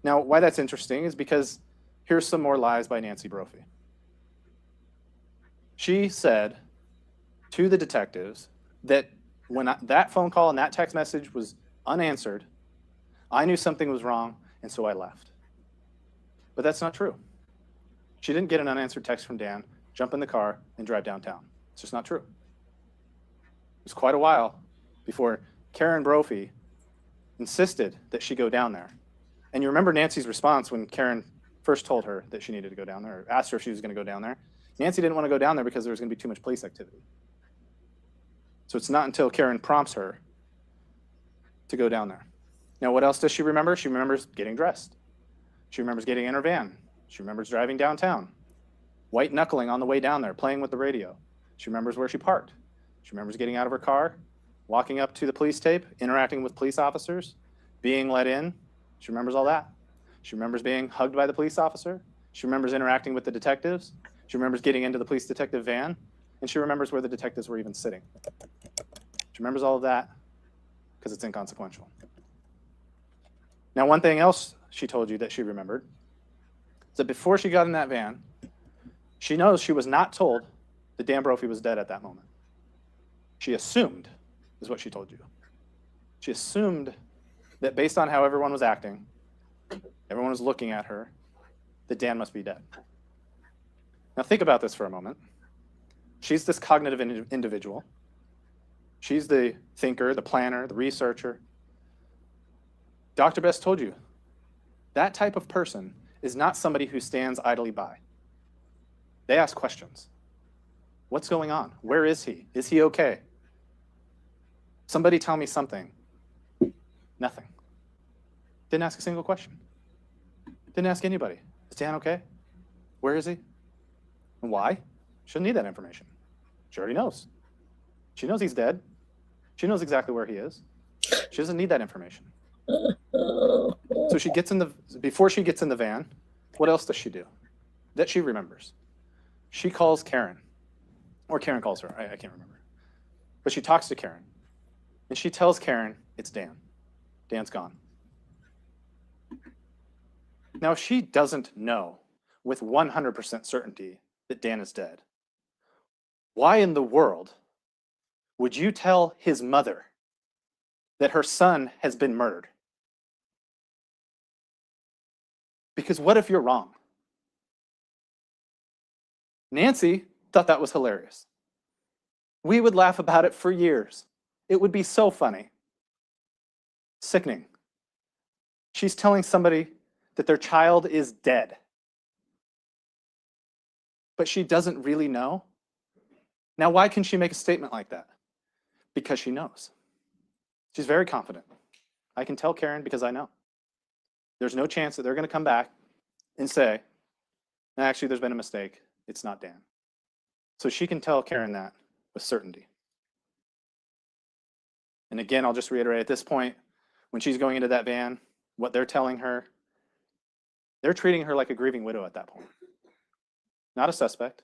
S5: Now, why that's interesting is because here's some more lies by Nancy Brophy. She said to the detectives that when that phone call and that text message was unanswered, I knew something was wrong, and so I left. But that's not true. She didn't get an unanswered text from Dan, jump in the car, and drive downtown. It's just not true. It was quite a while before Karen Brophy insisted that she go down there. And you remember Nancy's response when Karen first told her that she needed to go down there, or asked her if she was going to go down there. Nancy didn't want to go down there because there was going to be too much police activity. So it's not until Karen prompts her to go down there. Now, what else does she remember? She remembers getting dressed. She remembers getting in her van. She remembers driving downtown, white knuckling on the way down there, playing with the radio. She remembers where she parked. She remembers getting out of her car, walking up to the police tape, interacting with police officers, being let in. She remembers all that. She remembers being hugged by the police officer. She remembers interacting with the detectives. She remembers getting into the police detective van. And she remembers where the detectives were even sitting. She remembers all of that because it's inconsequential. Now, one thing else she told you that she remembered is that before she got in that van, she knows she was not told that Dan Brophy was dead at that moment. She assumed, is what she told you. She assumed that based on how everyone was acting, everyone was looking at her, that Dan must be dead. Now think about this for a moment. She's this cognitive individual. She's the thinker, the planner, the researcher. Dr. Best told you, that type of person is not somebody who stands idly by. They ask questions. What's going on? Where is he? Is he okay? Somebody tell me something. Nothing. Didn't ask a single question. Didn't ask anybody. Is Dan okay? Where is he? And why? She doesn't need that information. She already knows. She knows he's dead. She knows exactly where he is. She doesn't need that information. So she gets before she gets in the van, what else does she do that she remembers? She calls Karen, or Karen calls her, I can't remember. But she talks to Karen, and she tells Karen it's Dan. Dan's gone. Now, she doesn't know with 100% certainty that Dan is dead. Why in the world would you tell his mother that her son has been murdered? Because what if you're wrong? Nancy thought that was hilarious. We would laugh about it for years. It would be so funny. Sickening. She's telling somebody that their child is dead. But she doesn't really know. Now, why can she make a statement like that? Because she knows. She's very confident. I can tell Karen because I know. There's no chance that they're going to come back and say, actually, there's been a mistake. It's not Dan. So she can tell Karen that with certainty. And again, I'll just reiterate at this point, when she's going into that van, what they're telling her, they're treating her like a grieving widow at that point. Not a suspect.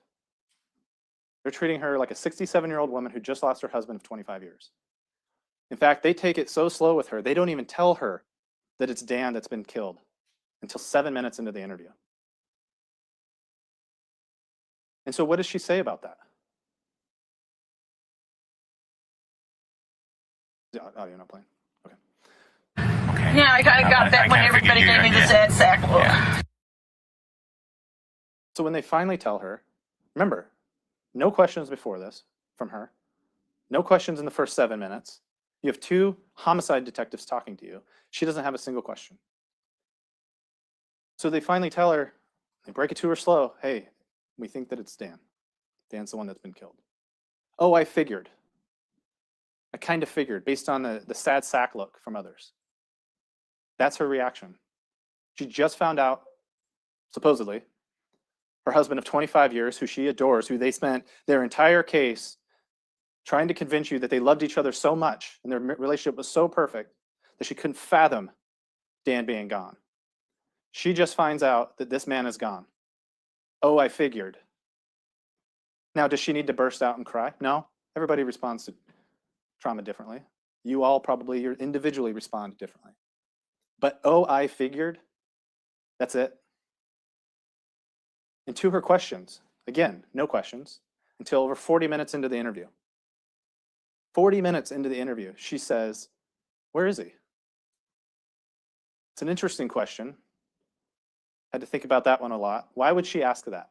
S5: They're treating her like a 67-year-old woman who just lost her husband of 25 years. In fact, they take it so slow with her, they don't even tell her that it's Dan that's been killed until 7 minutes into the interview. And so what does she say about that? Is the audio not playing? Okay.
S6: Okay.
S7: Yeah, I kind of got that when everybody gave me the sad sack look.
S6: Yeah.
S5: So when they finally tell her, remember, no questions before this from her, no questions in the first 7 minutes. You have 2 homicide detectives talking to you. She doesn't have a single question. So they finally tell her, they break it to her slow, hey, we think that it's Dan. Dan's the one that's been killed. Oh, I figured. I kind of figured based on the sad sack look from others. That's her reaction. She just found out, supposedly, her husband of 25 years, who she adores, who they spent their entire case trying to convince you that they loved each other so much and their relationship was so perfect that she couldn't fathom Dan being gone. She just finds out that this man is gone. Oh, I figured. Now, does she need to burst out and cry? No. Everybody responds to trauma differently. You all probably individually respond differently. But oh, I figured, that's it. And to her questions, again, no questions, until over 40 minutes into the interview. 40 minutes into the interview, she says, where is he? It's an interesting question. Had to think about that one a lot. Why would she ask that?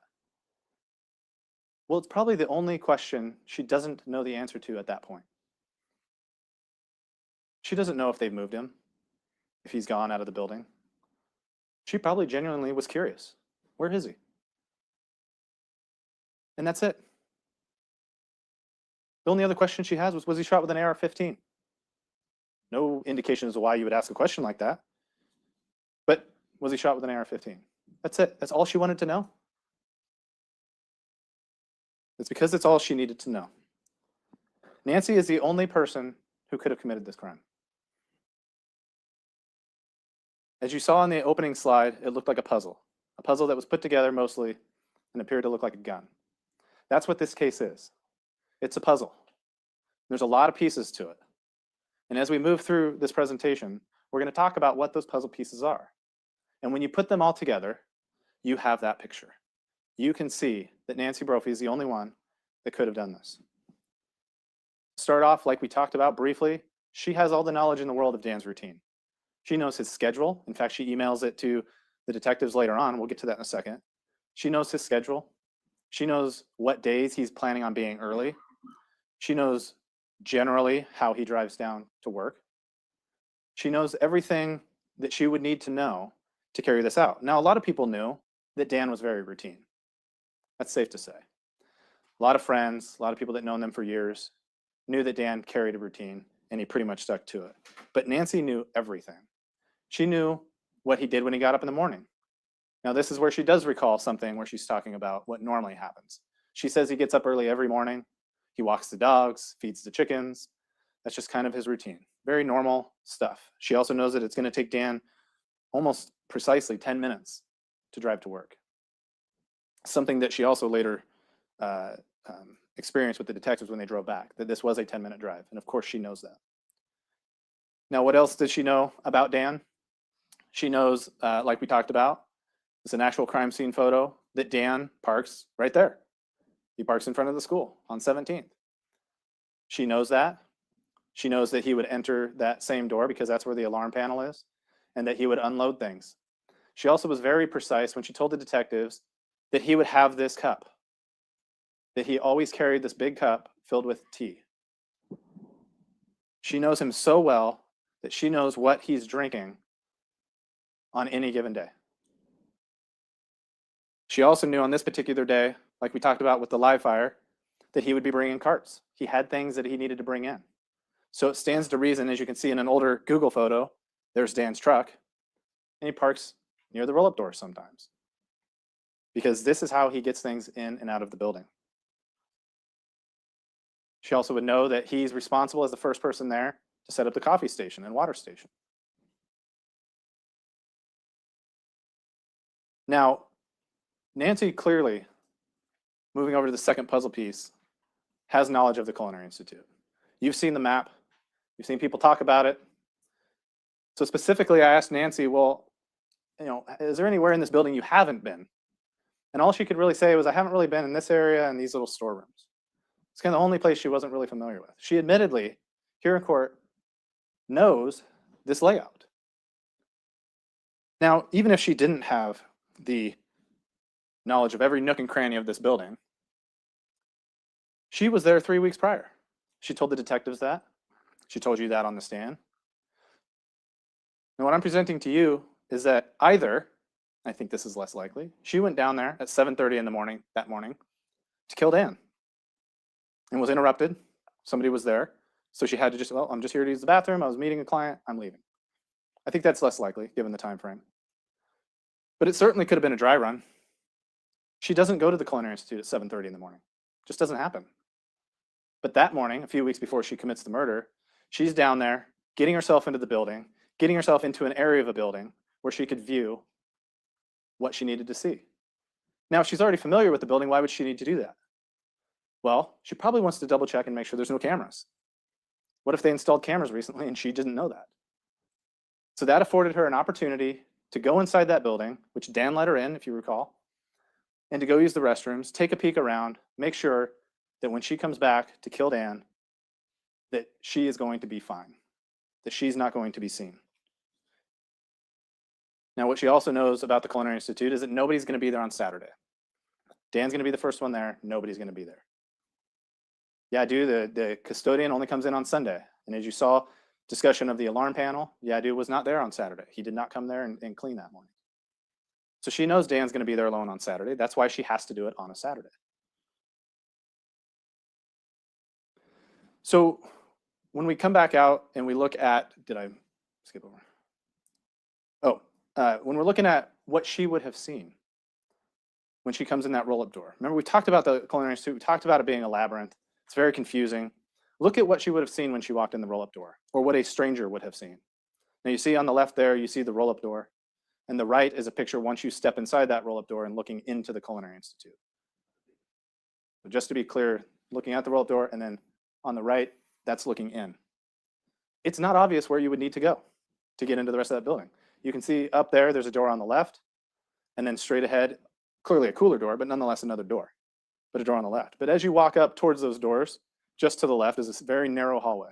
S5: Well, it's probably the only question she doesn't know the answer to at that point. She doesn't know if they've moved him, if he's gone out of the building. She probably genuinely was curious. Where is he? And that's it. The only other question she has was he shot with an AR-15? No indication as to why you would ask a question like that. But was he shot with an AR-15? That's it. That's all she wanted to know. It's because it's all she needed to know. Nancy is the only person who could have committed this crime. As you saw in the opening slide, it looked like a puzzle that was put together mostly and appeared to look like a gun. That's what this case is. It's a puzzle. There's a lot of pieces to it. And as we move through this presentation, we're going to talk about what those puzzle pieces are. And when you put them all together, you have that picture. You can see that Nancy Brophy is the only one that could have done this. Start off, like we talked about briefly, she has all the knowledge in the world of Dan's routine. She knows his schedule. In fact, she emails it to the detectives later on. We'll get to that in a second. She knows his schedule. She knows what days he's planning on being early. She knows generally how he drives down to work. She knows everything that she would need to know to carry this out. Now, a lot of people knew that Dan was very routine. That's safe to say. A lot of friends, a lot of people that known them for years knew that Dan carried a routine and he pretty much stuck to it. But Nancy knew everything. She knew what he did when he got up in the morning. Now, this is where she does recall something where she's talking about what normally happens. She says he gets up early every morning. He walks the dogs, feeds the chickens. That's just kind of his routine. Very normal stuff. She also knows that it's going to take Dan almost precisely 10 minutes to drive to work. Something that she also later experienced with the detectives when they drove back, that this was a 10-minute drive. And of course, she knows that. Now, what else does she know about Dan? She knows, like we talked about, It's an actual crime scene photo that Dan parks right there. He parks in front of the school on 17th. She knows that. She knows that he would enter that same door because that's where the alarm panel is, and that he would unload things. She also was very precise when she told the detectives that he would have this cup, that he always carried this big cup filled with tea. She knows him so well that she knows what he's drinking on any given day. She also knew on this particular day, like we talked about with the live fire, that he would be bringing carts. He had things that he needed to bring in. So it stands to reason, as you can see in an older Google photo, there's Dan's truck, and he parks near the roll-up door sometimes, because this is how he gets things in and out of the building. She also would know that he's responsible as the first person there to set up the coffee station and water station. Now, Nancy clearly, moving over to the second puzzle piece, has knowledge of the Culinary Institute. You've seen the map. You've seen people talk about it. So specifically, I asked Nancy, well, is there anywhere in this building you haven't been? And all she could really say was, I haven't really been in this area and these little storerooms. It's kind of the only place she wasn't really familiar with. She admittedly, here in court, knows this layout. Now, even if she didn't have the knowledge of every nook and cranny of this building, she was there 3 weeks prior. She told the detectives that. She told you that on the stand. Now, what I'm presenting to you is that either, I think this is less likely, she went down there at 7:30 in the morning that morning to kill Dan and was interrupted. Somebody was there. So she had to just, well, I'm just here to use the bathroom. I was meeting a client. I'm leaving. I think that's less likely given the time frame. But it certainly could have been a dry run. She doesn't go to the Culinary Institute at 7:30 in the morning. Just doesn't happen. But that morning, a few weeks before she commits the murder, she's down there getting herself into the building, getting herself into an area of a building where she could view what she needed to see. Now, if she's already familiar with the building, why would she need to do that? Well, she probably wants to double check and make sure there's no cameras. What if they installed cameras recently and she didn't know that? So that afforded her an opportunity to go inside that building, which Dan let her in, if you recall, and to go use the restrooms, take a peek around, make sure that when she comes back to kill Dan, that she is going to be fine, that she's not going to be seen. Now, what she also knows about the Culinary Institute is that nobody's going to be there on Saturday. Dan's going to be the first one there. Nobody's going to be there. Yeah, the custodian only comes in on Sunday. And as you saw, discussion of the alarm panel, Yadu was not there on Saturday. He did not come there and clean that morning. So she knows Dan's going to be there alone on Saturday. That's why she has to do it on a Saturday. So when we come back out and we look at, did I skip over? When we're looking at what she would have seen when she comes in that roll-up door. Remember, we talked about the Culinary Institute. We talked about it being a labyrinth. It's very confusing. Look at what she would have seen when she walked in the roll-up door, or what a stranger would have seen. Now you see on the left there, you see the roll-up door, and the right is a picture once you step inside that roll-up door and looking into the Culinary Institute. So just to be clear, looking at the roll-up door, and then on the right, that's looking in. It's not obvious where you would need to go to get into the rest of that building. You can see up there, there's a door on the left, and then straight ahead, clearly a cooler door, but nonetheless another door, but a door on the left. But as you walk up towards those doors, just to the left is this very narrow hallway.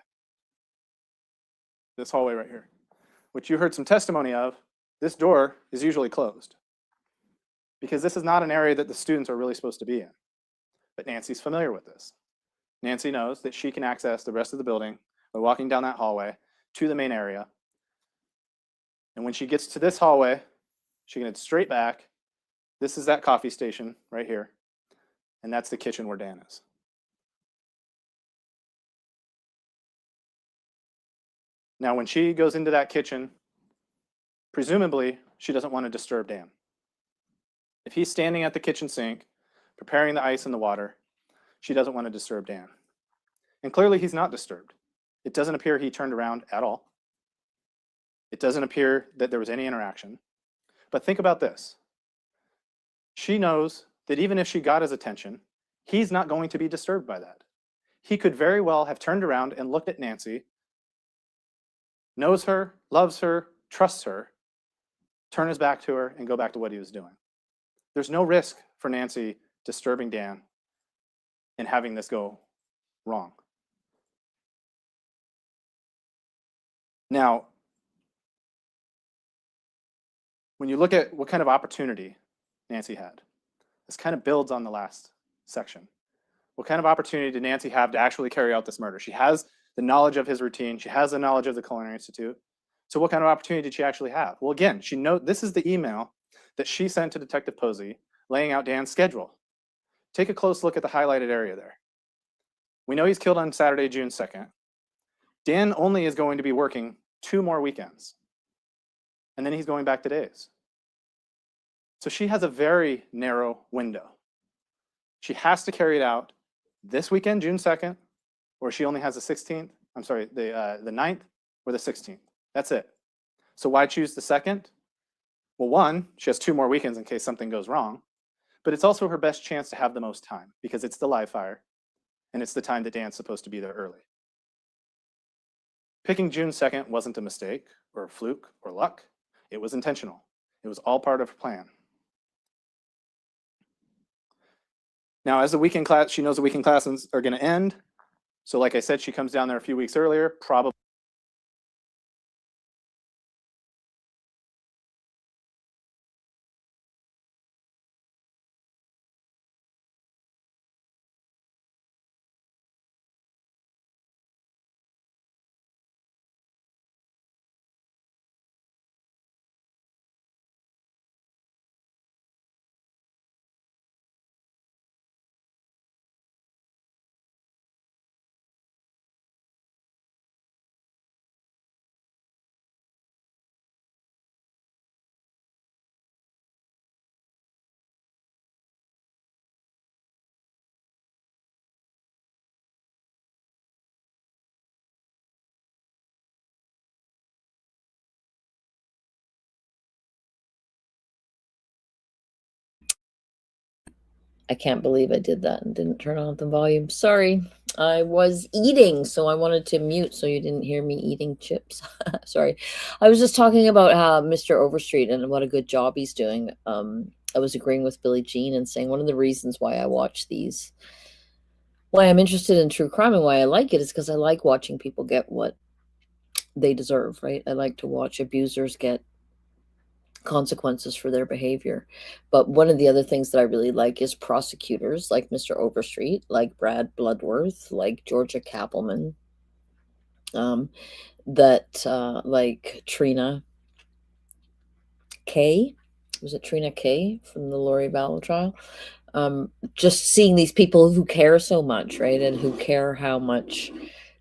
S5: This hallway right here, which you heard some testimony of. This door is usually closed because this is not an area that the students are really supposed to be in. But Nancy's familiar with this. Nancy knows that she can access the rest of the building by walking down that hallway to the main area. And when she gets to this hallway, she can head straight back. This is that coffee station right here. And that's the kitchen where Dan is. Now, when she goes into that kitchen, presumably she doesn't want to disturb Dan. If he's standing at the kitchen sink, preparing the ice and the water, she doesn't want to disturb Dan. And clearly he's not disturbed. It doesn't appear he turned around at all. It doesn't appear that there was any interaction. But think about this. She knows that even if she got his attention, he's not going to be disturbed by that. He could very well have turned around and looked at Nancy, knows her, loves her, trusts her, turn his back to her, and go back to what he was doing. There's no risk for Nancy disturbing Dan and having this go wrong. Now, when you look at what kind of opportunity Nancy had, this kind of builds on the last section. What kind of opportunity did Nancy have to actually carry out this murder? She has the knowledge of his routine. She has the knowledge of the Culinary Institute. So what kind of opportunity did she actually have? Well, again, this is the email that she sent to Detective Posey laying out Dan's schedule. Take a close look at the highlighted area there. We know he's killed on Saturday, June 2nd. Dan only is going to be working 2 more weekends. And then he's going back to days. So she has a very narrow window. She has to carry it out this weekend, June 2nd, or she only has the 16th, I'm sorry, the 9th or the 16th. That's it. So why choose the 2nd? Well, one, she has 2 more weekends in case something goes wrong, but it's also her best chance to have the most time because it's the live fire and it's the time that Dan's supposed to be there early. Picking June 2nd wasn't a mistake or a fluke or luck. It was intentional. It was all part of her plan. Now, as the weekend class, she knows the weekend classes are going to end. So like I said, she comes down there a few weeks earlier, probably
S1: I can't believe I did that and didn't turn on the volume. Sorry. I was eating, so I wanted to mute so you didn't hear me eating chips. Sorry. I was just talking about Mr. Overstreet and what a good job he's doing. I was agreeing with Billie Jean and saying one of the reasons why I watch these, why I'm interested in true crime and why I like it is because I like watching people get what they deserve, right? I like to watch abusers get consequences for their behavior. But one of the other things that I really like is prosecutors like Mr. Overstreet, like Brad Bloodworth, like Georgia Kappelman, like Trina Kay. Was it Trina Kay from the Lori Vallow trial? Just seeing these people who care so much, right? And who care how much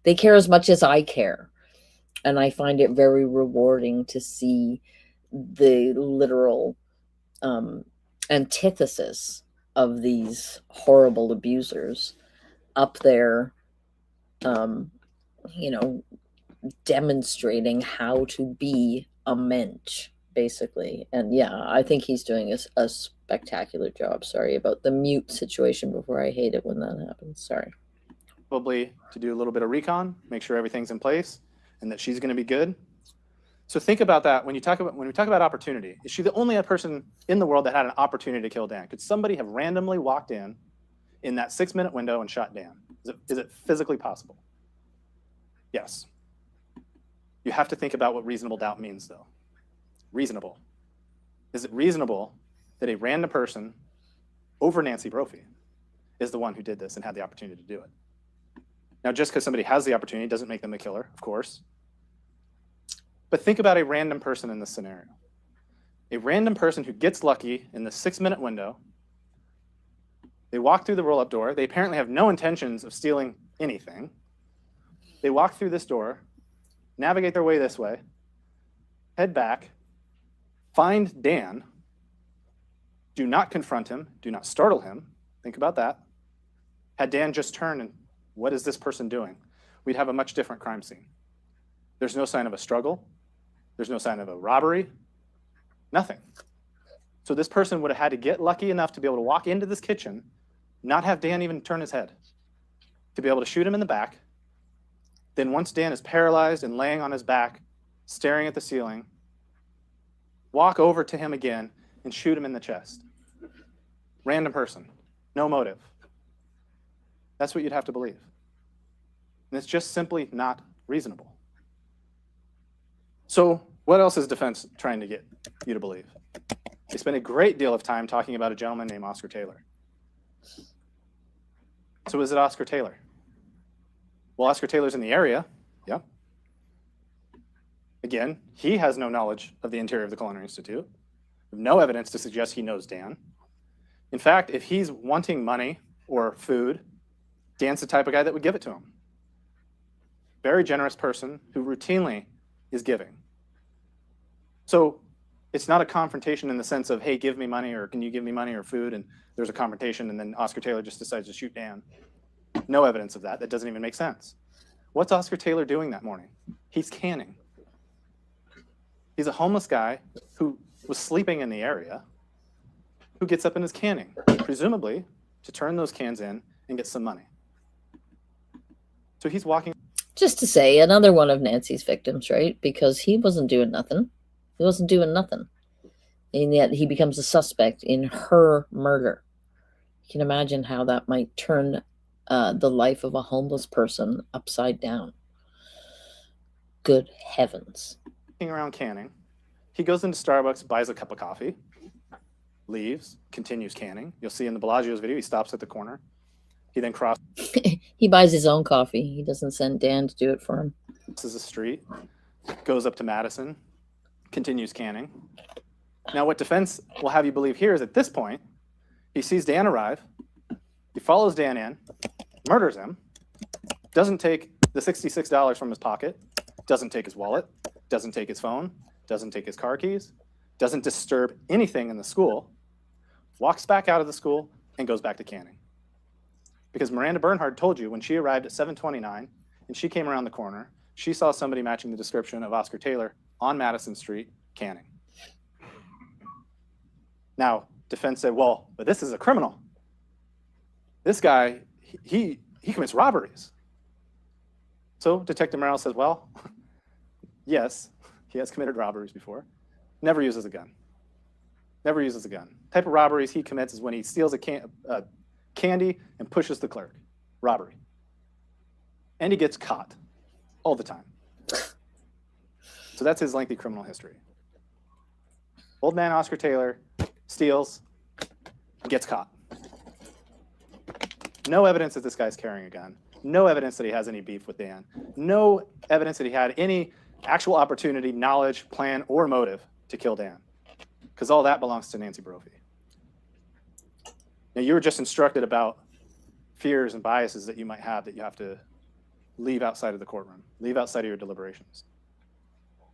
S1: they care as much as I care. And I find it very rewarding to see the literal antithesis of these horrible abusers up there, demonstrating how to be a mensch, basically. And yeah, I think he's doing a spectacular job. Sorry about the mute situation before. I hate it when that happens. Sorry.
S5: probably to do a little bit of recon, make sure everything's in place and that she's going to be good. So think about that when we talk about opportunity. Is she the only person in the world that had an opportunity to kill Dan? Could somebody have randomly walked in that 6-minute window and shot Dan? Is it physically possible? Yes. You have to think about what reasonable doubt means, though. Reasonable. Is it reasonable that a random person over Nancy Brophy is the one who did this and had the opportunity to do it? Now, just because somebody has the opportunity doesn't make them the killer, of course. But think about a random person in this scenario. A random person who gets lucky in the 6-minute window. They walk through the roll-up door. They apparently have no intentions of stealing anything. They walk through this door, navigate their way this way, head back, find Dan, do not confront him, do not startle him. Think about that. Had Dan just turned and, what is this person doing? We'd have a much different crime scene. There's no sign of a struggle. There's no sign of a robbery. Nothing. So this person would have had to get lucky enough to be able to walk into this kitchen, not have Dan even turn his head, to be able to shoot him in the back. Then once Dan is paralyzed and laying on his back, staring at the ceiling, walk over to him again and shoot him in the chest. random person, no motive. That's what you'd have to believe. And it's just simply not reasonable. So what else is defense trying to get you to believe? They spend a great deal of time talking about a gentleman named Oscar Taylor. So is it Oscar Taylor? Well, Oscar Taylor's in the area. Yep. Again, he has no knowledge of the interior of the Culinary Institute. No evidence to suggest he knows Dan. In fact, if he's wanting money or food, Dan's the type of guy that would give it to him. Very generous person who routinely is giving. So it's not a confrontation in the sense of, hey, give me money, or can you give me money or food? And there's a confrontation, and then Oscar Taylor just decides to shoot Dan. No evidence of that. That doesn't even make sense. What's Oscar Taylor doing that morning? He's canning. He's a homeless guy who was sleeping in the area, who gets up and is canning, presumably to turn those cans in and get some money. So he's walking.
S1: Just to say, another one of Nancy's victims, right? Because he wasn't doing nothing. He wasn't doing nothing. And yet he becomes a suspect in her murder. You can imagine how that might turn the life of a homeless person upside down. Good heavens.
S5: Around canning. He goes into Starbucks, buys a cup of coffee, leaves, continues canning. You'll see in the Bellagio's video, he stops at the corner. He then crosses
S1: He buys his own coffee. He doesn't send Dan to do it for him.
S5: the street, goes up to Madison, continues canning. Now, what defense will have you believe here is at this point, he sees Dan arrive, he follows Dan in, murders him, doesn't take the $66 from his pocket, doesn't take his wallet, doesn't take his phone, doesn't take his car keys, doesn't disturb anything in the school, walks back out of the school, and goes back to canning. Because Miranda Bernhard told you when she arrived at 7:29 and she came around the corner, she saw somebody matching the description of Oscar Taylor on Madison Street canning. Now, defense said, well, but this is a criminal. This guy, he commits robberies. So Detective Merrill says, well, yes, he has committed robberies before. Never uses a gun. Never uses a gun. Type of robberies he commits is when he steals a candy and pushes the clerk. Robbery. And he gets caught all the time. So that's his lengthy criminal history. Old man Oscar Taylor steals, gets caught. No evidence that this guy's carrying a gun. No evidence that he has any beef with Dan. No evidence that he had any actual opportunity, knowledge, plan, or motive to kill Dan. Because all that belongs to Nancy Brophy. Now, you were just instructed about fears and biases that you might have that you have to leave outside of the courtroom, leave outside of your deliberations.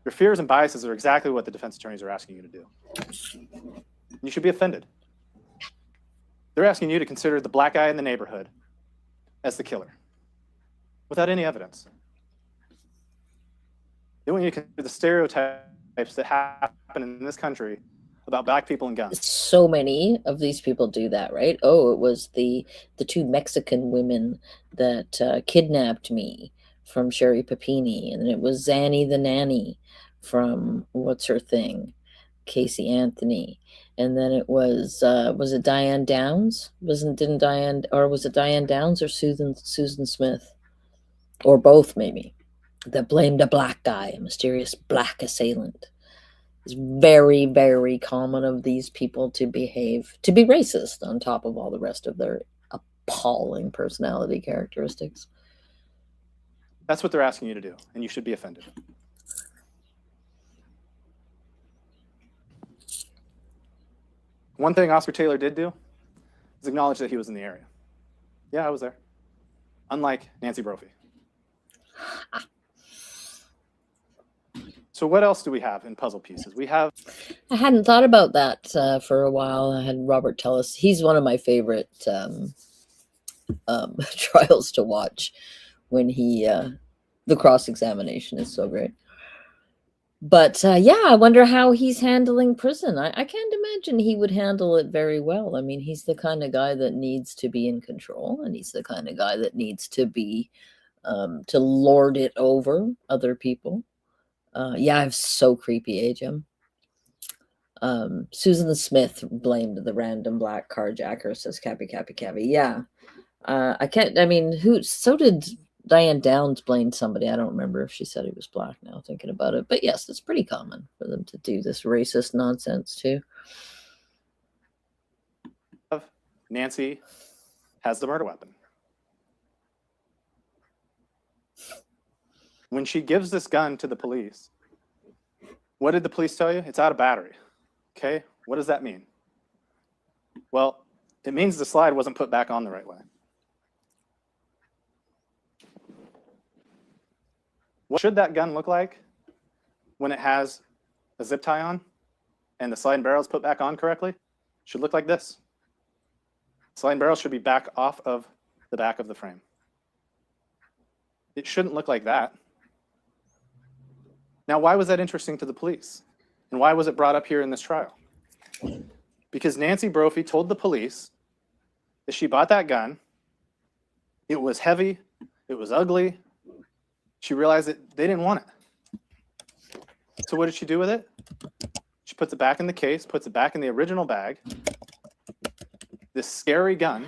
S5: Your fears and biases are exactly what the defense attorneys are asking you to do. You should be offended. They're asking you to consider the black guy in the neighborhood as the killer without any evidence. They want you to consider the stereotypes that happen in this country about black people and guns.
S1: So many of these people do that, right? Oh, it was the two Mexican women that kidnapped me from Sherry Papini, and it was Zanny the nanny from what's her thing, Casey Anthony, and then it was it Diane Downs? Was it Diane Downs or Susan Smith, or both maybe, that blamed a black guy, a mysterious black assailant. It's very, very common of these people to be racist on top of all the rest of their appalling personality characteristics.
S5: That's what they're asking you to do, and you should be offended. One thing Oscar Taylor did do is acknowledge that he was in the area. Yeah, I was there. Unlike Nancy Brophy. So what else do we have in puzzle pieces?
S1: I hadn't thought about that for a while. I had Robert tell us. He's one of my favorite trials to watch when the cross-examination is so great. But I wonder how he's handling prison. I can't imagine he would handle it very well. I mean, he's the kind of guy that needs to be in control, and he's the kind of guy that needs to be to lord it over other people. I'm so creepy, Jim. Susan Smith blamed the random black carjacker, says Cappy Cappy Cappy. Yeah. I can't, I mean, so did Diane Downs blame somebody. I don't remember if she said he was black now, thinking about it. But yes, it's pretty common for them to do this racist nonsense too.
S5: Nancy has the murder weapon. When she gives this gun to the police, what did the police tell you? It's out of battery. Okay, what does that mean? Well, it means the slide wasn't put back on the right way. What should that gun look like when it has a zip tie on and the slide and barrel is put back on correctly? It should look like this. Slide and barrel should be back off of the back of the frame. It shouldn't look like that. Now, why was that interesting to the police? And why was it brought up here in this trial? Because Nancy Brophy told the police that she bought that gun. It was heavy. It was ugly. She realized that they didn't want it. So what did she do with it? She puts it back in the case, puts it back in the original bag, this scary gun,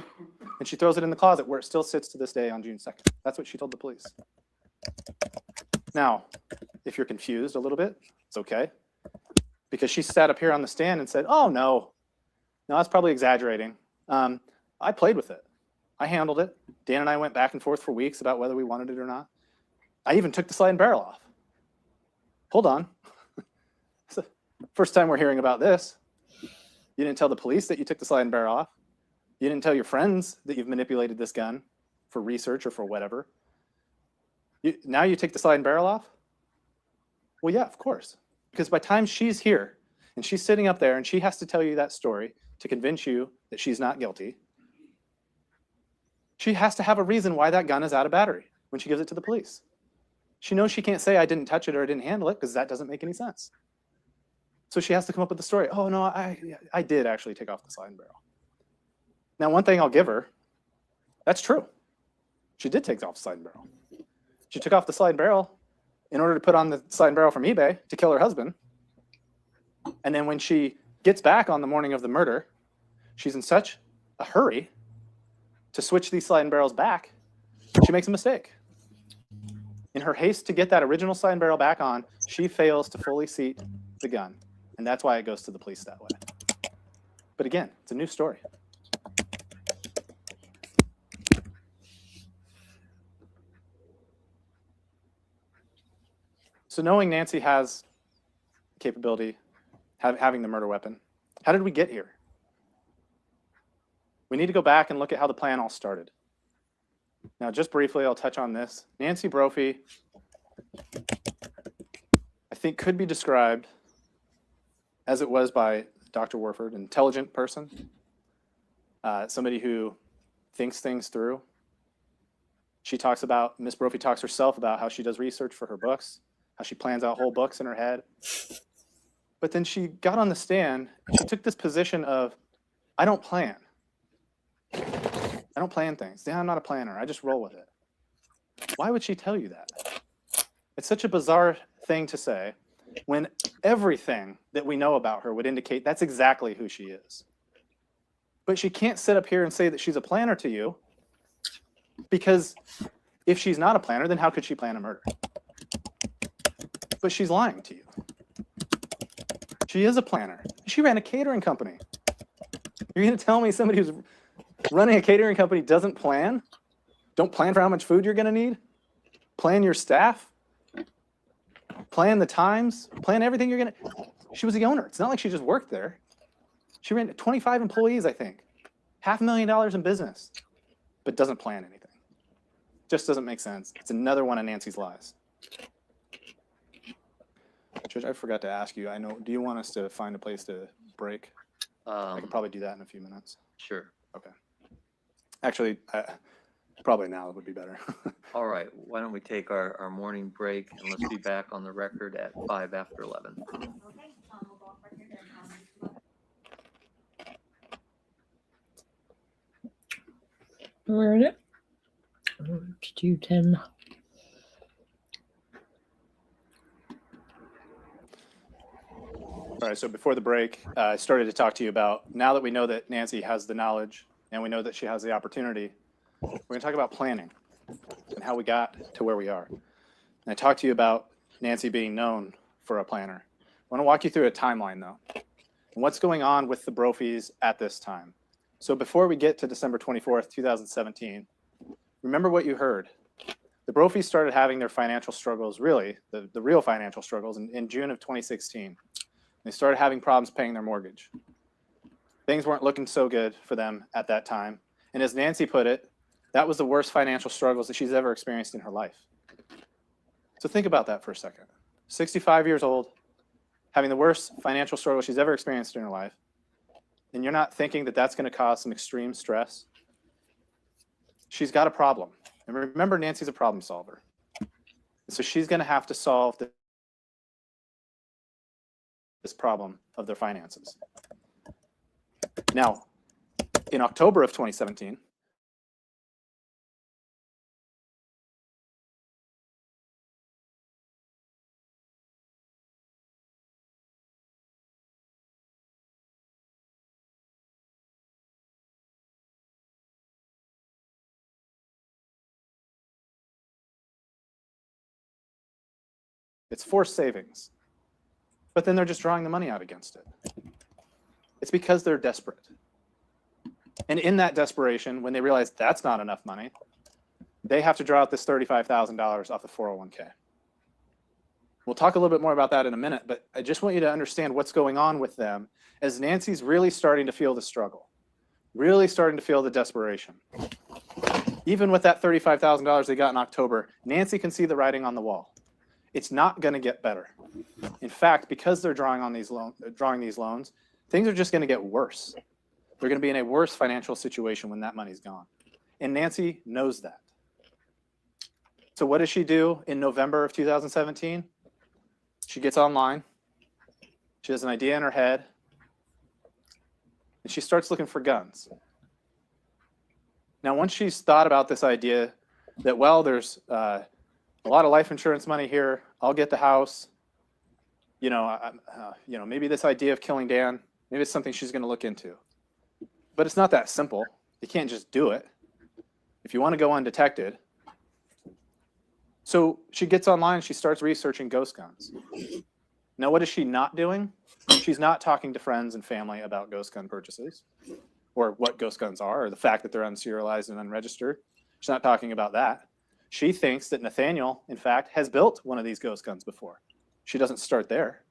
S5: and she throws it in the closet where it still sits to this day on June 2nd. That's what she told the police. Now, if you're confused a little bit, it's okay. Because she sat up here on the stand and said, oh, no, that's probably exaggerating. I played with it. I handled it. Dan and I went back and forth for weeks about whether we wanted it or not. I even took the slide and barrel off. Hold on. It's the first time we're hearing about this. You didn't tell the police that you took the slide and barrel off. You didn't tell your friends that you've manipulated this gun for research or for whatever. Now you take the slide and barrel off? Well, yeah, of course. Because by the time she's here and she's sitting up there and she has to tell you that story to convince you that she's not guilty, she has to have a reason why that gun is out of battery when she gives it to the police. She knows she can't say I didn't touch it or I didn't handle it because that doesn't make any sense. So she has to come up with the story. Oh, no, I did actually take off the slide and barrel. Now, one thing I'll give her, that's true. She did take off the slide and barrel. She took off the slide and barrel in order to put on the slide and barrel from eBay to kill her husband. And then when she gets back on the morning of the murder, she's in such a hurry to switch these slide and barrels back, she makes a mistake. In her haste to get that original slide and barrel back on, she fails to fully seat the gun. And that's why it goes to the police that way. But again, it's a new story. So knowing Nancy has capability, having the murder weapon, how did we get here? We need to go back and look at how the plan all started. Now, just briefly, I'll touch on this. Nancy Brophy, I think, could be described as it was by Dr. Warford, an intelligent person, somebody who thinks things through. Miss Brophy talks herself about how she does research for her books, how she plans out whole books in her head. But then she got on the stand and she took this position of, I don't plan. I don't plan things. I'm not a planner. I just roll with it. Why would she tell you that? It's such a bizarre thing to say when everything that we know about her would indicate that's exactly who she is. But she can't sit up here and say that she's a planner to you, because if she's not a planner, then how could she plan a murder? But she's lying to you. She is a planner. She ran a catering company. You're going to tell me somebody who's running a catering company doesn't plan? Don't plan for how much food you're going to need? Plan your staff? Plan the times? Plan everything you're going to... She was the owner. It's not like she just worked there. She ran 25 employees, I think. $500,000 in business. But doesn't plan anything. Just doesn't make sense. It's another one of Nancy's lies. Judge, I forgot to ask you. Do you want us to find a place to break? I could probably do that in a few minutes.
S4: Sure.
S5: Okay. Actually, probably now would be better.
S4: All right. Why don't we take our morning break and let's be back on the record at 5 after 11.
S1: Where is it? 2:10.
S5: All right, so before the break, I started to talk to you about, now that we know that Nancy has the knowledge and we know that she has the opportunity, we're going to talk about planning and how we got to where we are. And I talked to you about Nancy being known for a planner. I want to walk you through a timeline, though, and what's going on with the Brophies at this time. So before we get to December 24th, 2017, remember what you heard. The Brophies started having their financial struggles, really, the real financial struggles, in June of 2016. They started having problems paying their mortgage. Things weren't looking so good for them at that time. And as Nancy put it, that was the worst financial struggles that she's ever experienced in her life. So think about that for a second. 65 years old, having the worst financial struggle she's ever experienced in her life, and you're not thinking that that's going to cause some extreme stress? She's got a problem. And remember, Nancy's a problem solver. And so she's going to have to solve this problem of their finances. Now, in October of 2017, it's forced savings, but then they're just drawing the money out against it. It's because they're desperate. And in that desperation, when they realize that's not enough money, they have to draw out this $35,000 off the 401k. We'll talk a little bit more about that in a minute, but I just want you to understand what's going on with them as Nancy's really starting to feel the struggle, really starting to feel the desperation. Even with that $35,000 they got in October, Nancy can see the writing on the wall. It's not going to get better. In fact, because they're drawing these loans, things are just going to get worse. They're going to be in a worse financial situation when that money's gone. And Nancy knows that. So what does she do in November of 2017? She gets online. She has an idea in her head. And she starts looking for guns. Now, once she's thought about this idea that, well, there's a lot of life insurance money here, I'll get the house. Maybe this idea of killing Dan, maybe it's something she's going to look into. But it's not that simple. You can't just do it if you want to go undetected. So she gets online and she starts researching ghost guns. Now, what is she not doing? She's not talking to friends and family about ghost gun purchases or what ghost guns are or the fact that they're unserialized and unregistered. She's not talking about that. She thinks that Nathaniel, in fact, has built one of these ghost guns before. She doesn't start there.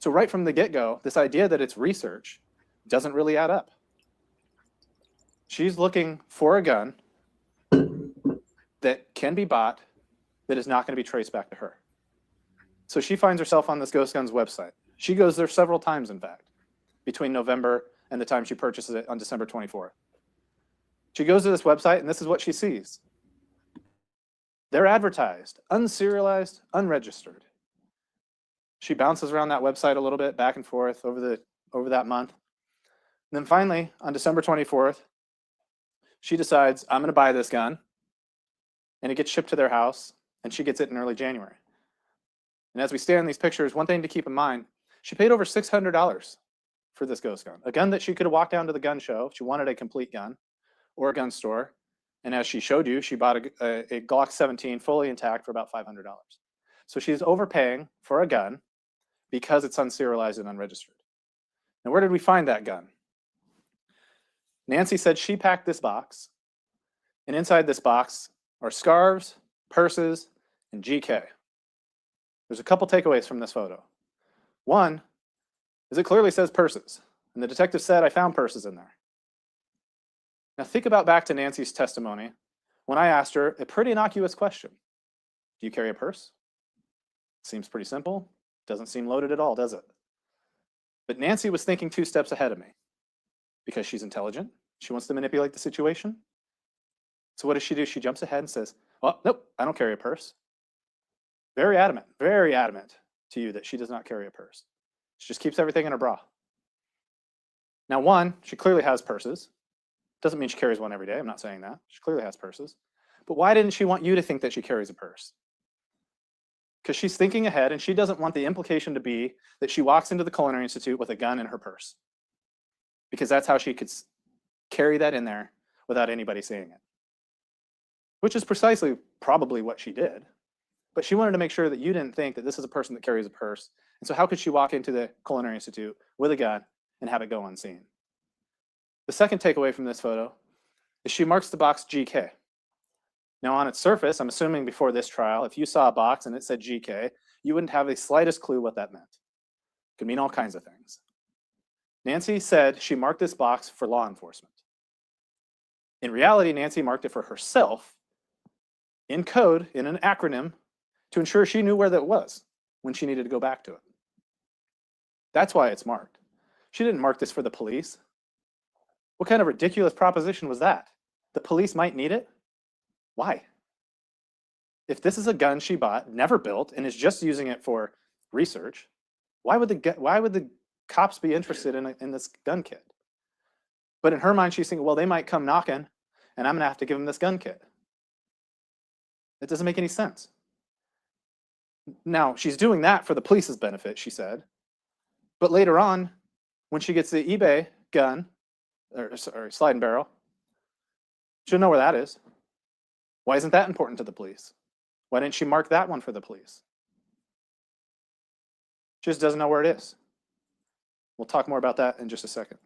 S5: So right from the get-go, this idea that it's research doesn't really add up. She's looking for a gun that can be bought that is not going to be traced back to her. So she finds herself on this Ghost Guns website. She goes there several times, in fact, between November and the time she purchases it on December 24th. She goes to this website, and this is what she sees. They're advertised, unserialized, unregistered. She bounces around that website a little bit, back and forth over that month. And then finally, on December 24th, she decides, I'm going to buy this gun. And it gets shipped to their house, and she gets it in early January. And as we stare in these pictures, one thing to keep in mind, she paid over $600 for this ghost gun, a gun that she could have walked down to the gun show if she wanted a complete gun or a gun store. And as she showed you, she bought a Glock 17 fully intact for about $500. So she's overpaying for a gun because it's unserialized and unregistered. Now, where did we find that gun? Nancy said she packed this box, and inside this box are scarves, purses, and GK. There's a couple takeaways from this photo. One is it clearly says purses, and the detective said, I found purses in there. Now think about back to Nancy's testimony when I asked her a pretty innocuous question. Do you carry a purse? Seems pretty simple. Doesn't seem loaded at all, does it? But Nancy was thinking 2 steps ahead of me because she's intelligent. She wants to manipulate the situation. So what does she do? She jumps ahead and says, well, nope, I don't carry a purse. Very adamant to you that she does not carry a purse. She just keeps everything in her bra. Now, one, she clearly has purses. Doesn't mean she carries one every day. I'm not saying that. She clearly has purses. But why didn't she want you to think that she carries a purse? because she's thinking ahead and she doesn't want the implication to be that she walks into the Culinary Institute with a gun in her purse, because that's how she could carry that in there without anybody seeing it, which is precisely probably what she did. But she wanted to make sure that you didn't think that this is a person that carries a purse. And so how could she walk into the Culinary Institute with a gun and have it go unseen? The second takeaway from this photo is she marks the box GK. Now on its surface, I'm assuming before this trial, if you saw a box and it said GK, you wouldn't have the slightest clue what that meant. It could mean all kinds of things. Nancy said she marked this box for law enforcement. In reality, Nancy marked it for herself in code, in an acronym, to ensure she knew where that was when she needed to go back to it. That's why it's marked. She didn't mark this for the police. What kind of ridiculous proposition was that? The police might need it? Why? If this is a gun she bought, never built, and is just using it for research, why would the cops be interested in this gun kit? But in her mind, she's thinking, well, they might come knocking, and I'm going to have to give them this gun kit. It doesn't make any sense. Now, she's doing that for the police's benefit, she said. But later on, when she gets the eBay gun, or slide and barrel, she'll know where that is. Why isn't that important to the police? Why didn't she mark that one for the police? She just doesn't know where it is. We'll talk more about that in just a second.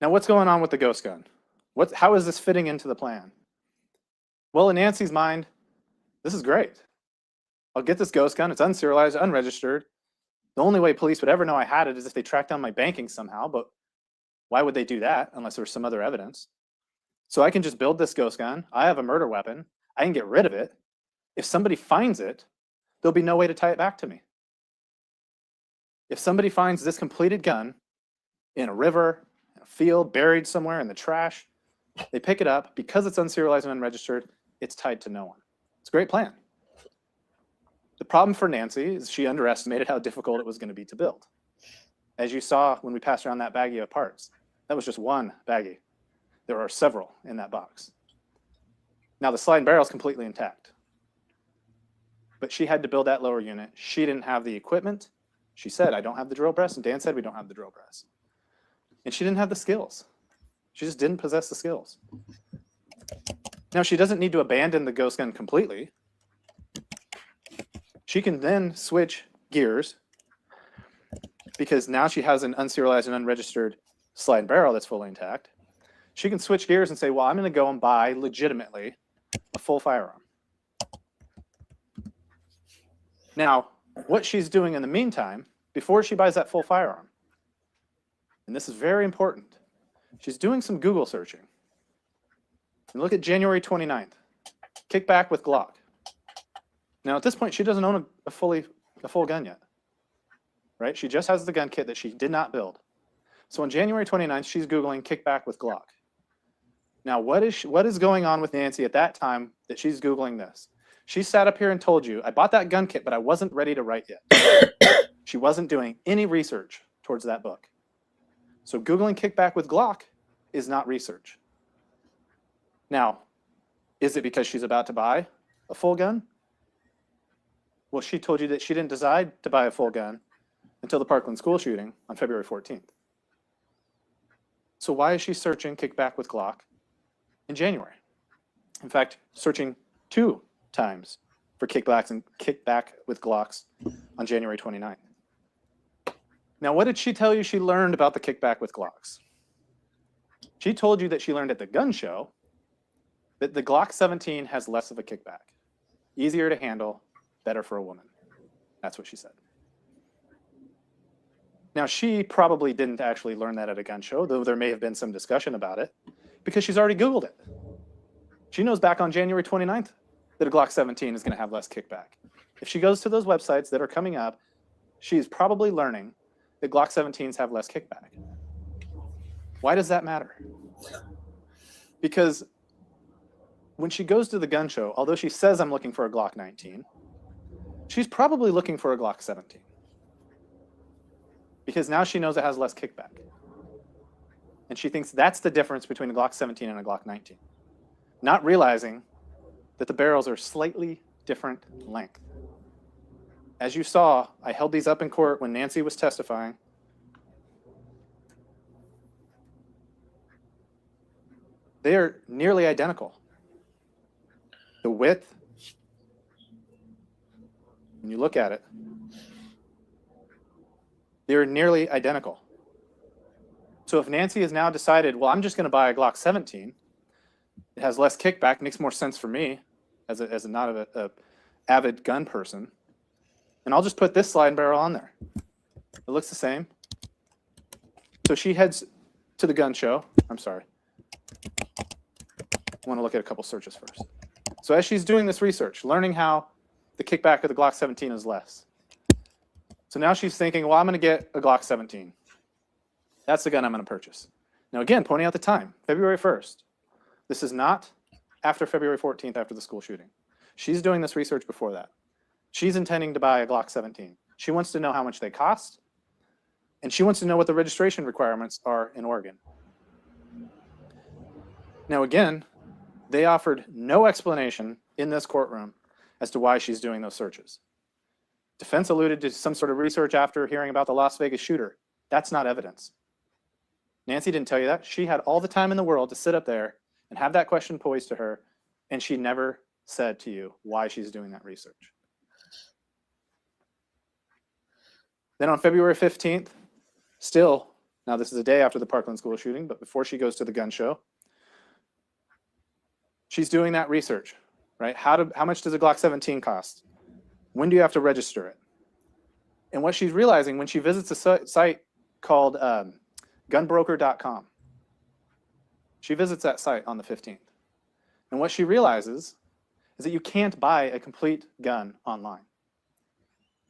S5: Now, what's going on with the ghost gun? How is this fitting into the plan? Well, in Nancy's mind, this is great. I'll get this ghost gun. It's unserialized, unregistered. The only way police would ever know I had it is if they tracked down my banking somehow, but why would they do that unless there was some other evidence? So I can just build this ghost gun. I have a murder weapon. I can get rid of it. If somebody finds it, there'll be no way to tie it back to me. If somebody finds this completed gun in a river, in a field, buried somewhere in the trash, they pick it up. Because it's unserialized and unregistered, it's tied to no one. It's a great plan. The problem for Nancy is she underestimated how difficult it was going to be to build. As you saw when we passed around that baggie of parts, that was just one baggie. There are several in that box. Now the slide and barrel is completely intact. But she had to build that lower unit. She didn't have the equipment. She said, I don't have the drill press, and Dan said, we don't have the drill press. And she didn't have the skills. She just didn't possess the skills. Now she doesn't need to abandon the ghost gun completely. She can then switch gears because now she has an unserialized and unregistered slide and barrel that's fully intact. She can switch gears and say, well, I'm going to go and buy legitimately a full firearm. Now, what she's doing in the meantime, before she buys that full firearm, and this is very important, she's doing some Google searching. And look at January 29th, kickback with Glock. Now, at this point, she doesn't own a full gun yet, right? She just has the gun kit that she did not build. So on January 29th, she's Googling kickback with Glock. Now, what is going on with Nancy at that time that she's Googling this? She sat up here and told you, I bought that gun kit, but I wasn't ready to write yet. She wasn't doing any research towards that book. So Googling kickback with Glock is not research. Now, is it because she's about to buy a full gun? Well, she told you that she didn't decide to buy a full gun until the Parkland school shooting on February 14th. So why is she searching kickback with Glock in January? In fact, searching 2 times for kickbacks and kickback with Glocks on January 29th. Now, what did she tell you she learned about the kickback with Glocks? She told you that she learned at the gun show that the Glock 17 has less of a kickback, easier to handle, better for a woman. That's what she said. Now, she probably didn't actually learn that at a gun show, though there may have been some discussion about it, because she's already Googled it. She knows back on January 29th that a Glock 17 is going to have less kickback. If she goes to those websites that are coming up, she's probably learning that Glock 17s have less kickback. Why does that matter? Because when she goes to the gun show, although she says I'm looking for a Glock 19, she's probably looking for a Glock 17. Because now she knows it has less kickback. And she thinks that's the difference between a Glock 17 and a Glock 19. Not realizing that the barrels are slightly different length. As you saw, I held these up in court when Nancy was testifying. They are nearly identical. The width, when you look at it, they are nearly identical. So if Nancy has now decided, well, I'm just going to buy a Glock 17, it has less kickback, makes more sense for me as a not a avid gun person, and I'll just put this slide and barrel on there. It looks the same. So she heads to the gun show. I'm sorry. I want to look at a couple searches first. So as she's doing this research, learning how the kickback of the Glock 17 is less. So now she's thinking, well, I'm going to get a Glock 17. That's the gun I'm going to purchase. Now, again, pointing out the time, February 1st. This is not after February 14th, after the school shooting. She's doing this research before that. She's intending to buy a Glock 17. She wants to know how much they cost, and she wants to know what the registration requirements are in Oregon. Now, again, they offered no explanation in this courtroom as to why she's doing those searches. Defense alluded to some sort of research after hearing about the Las Vegas shooter. That's not evidence. Nancy didn't tell you that. She had all the time in the world to sit up there and have that question posed to her, and she never said to you why she's doing that research. Then on February 15th, still, now this is a day after the Parkland school shooting, but before she goes to the gun show, she's doing that research, right? How much does a Glock 17 cost? When do you have to register it? And what she's realizing when she visits a site called gunbroker.com, she visits that site on the 15th. And what she realizes is that you can't buy a complete gun online.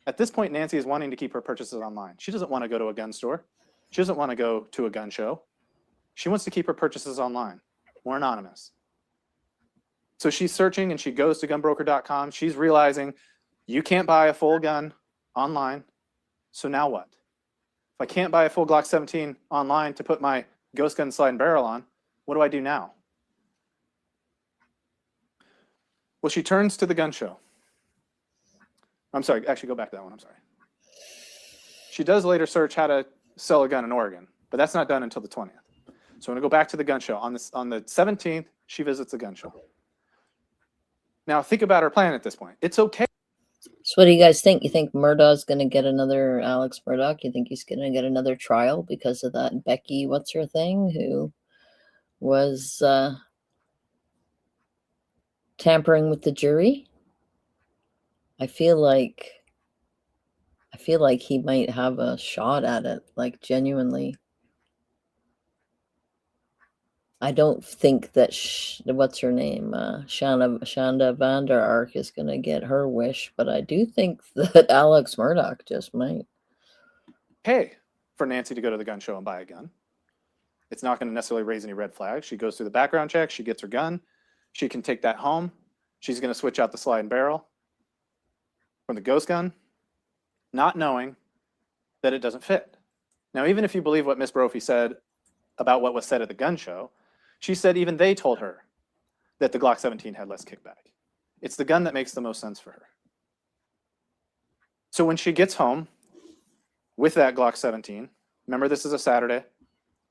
S5: At this point, Nancy is wanting to keep her purchases online. She doesn't want to go to a gun store. She doesn't want to go to a gun show. She wants to keep her purchases online, more anonymous. So she's searching and she goes to gunbroker.com. She's realizing you can't buy a full gun online. So now what? If I can't buy a full Glock 17 online to put my ghost gun slide and barrel on, what do I do now? Well, she turns to the gun show. I'm sorry, actually go back to that one, I'm sorry. She does later search how to sell a gun in Oregon, but that's not done until the 20th. So I'm gonna go back to the gun show. On the 17th, she visits the gun show. Now think about her plan at this point. It's okay.
S1: So what do you guys think? You think Murdaugh's going to get another Alex Murdaugh? You think he's going to get another trial because of that Becky, what's her thing, who was tampering with the jury? I feel like he might have a shot at it, like genuinely. I don't think that what's her name, Shanda Vander Ark is going to get her wish, but I do think that Alex Murdaugh just might.
S5: Hey, for Nancy to go to the gun show and buy a gun. It's not going to necessarily raise any red flags. She goes through the background check. She gets her gun. She can take that home. She's going to switch out the slide and barrel from the ghost gun, not knowing that it doesn't fit. Now, even if you believe what Miss Brophy said about what was said at the gun show, she said even they told her that the Glock 17 had less kickback. It's the gun that makes the most sense for her. So when she gets home with that Glock 17, remember this is a Saturday,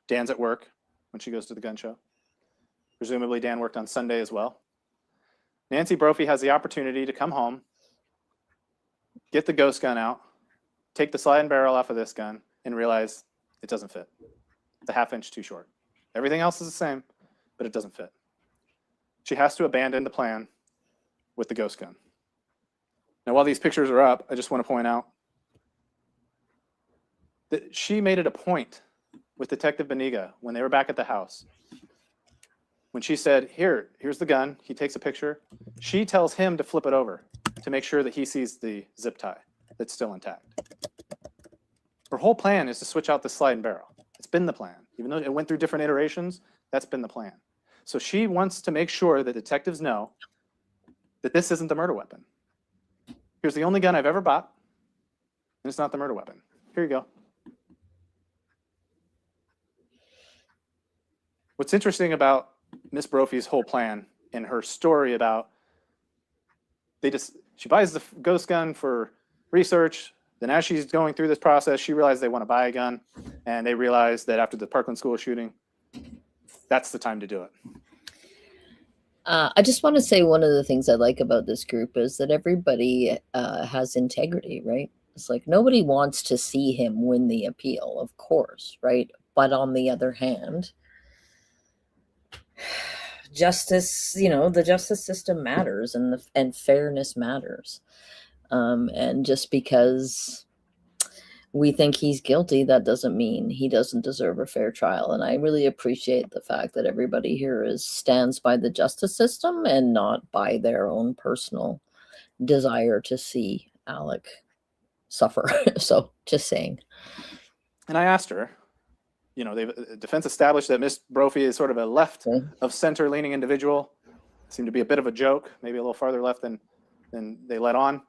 S5: Dan's at work when she goes to the gun show. Presumably Dan worked on Sunday as well. Nancy Brophy has the opportunity to come home, get the ghost gun out, take the slide and barrel off of this gun, and realize it doesn't fit. It's a ½ inch too short. Everything else is the same, but it doesn't fit. She has to abandon the plan with the ghost gun. Now, while these pictures are up, I just want to point out that she made it a point with Detective Beniga when they were back at the house. When she said, here's the gun, he takes a picture. She tells him to flip it over to make sure that he sees the zip tie that's still intact. Her whole plan is to switch out the slide and barrel. It's been the plan. Even though it went through different iterations, that's been the plan. So she wants to make sure that detectives know that this isn't the murder weapon. Here's the only gun I've ever bought, and it's not the murder weapon. Here you go. What's interesting about Miss Brophy's whole plan and her story about She buys the ghost gun for research. Then as she's going through this process, she realizes they want to buy a gun, and they realize that after the Parkland school shooting, that's the time to do it.
S1: I just want to say one of the things I like about this group is that everybody has integrity, right? It's like nobody wants to see him win the appeal, of course, right? But on the other hand, justice, the justice system matters, and fairness matters. And just because we think he's guilty, that doesn't mean he doesn't deserve a fair trial. And I really appreciate the fact that everybody here stands by the justice system and not by their own personal desire to see Alec suffer. So just saying.
S5: And I asked her, the defense established that Miss Brophy is sort of a left of center leaning individual. Seemed to be a bit of a joke, maybe a little farther left than they let on.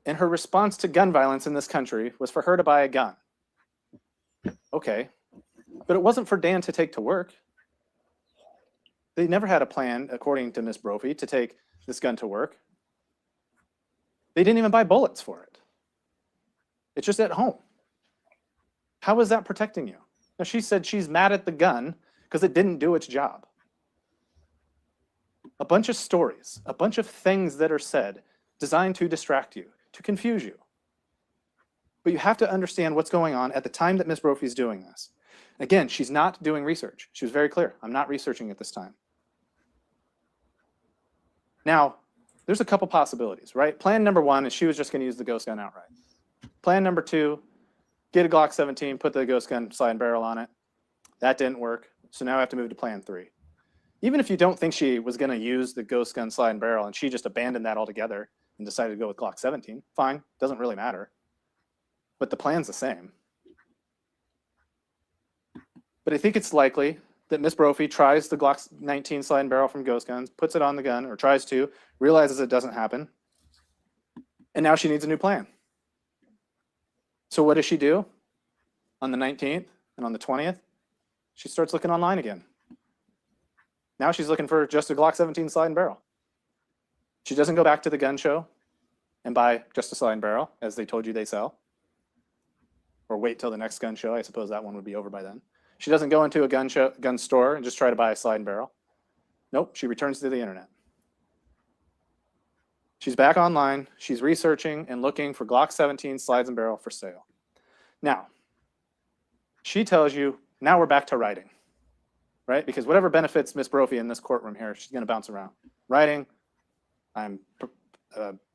S5: And her response to gun violence in this country was for her to buy a gun. Okay, but it wasn't for Dan to take to work. They never had a plan, according to Miss Brophy, to take this gun to work. They didn't even buy bullets for it. It's just at home. How is that protecting you? Now, she said she's mad at the gun because it didn't do its job. A bunch of stories, a bunch of things that are said designed to distract you, to confuse you. But you have to understand what's going on at the time that Ms. Brophy is doing this. Again, she's not doing research. She was very clear. I'm not researching at this time. Now, there's a couple possibilities, right? Plan number one is she was just going to use the ghost gun outright. Plan number two, get a Glock 17, put the ghost gun slide and barrel on it. That didn't work. So now I have to move to plan three. Even if you don't think she was going to use the ghost gun slide and barrel and she just abandoned that altogether and decided to go with Glock 17, fine, doesn't really matter. But the plan's the same. But I think it's likely that Miss Brophy tries the Glock 19 slide and barrel from ghost guns, puts it on the gun, or tries to, realizes it doesn't happen, and now she needs a new plan. So what does she do? On the 19th and on the 20th, she starts looking online again. Now she's looking for just a Glock 17 slide and barrel. She doesn't go back to the gun show and buy just a slide and barrel, as they told you they sell. Or wait till the next gun show. I suppose that one would be over by then. She doesn't go into a gun store and just try to buy a slide and barrel. Nope, she returns to the internet. She's back online. She's researching and looking for Glock 17 slides and barrel for sale. Now, she tells you, now we're back to writing, right? Because whatever benefits Miss Brophy in this courtroom here, she's going to bounce around. Writing, I'm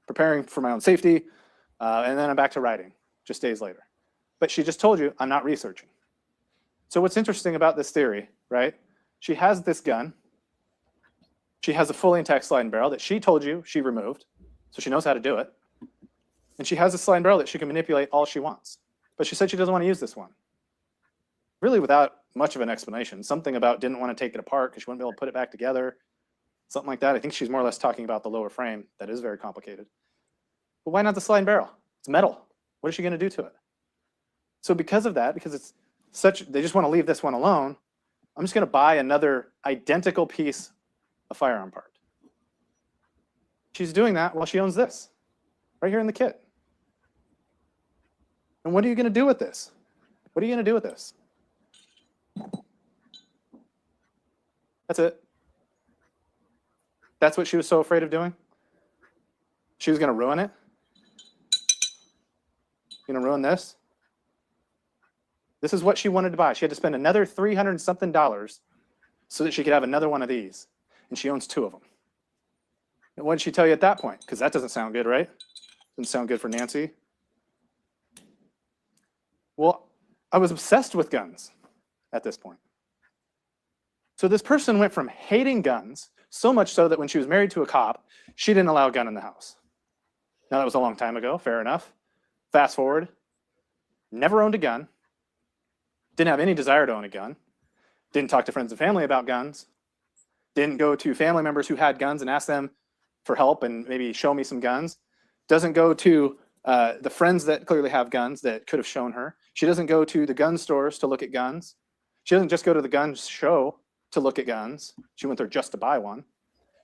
S5: preparing for my own safety, and then I'm back to writing just days later. But she just told you, I'm not researching. So what's interesting about this theory, right? She has this gun. She has a fully intact slide and barrel that she told you she removed, so she knows how to do it. And she has a slide and barrel that she can manipulate all she wants. But she said she doesn't want to use this one. Really without much of an explanation. Something about didn't want to take it apart because she wouldn't be able to put it back together. Something like that. I think she's more or less talking about the lower frame. That is very complicated. But why not the slide and barrel? It's metal. What is she going to do to it? So because of that, because it's they just want to leave this one alone, I'm just going to buy another identical piece of firearm part. She's doing that while she owns this, right here in the kit. And what are you going to do with this? What are you going to do with this? That's it. That's what she was so afraid of doing? She was going to ruin it? Going to ruin this? This is what she wanted to buy. She had to spend another $300 and something so that she could have another one of these. And she owns two of them. And what did she tell you at that point? Because that doesn't sound good, right? Doesn't sound good for Nancy. Well, I was obsessed with guns at this point. So this person went from hating guns, so much so that when she was married to a cop, she didn't allow a gun in the house. Now, that was a long time ago, fair enough. Fast forward, never owned a gun, didn't have any desire to own a gun, didn't talk to friends and family about guns, didn't go to family members who had guns and ask them for help and maybe show me some guns, doesn't go to the friends that clearly have guns that could have shown her. She doesn't go to the gun stores to look at guns. She doesn't just go to the gun show to look at guns. She went there just to buy one.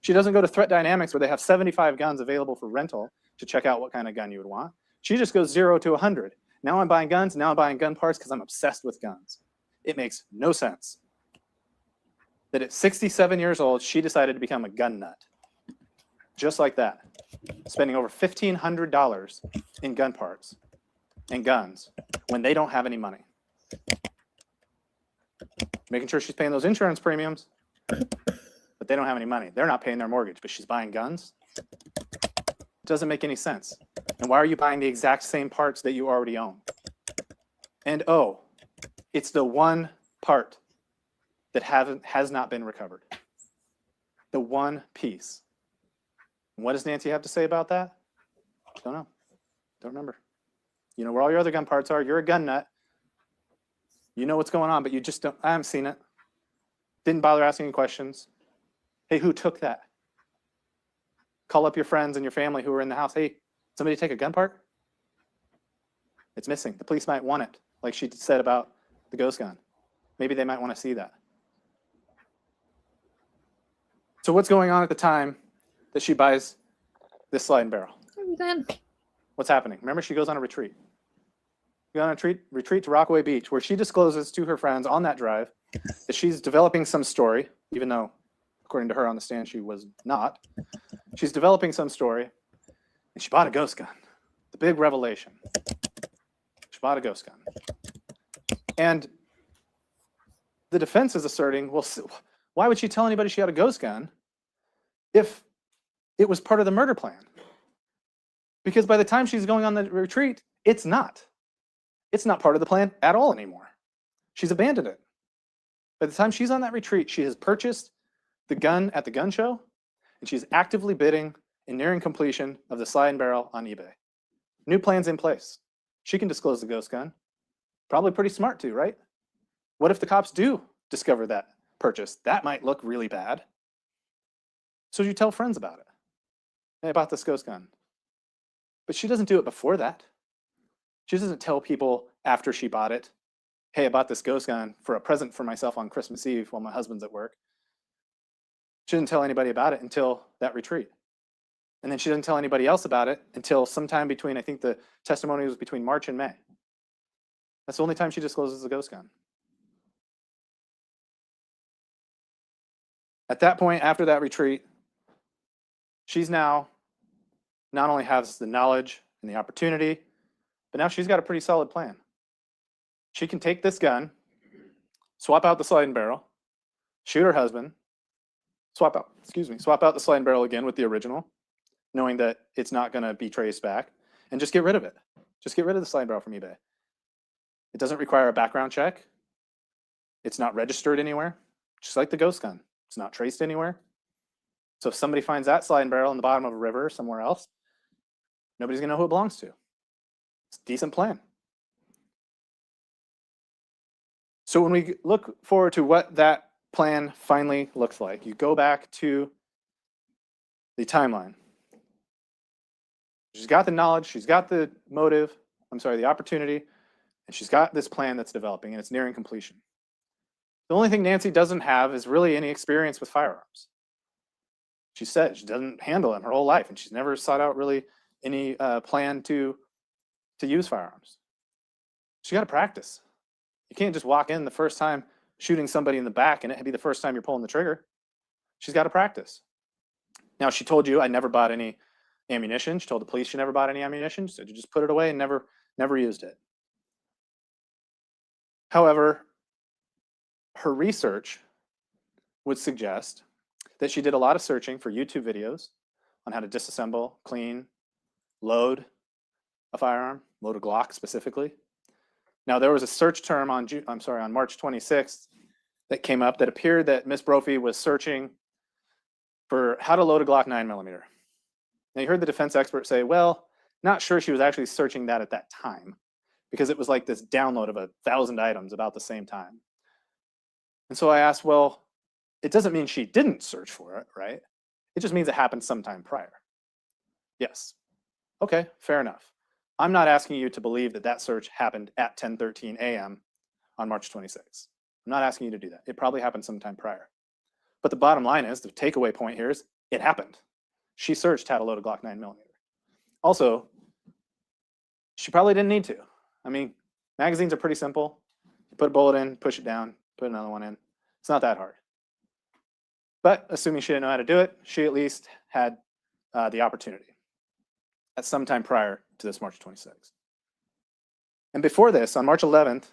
S5: She doesn't go to Threat Dynamics where they have 75 guns available for rental to check out what kind of gun you would want. She just goes 0 to 100. Now I'm buying guns, now I'm buying gun parts because I'm obsessed with guns. It makes no sense that at 67 years old, she decided to become a gun nut. Just like that. Spending over $1,500 in gun parts and guns when they don't have any money. Making sure she's paying those insurance premiums, but they don't have any money. They're not paying their mortgage, but she's buying guns. It doesn't make any sense. And why are you buying the exact same parts that you already own? And oh, it's the one part that has not been recovered. The one piece. And what does Nancy have to say about that? Don't know. Don't remember. You know where all your other gun parts are. You're a gun nut. You know what's going on, but you just don't. I haven't seen it. Didn't bother asking any questions. Hey, who took that? Call up your friends and your family who are in the house. Hey, somebody take a gun part? It's missing. The police might want it, like she said about the ghost gun. Maybe they might want to see that. So what's going on at the time that she buys this sliding barrel?
S1: Then
S5: What's happening? Remember, she goes on a retreat. She goes on a retreat to Rockaway Beach, where she discloses to her friends on that drive that she's developing some story, even though, according to her on the stand, she was not. She's developing some story, and she bought a ghost gun. The big revelation. She bought a ghost gun. And the defense is asserting, well, why would she tell anybody she had a ghost gun if it was part of the murder plan? Because by the time she's going on the retreat, it's not. It's not part of the plan at all anymore. She's abandoned it. By the time she's on that retreat, she has purchased the gun at the gun show, and she's actively bidding and nearing completion of the sliding barrel on eBay. New plans in place. She can disclose the ghost gun. Probably pretty smart too, right? What if the cops do discover that purchase? That might look really bad. So you tell friends about it. Hey, I bought this ghost gun. But she doesn't do it before that. She doesn't tell people after she bought it, hey, I bought this ghost gun for a present for myself on Christmas Eve while my husband's at work. She didn't tell anybody about it until that retreat. And then she doesn't tell anybody else about it until sometime between, I think the testimony was between March and May. That's the only time she discloses the ghost gun. At that point, after that retreat, she's now not only has the knowledge and the opportunity, but now she's got a pretty solid plan. She can take this gun, swap out the sliding barrel, shoot her husband, swap out the sliding barrel again with the original, knowing that it's not going to be traced back, and just get rid of it. Just get rid of the sliding barrel from eBay. It doesn't require a background check. It's not registered anywhere, just like the ghost gun. It's not traced anywhere. So if somebody finds that sliding barrel in the bottom of a river or somewhere else, nobody's going to know who it belongs to. It's a decent plan. So when we look forward to what that plan finally looks like, you go back to the timeline. She's got the knowledge, she's got the motive, the opportunity, and she's got this plan that's developing and it's nearing completion. The only thing Nancy doesn't have is really any experience with firearms. She said she doesn't handle them her whole life, and she's never sought out really any plan to use firearms. She got to practice. You can't just walk in the first time shooting somebody in the back and it be the first time you're pulling the trigger. She's got to practice. Now, she told you I never bought any ammunition. She told the police she never bought any ammunition. She said you just put it away and never used it. However, her research would suggest that she did a lot of searching for YouTube videos on how to disassemble, clean, load a firearm, load a Glock specifically. Now, there was a search term on March 26th that came up that appeared that Miss Brophy was searching for how to load a Glock 9mm. Now, you heard the defense expert say, well, not sure she was actually searching that at that time because it was like this download of 1,000 items about the same time. And so I asked, well, it doesn't mean she didn't search for it, right? It just means it happened sometime prior. Yes. Okay, fair enough. I'm not asking you to believe that that search happened at 10:13 a.m. on March 26th. I'm not asking you to do that. It probably happened sometime prior. But the bottom line is, the takeaway point here is, It happened. She searched had a loaded Glock 9mm. Also, she probably didn't need to. I mean, magazines are pretty simple. You put a bullet in, push it down, put another one in. It's not that hard. But assuming she didn't know how to do it, she at least had the opportunity at some time prior to this March 26th. And before this, on March 11th,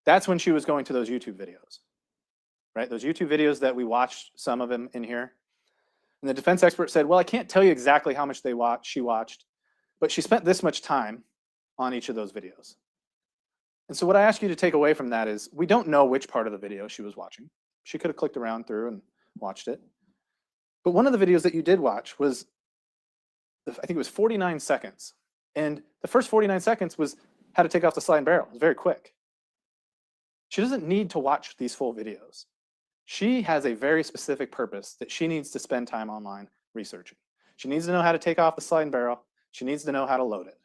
S5: that's when she was going to those YouTube videos, right? Those YouTube videos that we watched, some of them in here. And the defense expert said, well, I can't tell you exactly how much she watched, but she spent this much time on each of those videos. And so what I ask you to take away from that is we don't know which part of the video she was watching. She could have clicked around through and watched it. But one of the videos that you did watch was, I think it was 49 seconds. And the first 49 seconds was how to take off the slide and barrel. It was very quick. She doesn't need to watch these full videos. She has a very specific purpose that she needs to spend time online researching. She needs to know how to take off the slide and barrel. She needs to know how to load it.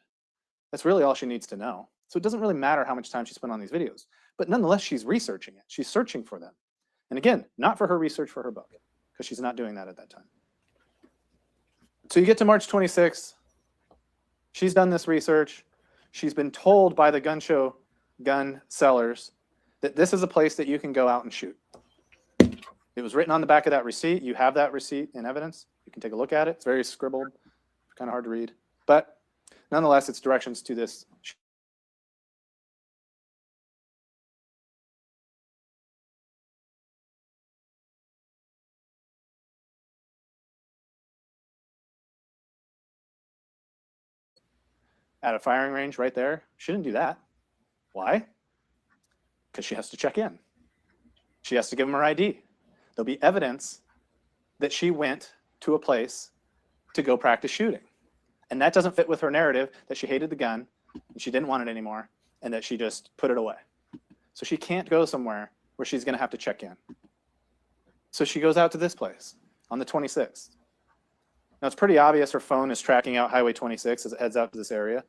S5: That's really all she needs to know. So it doesn't really matter how much time she spent on these videos. But nonetheless, she's researching it. She's searching for them. And again, not for her research for her book, because she's not doing that at that time. So you get to March 26th. She's done this research. She's been told by the gun show gun sellers that this is a place that you can go out and shoot. It was written on the back of that receipt. You have that receipt in evidence. You can take a look at it. It's very scribbled, kind of hard to read. But nonetheless, it's directions to this. At a firing range right there. She didn't do that. Why? Because she has to check in. She has to give them her ID. There'll be evidence that she went to a place to go practice shooting. And that doesn't fit with her narrative that she hated the gun and she didn't want it anymore and that she just put it away. So she can't go somewhere where she's going to have to check in. So she goes out to this place on the 26th. Now it's pretty obvious her phone is tracking out Highway 26 as it heads out to this area.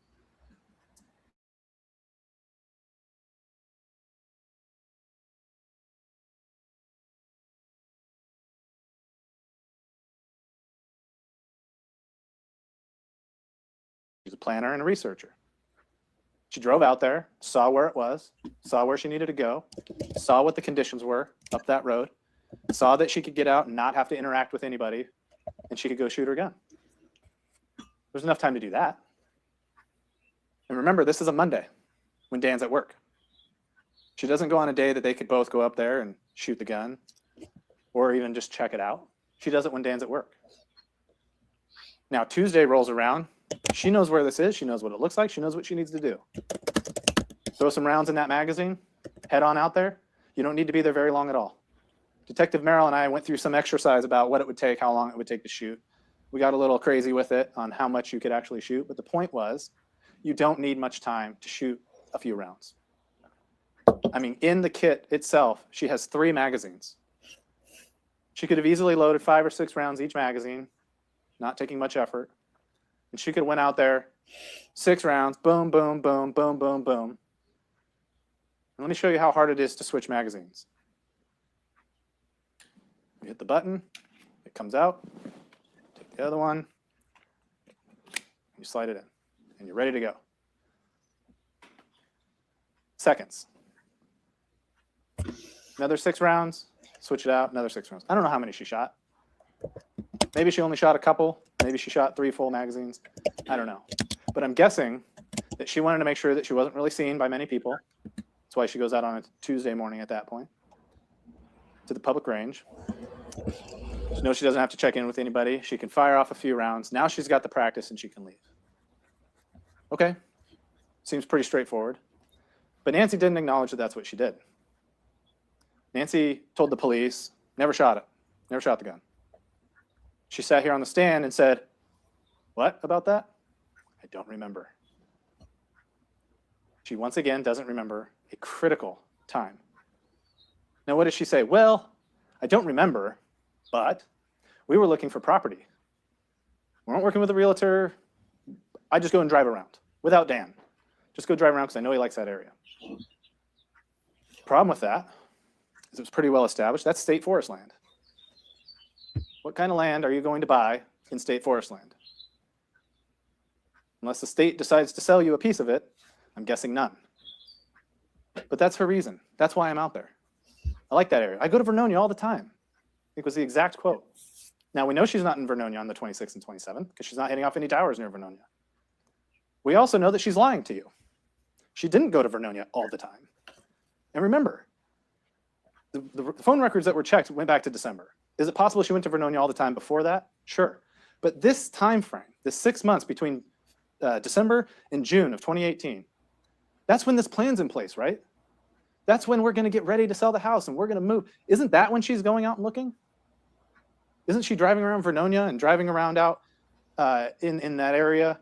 S5: She's a planner and a researcher. She drove out there, saw where it was, saw where she needed to go, saw what the conditions were up that road, saw that she could get out and not have to interact with anybody, and she could go shoot her gun. There's enough time to do that. And remember, this is a Monday when Dan's at work. She doesn't go on a day that they could both go up there and shoot the gun or even just check it out. She does it when Dan's at work. Now, Tuesday rolls around. She knows where this is. She knows what it looks like. She knows what she needs to do. Throw some rounds in that magazine. Head on out there. You don't need to be there very long at all. Detective Merrill and I went through some exercise about what it would take, how long it would take to shoot. We got a little crazy with it on how much you could actually shoot. But the point was, you don't need much time to shoot a few rounds. I mean, in the kit itself, she has 3 magazines. She could have easily loaded 5 or 6 rounds each magazine, not taking much effort. And she could have went out there, 6 rounds, boom, boom, boom, boom, boom, boom. And let me show you how hard it is to switch magazines. You hit the button, it comes out, take the other one, you slide it in, and you're ready to go. Seconds. Another 6 rounds, switch it out, another 6 rounds. I don't know how many she shot. Maybe she only shot a couple. Maybe she shot 3 full magazines. I don't know. But I'm guessing that she wanted to make sure that she wasn't really seen by many people. That's why she goes out on a Tuesday morning at that point to the public range. She knows she doesn't have to check in with anybody. She can fire off a few rounds. Now she's got the practice and she can leave. Okay. Seems pretty straightforward. But Nancy didn't acknowledge that that's what she did. Nancy told the police, never shot it. Never shot the gun. She sat here on the stand and said, what about that? I don't remember. She once again doesn't remember a critical time. Now, what did she say? Well, I don't remember, but we were looking for property. We weren't working with a realtor. I just go and drive around without Dan. Just go drive around because I know he likes that area. The problem with that is it was pretty well established. That's state forest land. What kind of land are you going to buy in state forest land? Unless the state decides to sell you a piece of it, I'm guessing none. But that's her reason. That's why I'm out there. I like that area. I go to Vernonia all the time. I think was the exact quote. Now, we know she's not in Vernonia on the 26th and 27th because she's not hitting off any towers near Vernonia. We also know that she's lying to you. She didn't go to Vernonia all the time. And remember, the phone records that were checked went back to December. Is it possible she went to Vernonia all the time before that? Sure. But this time frame, this 6 months between December and June of 2018, that's when this plan's in place, right? That's when we're going to get ready to sell the house and we're going to move. Isn't that when she's going out and looking? Isn't she driving around Vernonia and driving around out in that area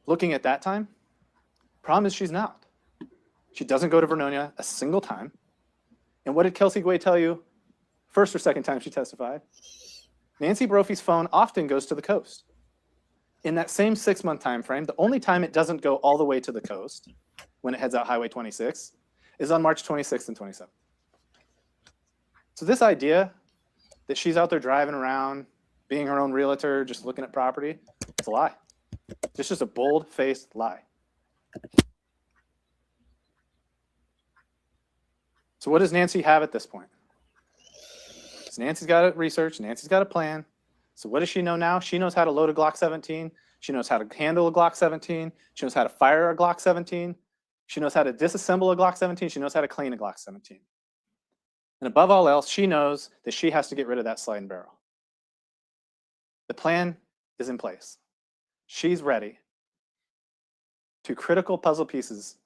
S5: looking at that time? Problem is she's not. She doesn't go to Vernonia a single time. And what did Kelsey Guay tell you first or second time she testified? Nancy Brophy's phone often goes to the coast. In that same 6 month time frame, the only time it doesn't go all the way to the coast when it heads out Highway 26 is on March 26th and 27th. So this idea that she's out there driving around, being her own realtor, just looking at property, it's a lie. It's just a bold-faced lie. So what does Nancy have at this point? So Nancy's got a research, Nancy's got a plan. So what does she know now? She knows how to load a Glock 17. She knows how to handle a Glock 17. She knows how to fire a Glock 17. She knows how to disassemble a Glock 17. She knows how to clean a Glock 17. And above all else, she knows that she has to get rid of that sliding barrel. The plan is in place. She's ready. Two critical puzzle pieces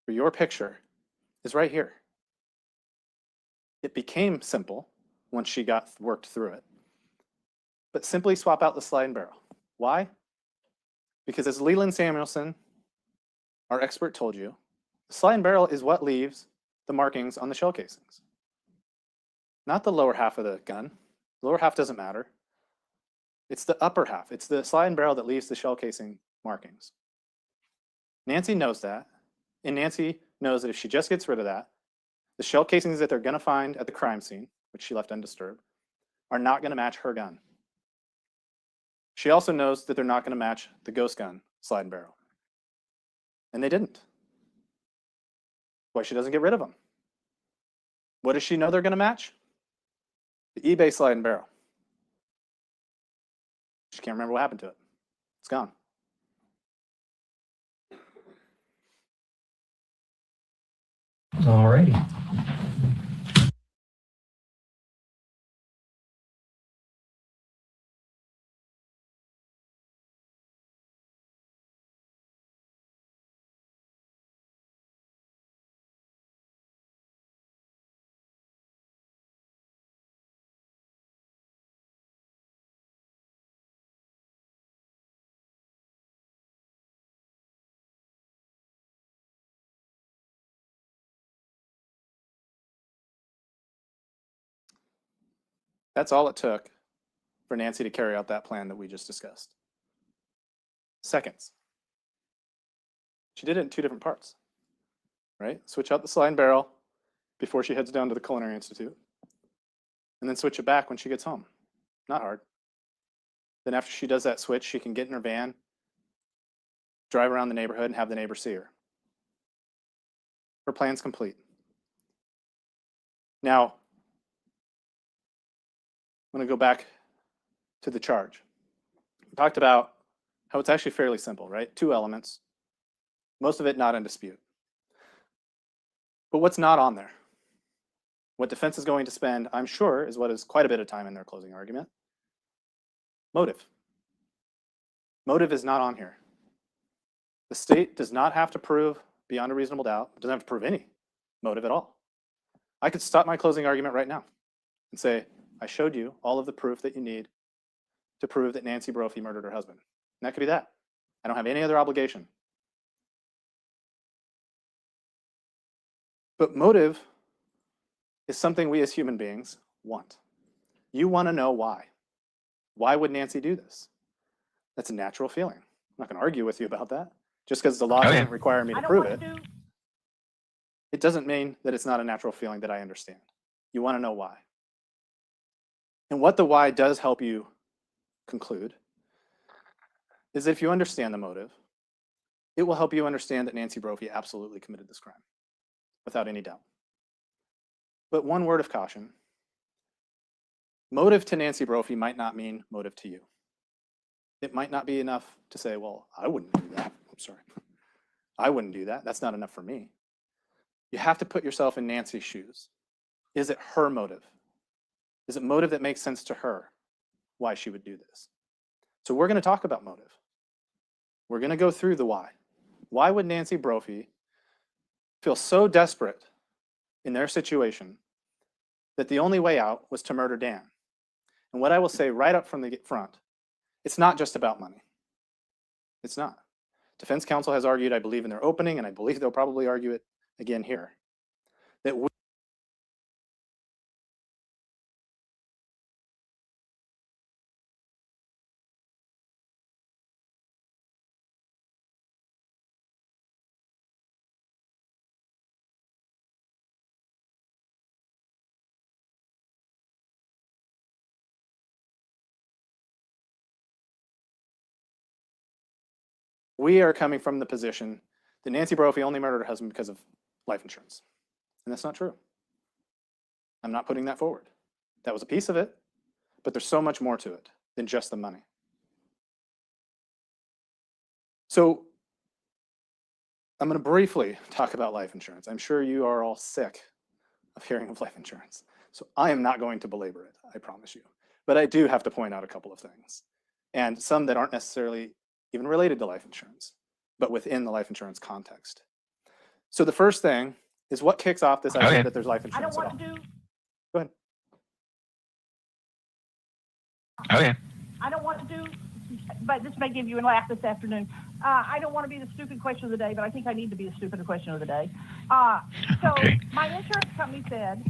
S5: for your picture is right here. It became simple once she got worked through it. But simply swap out the sliding barrel. Why? Because as Leland Samuelson, our expert, told you, the sliding barrel is what leaves the markings on the shell casings. Not the lower half of the gun. The lower half doesn't matter. It's the upper half. It's the sliding barrel that leaves the shell casing markings. Nancy knows that, and Nancy knows that if she just gets rid of that, the shell casings that they're going to find at the crime scene, which she left undisturbed, are not going to match her gun. She also knows that they're not going to match the ghost gun sliding barrel. And they didn't. Why she doesn't get rid of them? What does she know they're going to match? The eBay sliding barrel. She can't remember what happened to it. It's gone.
S8: Alrighty.
S5: That's all it took for Nancy to carry out that plan that we just discussed. Seconds. She did it in two different parts, right? Switch out the sliding barrel before she heads down to the Culinary Institute, and then switch it back when she gets home. Not hard. Then after she does that switch, she can get in her van, drive around the neighborhood, and have the neighbor see her. Her plan's complete. Now, I'm going to go back to the charge. We talked about how it's actually fairly simple, right? Two elements, most of it not in dispute. But what's not on there? What defense is going to spend, I'm sure, is what is quite a bit of time in their closing argument. Motive. Motive is not on here. The state does not have to prove beyond a reasonable doubt, it doesn't have to prove any motive at all. I could stop my closing argument right now and say, I showed you all of the proof that you need to prove that Nancy Brophy murdered her husband. And that could be that. I don't have any other obligation. But motive is something we as human beings want. You want to know why. Why would Nancy do this? That's a natural feeling. I'm not going to argue with you about that. Just because the law doesn't require me to prove it, it doesn't mean that it's not a natural feeling that I understand. You want to know why. And what the why does help you conclude is if you understand the motive, it will help you understand that Nancy Brophy absolutely committed this crime without any doubt. But one word of caution, motive to Nancy Brophy might not mean motive to you. It might not be enough to say, well, I wouldn't do that. I'm sorry. I wouldn't do that. That's not enough for me. You have to put yourself in Nancy's shoes. Is it her motive? Is it motive that makes sense to her why she would do this? So we're going to talk about motive. We're going to go through the why. Why would Nancy Brophy feel so desperate in their situation that the only way out was to murder Dan? And what I will say right up from the front, it's not just about money. It's not. Defense counsel has argued, I believe in their opening, and I believe they'll probably argue it again here, that we are coming from the position that Nancy Brophy only murdered her husband because of life insurance. And that's not true. I'm not putting that forward. That was a piece of it, but there's so much more to it than just the money. So I'm going to briefly talk about life insurance. I'm sure you are all sick of hearing of life insurance. So I am not going to belabor it, I promise you. But I do have to point out a couple of things, and some that aren't necessarily even related to life insurance, but within the life insurance context. So the first thing is what kicks off this idea that there's life
S7: I
S5: insurance
S7: don't
S5: at
S7: want
S5: all.
S7: to do.
S5: Go ahead.
S8: Okay.
S7: I don't want to do. But this may give you a laugh this afternoon. I don't want to be the stupid question of the day, but I think I need to be the stupid question of the day. So
S8: Okay.
S7: my insurance company said,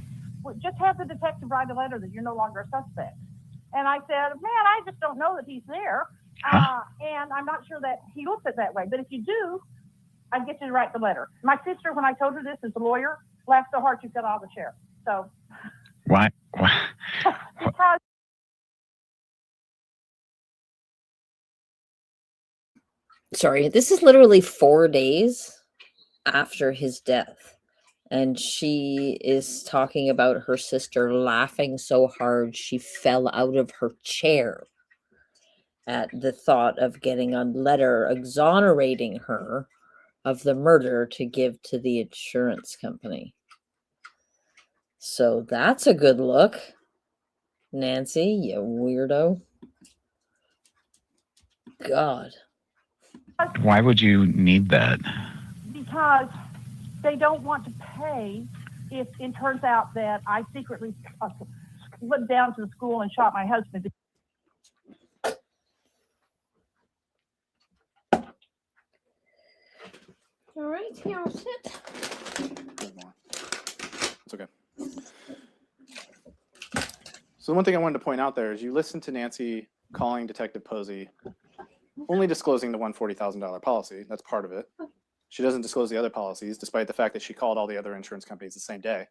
S7: well, just have the detective write a letter that you're no longer a suspect. And I said, man, I just don't know that he's there. And I'm not sure that he looks at it that way. But if you do, I'd get you to write the letter. My sister, when I told her this as a lawyer, laughed so hard she fell out of the chair. So
S8: Why?
S7: because
S1: Sorry, this is literally 4 days after his death. And she is talking about her sister laughing so hard she fell out of her chair at the thought of getting a letter exonerating her of the murder to give to the insurance company. So that's a good look, Nancy, you weirdo. God.
S8: Why would you need that?
S7: because they don't want to pay if it turns out that I secretly went down to the school and shot my husband.
S1: All right, here, I'll sit.
S5: There's more. It's okay. So the one thing I wanted to point out there is you listen to Nancy calling Detective Posey, only disclosing the $140,000 policy. That's part of it. She doesn't disclose the other policies, despite the fact that she called all the other insurance companies the same day.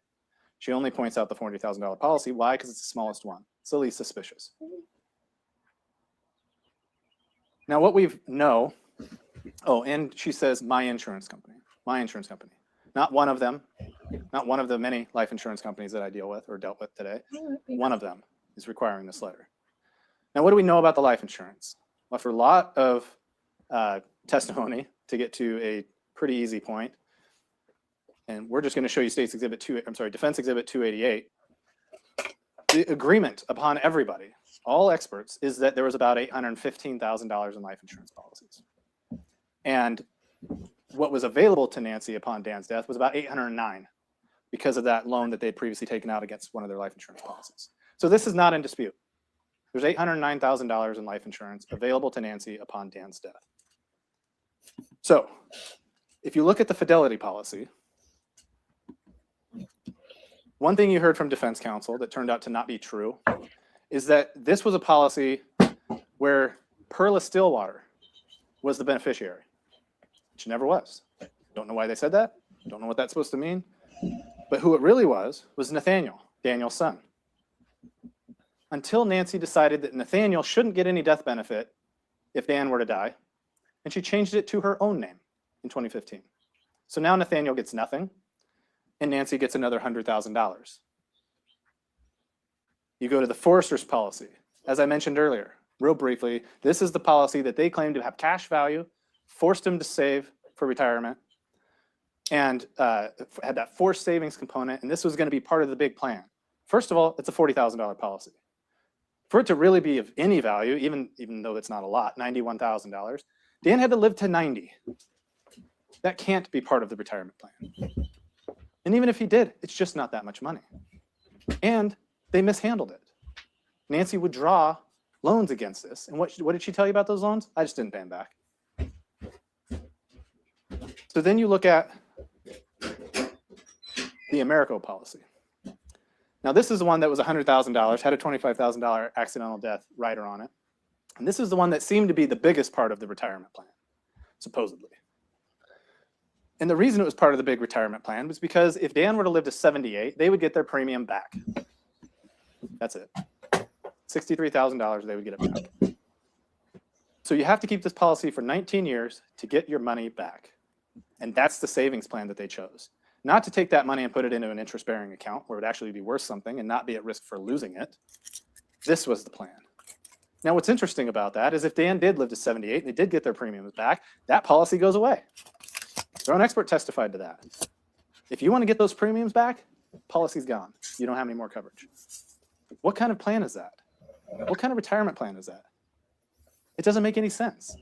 S5: She only points out the $40,000 policy. Why? Because it's the smallest one. It's the least suspicious. Now, what we know, oh, and she says, my insurance company, not one of them, not one of the many life insurance companies that I deal with or dealt with today. One of them is requiring this letter. Now, what do we know about the life insurance? Well, after a lot of testimony to get to a pretty easy point, and we're just going to show you Defense Exhibit 288. The agreement upon everybody, all experts, is that there was about $815,000 in life insurance policies. And what was available to Nancy upon Dan's death was about $809 because of that loan that they had previously taken out against one of their life insurance policies. So this is not in dispute. There's $809,000 in life insurance available to Nancy upon Dan's death. So if you look at the fidelity policy, one thing you heard from defense counsel that turned out to not be true is that this was a policy where Perla Stillwater was the beneficiary. She never was. Don't know why they said that. Don't know what that's supposed to mean. But who it really was Nathaniel, Daniel's son. until Nancy decided that Nathaniel shouldn't get any death benefit if Dan were to die, and she changed it to her own name in 2015. So now Nathaniel gets nothing, and Nancy gets another $100,000. You go to the Forester's policy. As I mentioned earlier, real briefly, this is the policy that they claim to have cash value, forced him to save for retirement, and had that forced savings component, and this was going to be part of the big plan. First of all, it's a $40,000 policy. For it to really be of any value, even though it's not a lot, $91,000, Dan had to live to 90. That can't be part of the retirement plan. And even if he did, it's just not that much money. And they mishandled it. Nancy would draw loans against this. And what did she tell you about those loans? I just didn't pay them back. So then you look at the Americo policy. Now this is the one that was $100,000, had a $25,000 accidental death rider on it. And this is the one that seemed to be the biggest part of the retirement plan, supposedly. And the reason it was part of the big retirement plan was because if Dan were to live to 78, they would get their premium back. That's it. $63,000, they would get it back. So you have to keep this policy for 19 years to get your money back. And that's the savings plan that they chose. Not to take that money and put it into an interest-bearing account where it would actually be worth something and not be at risk for losing it. This was the plan. Now, what's interesting about that is if Dan did live to 78 and they did get their premiums back, that policy goes away. Their own expert testified to that. If you want to get those premiums back, policy's gone. You don't have any more coverage. What kind of plan is that? What kind of retirement plan is that? It doesn't make any sense.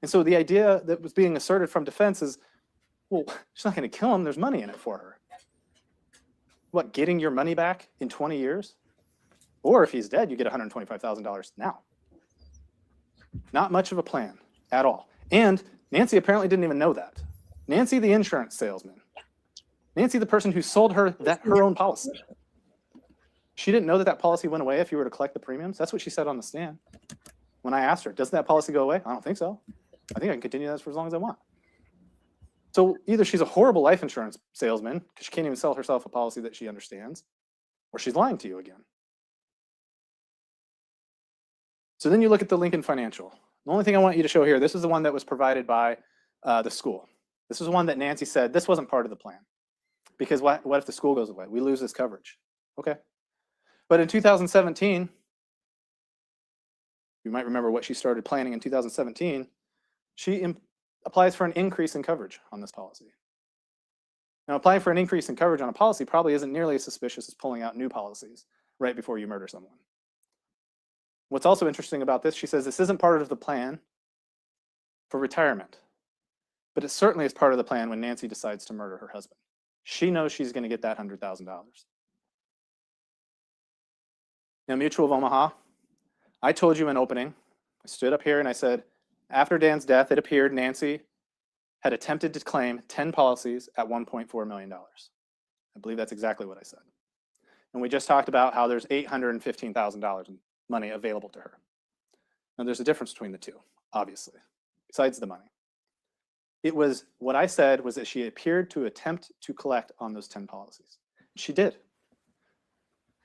S5: And so the idea that was being asserted from defense is, well, she's not going to kill him. There's money in it for her. What, getting your money back in 20 years? Or if he's dead, you get $125,000 now. Not much of a plan at all. And Nancy apparently didn't even know that. Nancy, the insurance salesman. Nancy, the person who sold her her own policy. She didn't know that that policy went away if you were to collect the premiums. That's what she said on the stand. When I asked her, doesn't that policy go away? I don't think so. I think I can continue this for as long as I want. So either she's a horrible life insurance salesman because she can't even sell herself a policy that she understands, or she's lying to you again. So then you look at the Lincoln Financial. The only thing I want you to show here, this is the one that was provided by the school. This is one that Nancy said, this wasn't part of the plan. Because what if the school goes away? We lose this coverage. Okay. But in 2017, you might remember what she started planning in 2017, she applies for an increase in coverage on this policy. Now, applying for an increase in coverage on a policy probably isn't nearly as suspicious as pulling out new policies right before you murder someone. What's also interesting about this, she says this isn't part of the plan for retirement, but it certainly is part of the plan when Nancy decides to murder her husband. She knows she's going to get that $100,000. Now, Mutual of Omaha, I told you in opening, I stood up here and I said, after Dan's death, it appeared Nancy had attempted to claim 10 policies at $1.4 million. I believe that's exactly what I said. And we just talked about how there's $815,000 in money available to her. Now, there's a difference between the two, obviously, besides the money. It was, what I said was that she appeared to attempt to collect on those 10 policies. She did.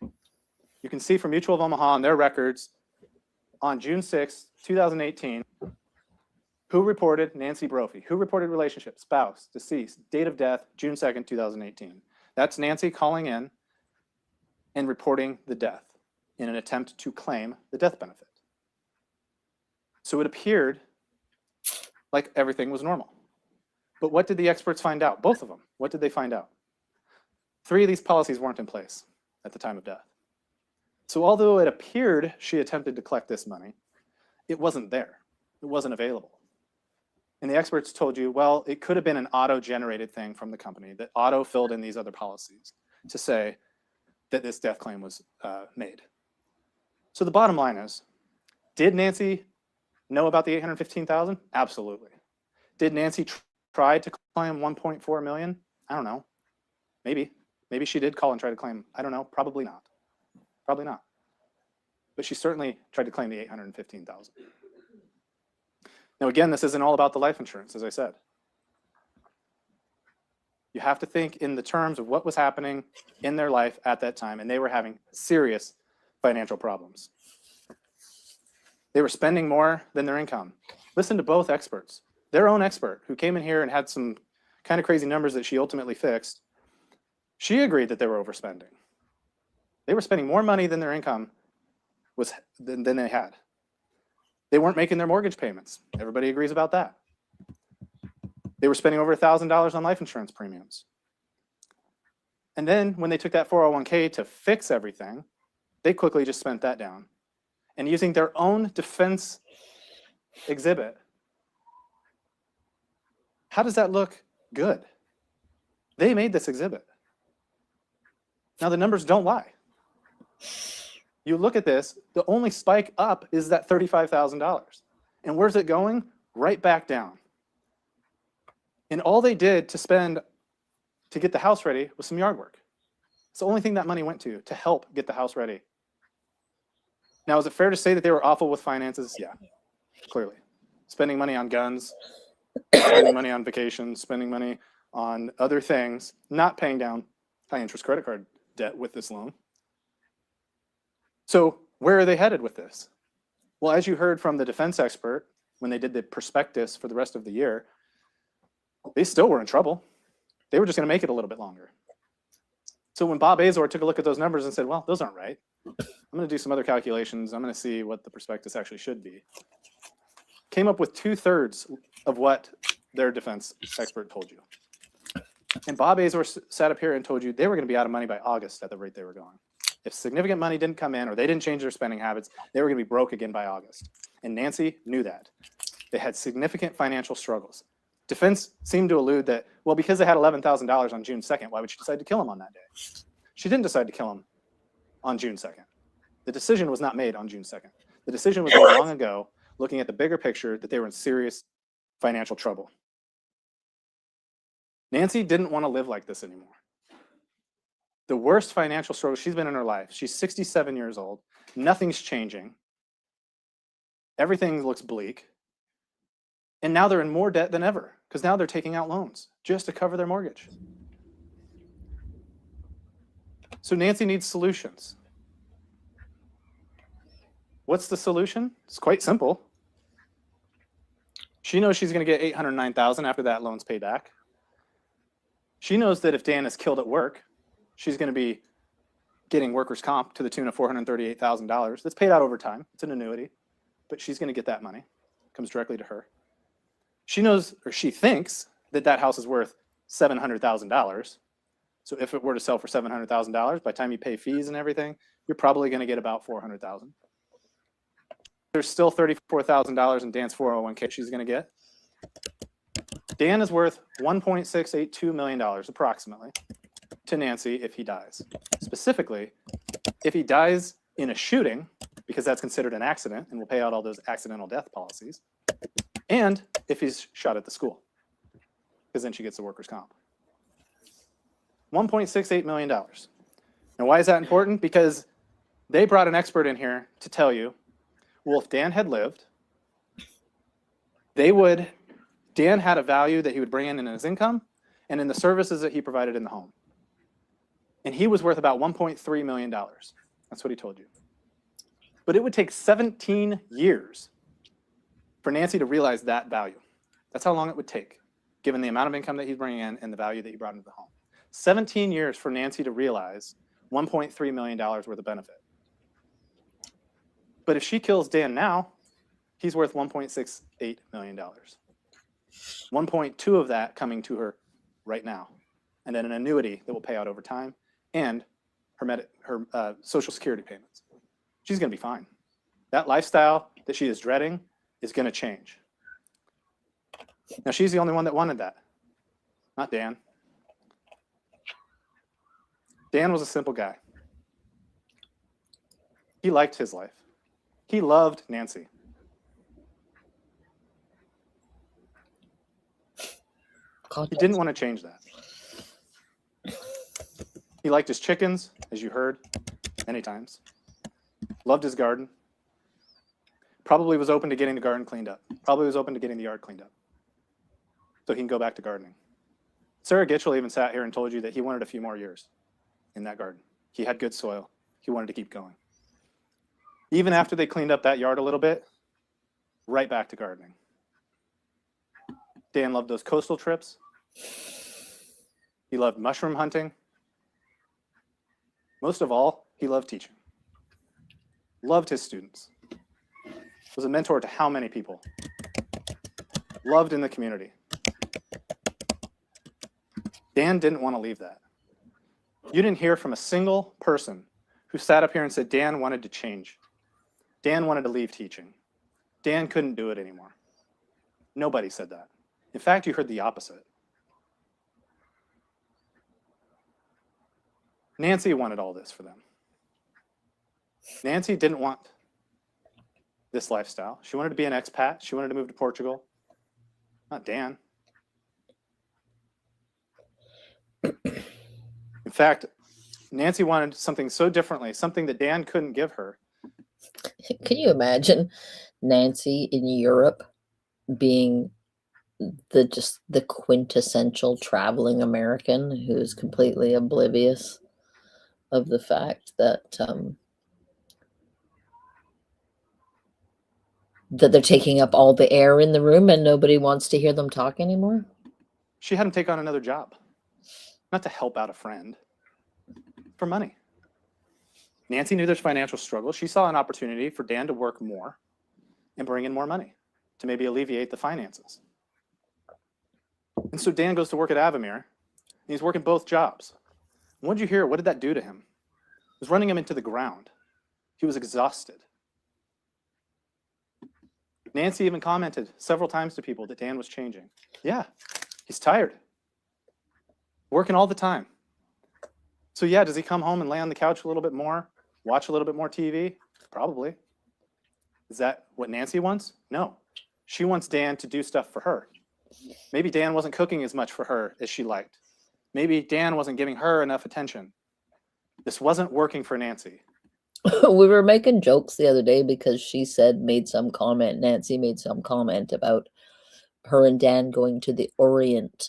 S5: You can see from Mutual of Omaha on their records on June 6, 2018, who reported Nancy Brophy, who reported relationship, spouse, deceased, date of death, June 2nd, 2018. That's Nancy calling in and reporting the death in an attempt to claim the death benefit. So it appeared like everything was normal. But what did the experts find out? Both of them. What did they find out? 3 of these policies weren't in place at the time of death. So although it appeared she attempted to collect this money, it wasn't there. It wasn't available. And the experts told you, well, it could have been an auto-generated thing from the company that auto-filled in these other policies to say that this death claim was made. So the bottom line is, did Nancy know about the $815,000? Absolutely. Did Nancy try to claim $1.4 million? I don't know. Maybe. Maybe she did call and try to claim. I don't know. Probably not. Probably not. But she certainly tried to claim the $815,000. Now, again, this isn't all about the life insurance, as I said. You have to think in the terms of what was happening in their life at that time, and they were having serious financial problems. They were spending more than their income. Listen to both experts. Their own expert who came in here and had some kind of crazy numbers that she ultimately fixed, she agreed that they were overspending. They were spending more money than their income than they had. They weren't making their mortgage payments. Everybody agrees about that. They were spending over $1,000 on life insurance premiums. And then when they took that 401k to fix everything, they quickly just spent that down. And using their own defense exhibit, how does that look good? They made this exhibit. Now the numbers don't lie. You look at this, the only spike up is that $35,000. And where's it going? Right back down. And all they did to get the house ready was some yard work. It's the only thing that money went to help get the house ready. Now, is it fair to say that they were awful with finances? Yeah, clearly. Spending money on guns, spending money on vacations, spending money on other things, not paying down high interest credit card debt with this loan. So where are they headed with this? Well, as you heard from the defense expert, when they did the prospectus for the rest of the year, they still were in trouble. They were just going to make it a little bit longer. So when Bob Azor took a look at those numbers and said, well, those aren't right. I'm going to do some other calculations. I'm going to see what the prospectus actually should be. Came up with 2/3 of what their defense expert told you. And Bob Azor sat up here and told you they were going to be out of money by August at the rate they were going. If significant money didn't come in or they didn't change their spending habits, they were going to be broke again by August. And Nancy knew that. They had significant financial struggles. Defense seemed to allude that, well, because they had $11,000 on June 2nd, why would she decide to kill him on that day? She didn't decide to kill him on June 2nd. The decision was not made on June 2nd. The decision was made long ago, looking at the bigger picture that they were in serious financial trouble. Nancy didn't want to live like this anymore. The worst financial struggle she's been in her life. She's 67 years old. Nothing's changing. Everything looks bleak. And now they're in more debt than ever because now they're taking out loans just to cover their mortgage. So Nancy needs solutions. What's the solution? It's quite simple. She knows she's going to get $809,000 after that loan's paid back. She knows that if Dan is killed at work, she's going to be getting workers' comp to the tune of $438,000. That's paid out over time. It's an annuity, but she's going to get that money. It comes directly to her. She knows, or she thinks, that that house is worth $700,000. So if it were to sell for $700,000, by the time you pay fees and everything, you're probably going to get about $400,000. There's still $34,000 in Dan's 401k she's going to get. Dan is worth $1.682 million approximately to Nancy if he dies. Specifically, if he dies in a shooting, because that's considered an accident and will pay out all those accidental death policies, and if he's shot at the school, because then she gets the workers' comp. $1.68 million. Now, why is that important? Because they brought an expert in here to tell you, well, if Dan had lived, Dan had a value that he would bring in his income and in the services that he provided in the home. And he was worth about $1.3 million. That's what he told you. But it would take 17 years for Nancy to realize that value. That's how long it would take, given the amount of income that he's bringing in and the value that he brought into the home. 17 years for Nancy to realize $1.3 million worth of benefit. But if she kills Dan now, he's worth $1.68 million. 1.2 of that coming to her right now, and then an annuity that will pay out over time, and her Social Security payments. She's going to be fine. That lifestyle that she is dreading is going to change. Now, she's the only one that wanted that, not Dan. Dan was a simple guy. He liked his life. He loved Nancy. He didn't want to change that. He liked his chickens, as you heard many times. Loved his garden. Probably was open to getting the garden cleaned up. Probably was open to getting the yard cleaned up. So he can go back to gardening. Sarah Gitchell even sat here and told you that he wanted a few more years in that garden. He had good soil. He wanted to keep going. Even after they cleaned up that yard a little bit, right back to gardening. Dan loved those coastal trips. He loved mushroom hunting. Most of all, he loved teaching. Loved his students. Was a mentor to how many people? Loved in the community. Dan didn't want to leave that. You didn't hear from a single person who sat up here and said Dan wanted to change. Dan wanted to leave teaching. Dan couldn't do it anymore. Nobody said that. In fact, you heard the opposite. Nancy wanted all this for them. Nancy didn't want this lifestyle. She wanted to be an expat. She wanted to move to Portugal. Not Dan. In fact, Nancy wanted something so differently, something that Dan couldn't give her.
S1: Can you imagine Nancy in Europe being the quintessential traveling American who's completely oblivious of the fact that that they're taking up all the air in the room and nobody wants to hear them talk anymore?
S5: She had him take on another job, not to help out a friend, for money. Nancy knew there's financial struggle. She saw an opportunity for Dan to work more and bring in more money to maybe alleviate the finances. And so Dan goes to work at Avamere, and he's working both jobs. And what did you hear? What did that do to him? It was running him into the ground. He was exhausted. Nancy even commented several times to people that Dan was changing. Yeah, he's tired. Working all the time. So yeah, does he come home and lay on the couch a little bit more? Watch a little bit more TV? Probably. Is that what Nancy wants? No. She wants Dan to do stuff for her. Maybe Dan wasn't cooking as much for her as she liked. Maybe Dan wasn't giving her enough attention. This wasn't working for Nancy.
S1: We were making jokes the other day because she made some comment, Nancy made some comment about her and Dan going to the Orient.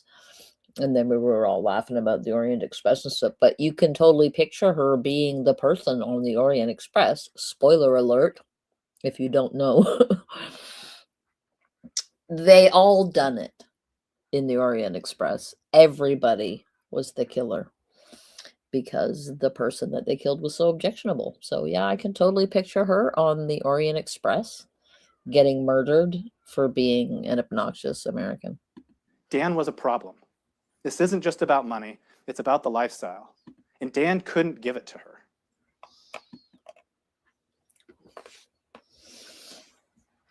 S1: And then we were all laughing about the Orient Express and stuff. But you can totally picture her being the person on the Orient Express. Spoiler alert, if you don't know. They all done it in the Orient Express. Everybody was the killer because the person that they killed was so objectionable. So yeah, I can totally picture her on the Orient Express getting murdered for being an obnoxious American.
S5: Dan was a problem. This isn't just about money, it's about the lifestyle. And Dan couldn't give it to her.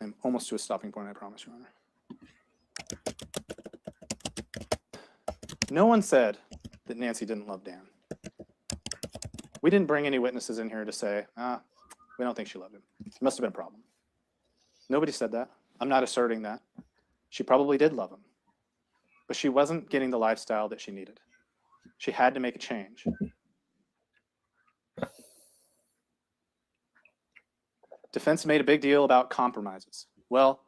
S5: I'm almost to a stopping point, I promise, Your Honor. No one said that Nancy didn't love Dan. We didn't bring any witnesses in here to say, we don't think she loved him. It must have been a problem. Nobody said that. I'm not asserting that. She probably did love him. But she wasn't getting the lifestyle that she needed. She had to make a change. Defense made a big deal about compromises. Well,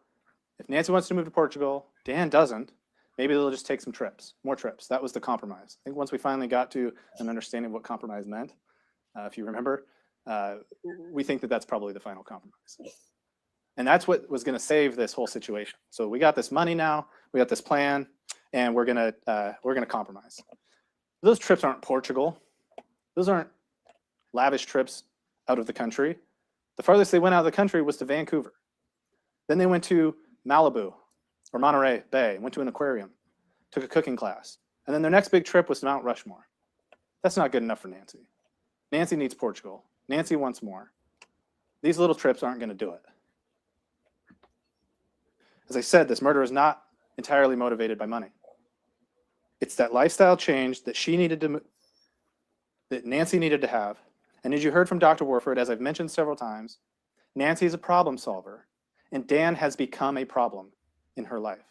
S5: if Nancy wants to move to Portugal, Dan doesn't, maybe they'll just take some trips, more trips. That was the compromise. I think once we finally got to an understanding of what compromise meant, if you remember, we think that that's probably the final compromise. And that's what was going to save this whole situation. So we got this money now, we got this plan, and we're gonna compromise. Those trips aren't Portugal. Those aren't lavish trips out of the country. The farthest they went out of the country was to Vancouver. Then they went to Malibu or Monterey Bay, went to an aquarium, took a cooking class. And then their next big trip was to Mount Rushmore. That's not good enough for Nancy. Nancy needs Portugal. Nancy wants more. These little trips aren't going to do it. As I said, this murder is not entirely motivated by money. It's that lifestyle change that that Nancy needed to have. And as you heard from Dr. Warford, as I've mentioned several times, Nancy is a problem solver, and Dan has become a problem in her life.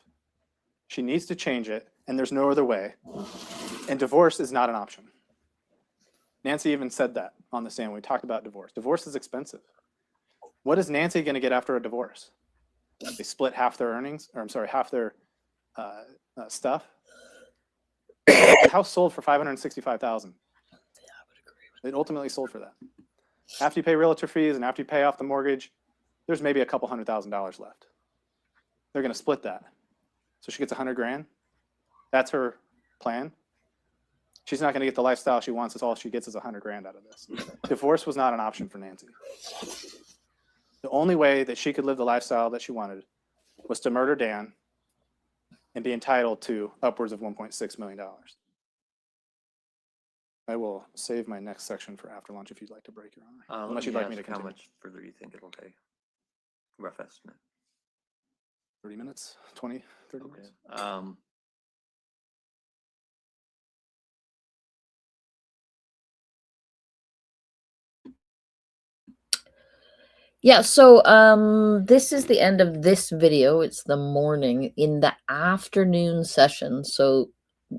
S5: She needs to change it, and there's no other way. And divorce is not an option. Nancy even said that on the stand when we talked about divorce. Divorce is expensive. What is Nancy going to get after a divorce? They split half their earnings, or I'm sorry, half their stuff. The house sold for $565,000. Yeah, I would agree. It ultimately sold for that. After you pay realtor fees and after you pay off the mortgage, there's maybe a couple $100,000 left. They're going to split that. So she gets 100 grand. That's her plan. She's not going to get the lifestyle she wants. It's all she gets is 100 grand out of this. Divorce was not an option for Nancy. The only way that she could live the lifestyle that she wanted was to murder Dan and be entitled to upwards of $1.6 million. I will save my next section for after lunch if you'd like to break, Your Honor. Unless you'd like me to
S4: How
S5: continue.
S4: much further do you think it'll take? Rough estimate.
S5: 30 minutes, 20, 30
S4: Okay.
S5: minutes.
S1: Yeah, so this is the end of this video. It's the morning. In the afternoon session, so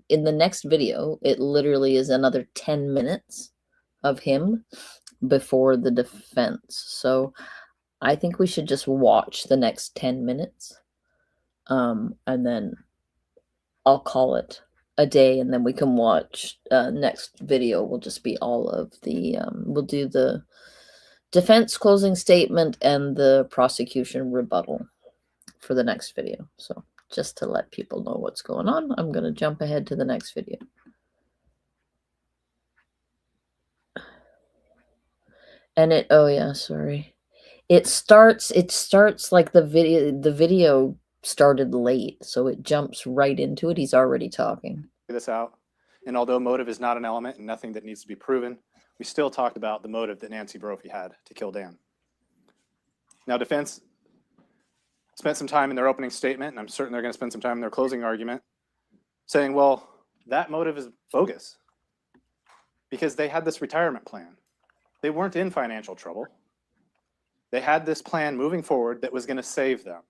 S1: in the next video, it literally is another 10 minutes of him before the defense. So I think we should just watch the next 10 minutes. And then I'll call it a day, and then we can watch next video will just be all of the we'll do the defense closing statement and the prosecution rebuttal for the next video. So just to let people know what's going on, I'm going to jump ahead to the next video. And it, oh yeah, sorry. It starts like the video started late, so it jumps right into it. He's already talking.
S5: This out. And although motive is not an element and nothing that needs to be proven, we still talked about the motive that Nancy Brophy had to kill Dan. Now, defense spent some time in their opening statement, and I'm certain they're going to spend some time in their closing argument, saying, well, that motive is bogus because they had this retirement plan. They weren't in financial trouble. They had this plan moving forward that was going to save them,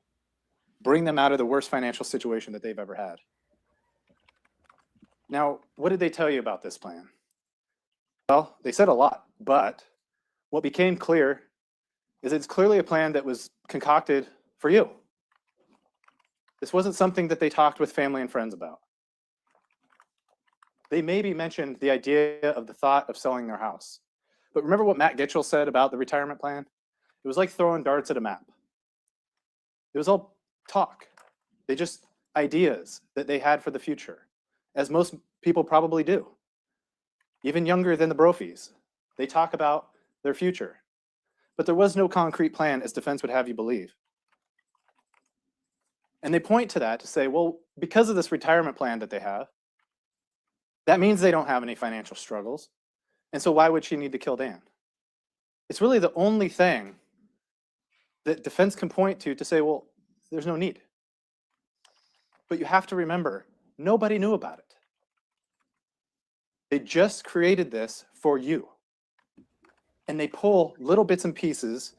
S5: bring them out of the worst financial situation that they've ever had. Now, what did they tell you about this plan? Well, they said a lot, but what became clear is it's clearly a plan that was concocted for you. This wasn't something that they talked with family and friends about. They maybe mentioned the idea of the thought of selling their house. But remember what Matt Gitchell said about the retirement plan? It was like throwing darts at a map. It was all talk. They just ideas that they had for the future, as most people probably do. Even younger than the Brophies, they talk about their future. But there was no concrete plan, as defense would have you believe. And they point to that to say, well, because of this retirement plan that they have, that means they don't have any financial struggles. And so why would she need to kill Dan? It's really the only thing that defense can point to say, well, there's no need. But you have to remember, nobody knew about it. They just created this for you. And they pull little bits and pieces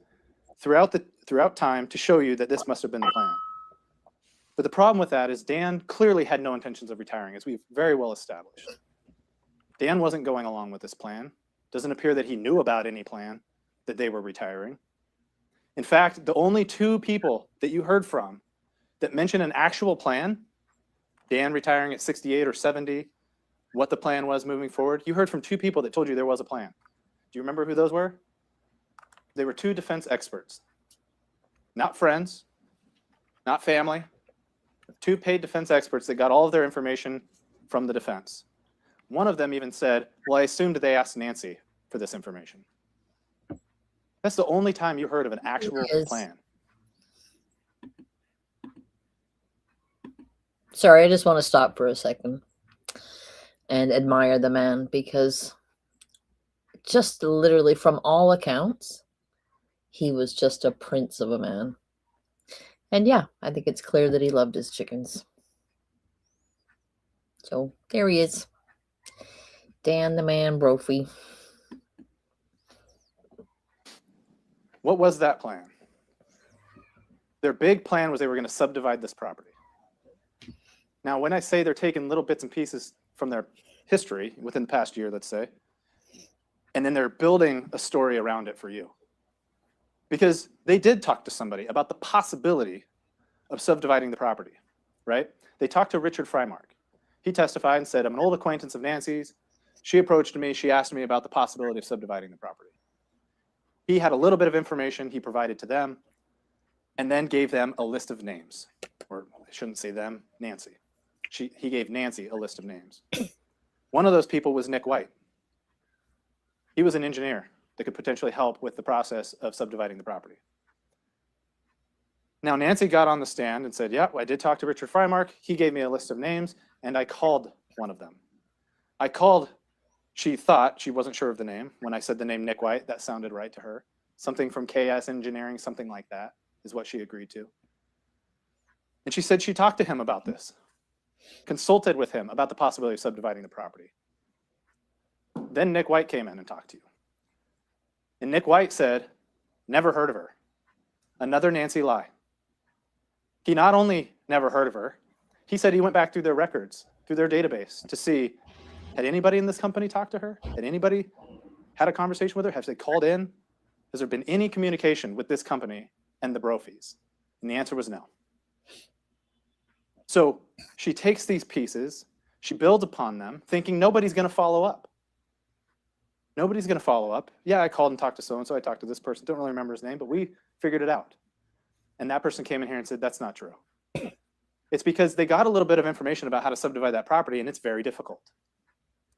S5: throughout time to show you that this must have been the plan. But the problem with that is Dan clearly had no intentions of retiring, as we've very well established. Dan wasn't going along with this plan. Doesn't appear that he knew about any plan that they were retiring. In fact, the only two people that you heard from that mentioned an actual plan, Dan retiring at 68 or 70, what the plan was moving forward, you heard from two people that told you there was a plan. Do you remember who those were? They were two defense experts. Not friends, not family. Two paid defense experts that got all of their information from the defense. One of them even said, well, I assumed they asked Nancy for this information. That's the only time you heard of an actual plan.
S1: Sorry, I just want to stop for a second and admire the man, because just literally from all accounts, he was just a prince of a man. And yeah, I think it's clear that he loved his chickens. So there he is. Dan the man Brophy.
S5: What was that plan? Their big plan was they were going to subdivide this property. Now, when I say they're taking little bits and pieces from their history within the past year, let's say, and then they're building a story around it for you. Because they did talk to somebody about the possibility of subdividing the property, right? They talked to Richard Frymark. He testified and said, I'm an old acquaintance of Nancy's. She approached me. She asked me about the possibility of subdividing the property. He had a little bit of information he provided to them and then gave them a list of names. Or I shouldn't say them, Nancy. He gave Nancy a list of names. One of those people was Nick White. He was an engineer that could potentially help with the process of subdividing the property. Now, Nancy got on the stand and said, yeah, I did talk to Richard Freimark. He gave me a list of names, and I called one of them. I called, she thought, she wasn't sure of the name. When I said the name Nick White, that sounded right to her. Something from KS Engineering, something like that is what she agreed to. And she said she talked to him about this, consulted with him about the possibility of subdividing the property. Then Nick White came in and talked to you. And Nick White said, never heard of her. Another Nancy lie. He not only never heard of her, he said he went back through their records, through their database to see, had anybody in this company talked to her? Had anybody had a conversation with her? Have they called in? Has there been any communication with this company and the Brophys? And the answer was no. So she takes these pieces, she builds upon them, thinking nobody's going to follow up. Nobody's going to follow up. Yeah, I called and talked to so-and-so. I talked to this person. Don't really remember his name, but we figured it out. And that person came in here and said, that's not true. It's because they got a little bit of information about how to subdivide that property, and it's very difficult.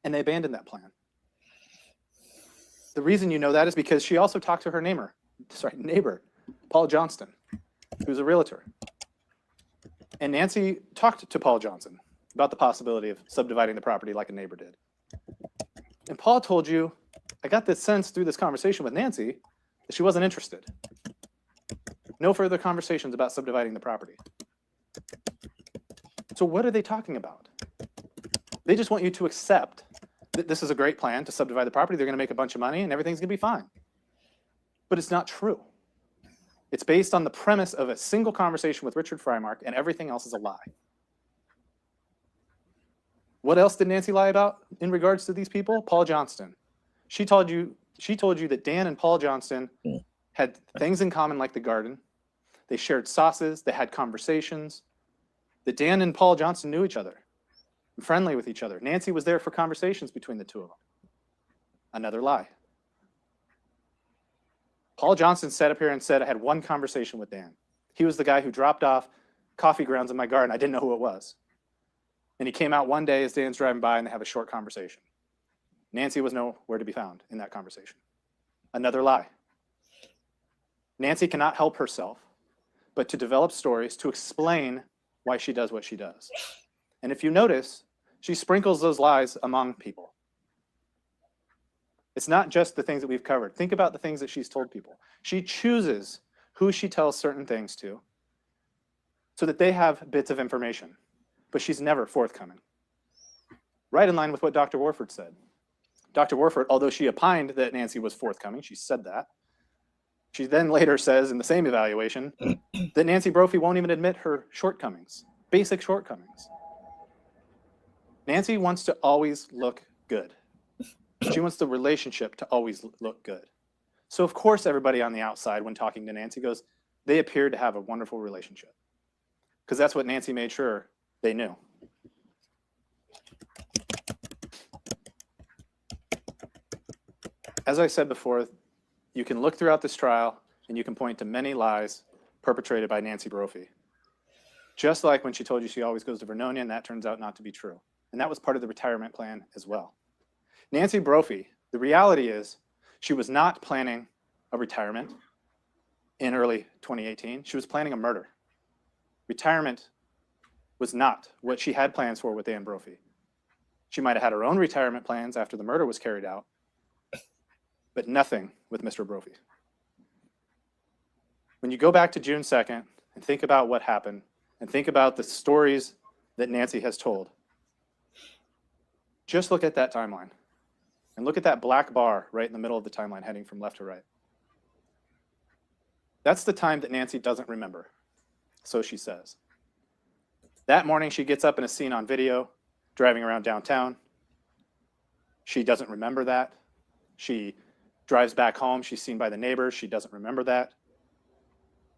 S5: And they abandoned that plan. The reason you know that is because she also talked to her neighbor, Paul Johnston, who's a realtor. And Nancy talked to Paul Johnson about the possibility of subdividing the property like a neighbor did. And Paul told you, I got this sense through this conversation with Nancy that she wasn't interested. No further conversations about subdividing the property. So what are they talking about? They just want you to accept that this is a great plan to subdivide the property. They're going to make a bunch of money and everything's going to be fine. But it's not true. It's based on the premise of a single conversation with Richard Freimark, and everything else is a lie. What else did Nancy lie about in regards to these people? Paul Johnston. She told you that Dan and Paul Johnston had things in common like the garden. They shared sauces, they had conversations, that Dan and Paul Johnston knew each other, and friendly with each other. Nancy was there for conversations between the two of them. Another lie. Paul Johnston sat up here and said, I had one conversation with Dan. He was the guy who dropped off coffee grounds in my garden. I didn't know who it was. And he came out one day as Dan's driving by and they have a short conversation. Nancy was nowhere to be found in that conversation. Another lie. Nancy cannot help herself but to develop stories to explain why she does what she does. And if you notice, she sprinkles those lies among people. It's not just the things that we've covered. Think about the things that she's told people. She chooses who she tells certain things to so that they have bits of information, but she's never forthcoming. Right in line with what Dr. Warford said. Dr. Warford, although she opined that Nancy was forthcoming, she said that. She then later says in the same evaluation that Nancy Brophy won't even admit her shortcomings, basic shortcomings. Nancy wants to always look good. She wants the relationship to always look good. So of course everybody on the outside when talking to Nancy goes, they appeared to have a wonderful relationship. Because that's what Nancy made sure they knew. As I said before, you can look throughout this trial and you can point to many lies perpetrated by Nancy Brophy. Just like when she told you she always goes to Vernonia, and that turns out not to be true. And that was part of the retirement plan as well. Nancy Brophy, the reality is she was not planning a retirement in early 2018. She was planning a murder. Retirement was not what she had plans for with Ann Brophy. She might have had her own retirement plans after the murder was carried out, but nothing with Mr. Brophy. When you go back to June 2nd and think about what happened and think about the stories that Nancy has told, just look at that timeline and look at that black bar right in the middle of the timeline heading from left to right. That's the time that Nancy doesn't remember, so she says. That morning she gets up in a scene on video driving around downtown. She doesn't remember that. She drives back home. She's seen by the neighbors. She doesn't remember that.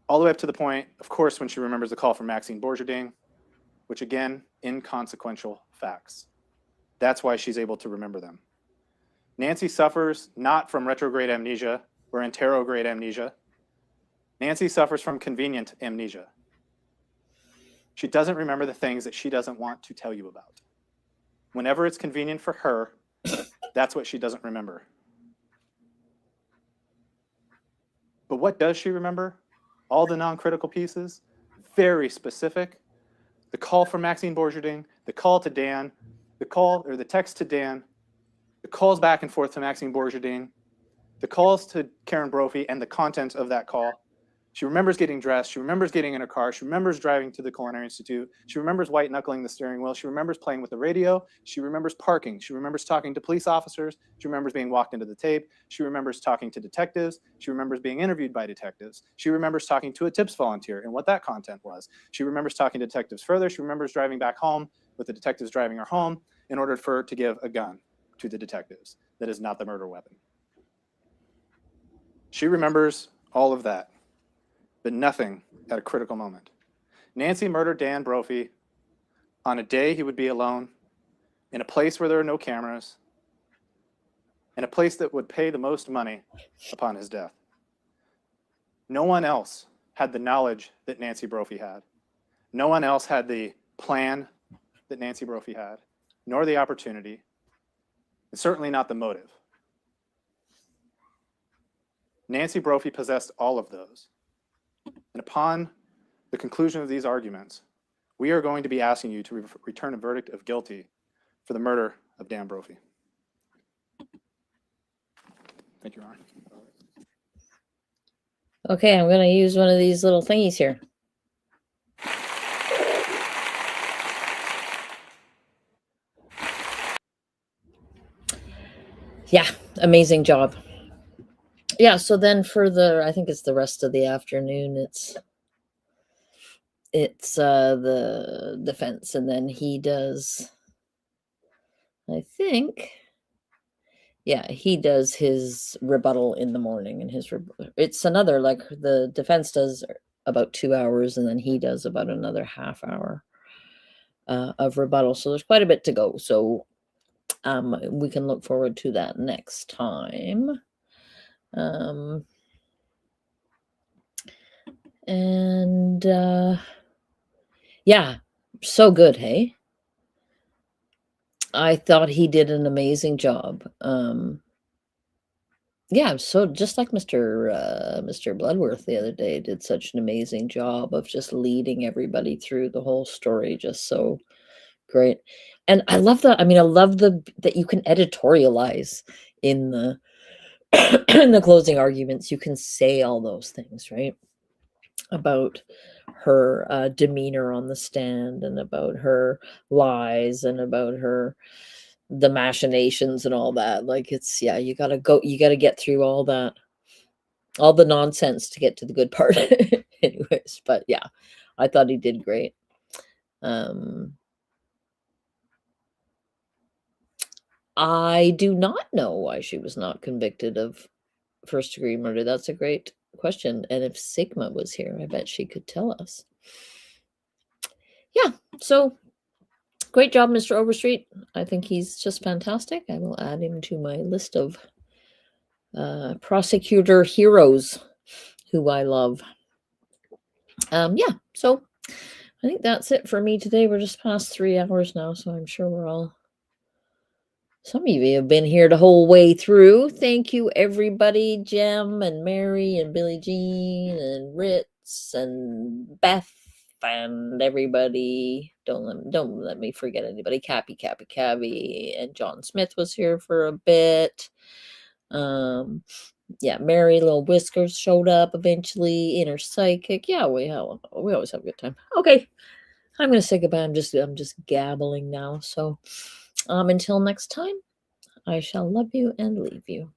S5: All the way up to the point, of course, when she remembers the call from Maxine Bourgearding, which again, inconsequential facts. That's why she's able to remember them. Nancy suffers not from retrograde amnesia We're in tarot-grade amnesia. Nancy suffers from convenient amnesia. She doesn't remember the things that she doesn't want to tell you about. Whenever it's convenient for her, that's what she doesn't remember. But what does she remember? All the non-critical pieces, very specific. The call from Maxine Bourgeardin, the call to Dan, the call or the text to Dan, the calls back and forth to Maxine Bourgeardin, the calls to Karen Brophy, and the content of that call. She remembers getting dressed. She remembers getting in her car. She remembers driving to the Culinary Institute. She remembers white knuckling the steering wheel. She remembers playing with the radio. She remembers parking. She remembers talking to police officers. She remembers being walked into the tape. She remembers talking to detectives. She remembers being interviewed by detectives. She remembers talking to a tips volunteer and what that content was. She remembers talking to detectives further. She remembers driving back home with the detectives driving her home in order for her to give a gun to the detectives that is not the murder weapon. She remembers all of that, but nothing at a critical moment. Nancy murdered Dan Brophy on a day he would be alone, in a place where there are no cameras, in a place that would pay the most money upon his death. No one else had the knowledge that Nancy Brophy had. No one else had the plan that Nancy Brophy had, nor the opportunity, and certainly not the motive. Nancy Brophy possessed all of those. And upon the conclusion of these arguments, we are going to be asking you to return a verdict of guilty for the murder of Dan Brophy. Thank you, Your Honor.
S1: Okay, I'm going to use one of these little thingies here. Yeah, amazing job. Yeah, so then for the, I think it's the rest of the afternoon, it's the defense, and then he does, I think, yeah, he does his rebuttal in the morning, and it's another, like, the defense does about 2 hours, and then he does about another half hour of rebuttal. So there's quite a bit to go. So we can look forward to that next time. Yeah, so good, hey? I thought he did an amazing job. Yeah, so just like Mr. Bloodworth the other day did such an amazing job of just leading everybody through the whole story, just so great. And I love that. I mean, I love that you can editorialize in the in the closing arguments. You can say all those things, right? About her demeanor on the stand, and about her lies, and about the machinations and all that. Like, it's, yeah, you gotta get through all that, all the nonsense to get to the good part. Anyways, but yeah, I thought he did great. I do not know why she was not convicted of first-degree murder. That's a great question. And if Sigma was here, I bet she could tell us. Yeah, so great job, Mr. Overstreet. I think he's just fantastic. I will add him to my list of prosecutor heroes who I love. Yeah, so I think that's it for me today. We're just past 3 hours now, so I'm sure some of you have been here the whole way through. Thank you, everybody. Jem and Mary and Billie Jean and Ritz and Beth and everybody. Don't let me forget anybody. Cappy, and John Smith was here for a bit. Yeah, Mary Little Whiskers showed up eventually. Inner Psychic. Yeah, we always have a good time. Okay, I'm gonna say goodbye. I'm just gabbling now. So until next time, I shall love you and leave you.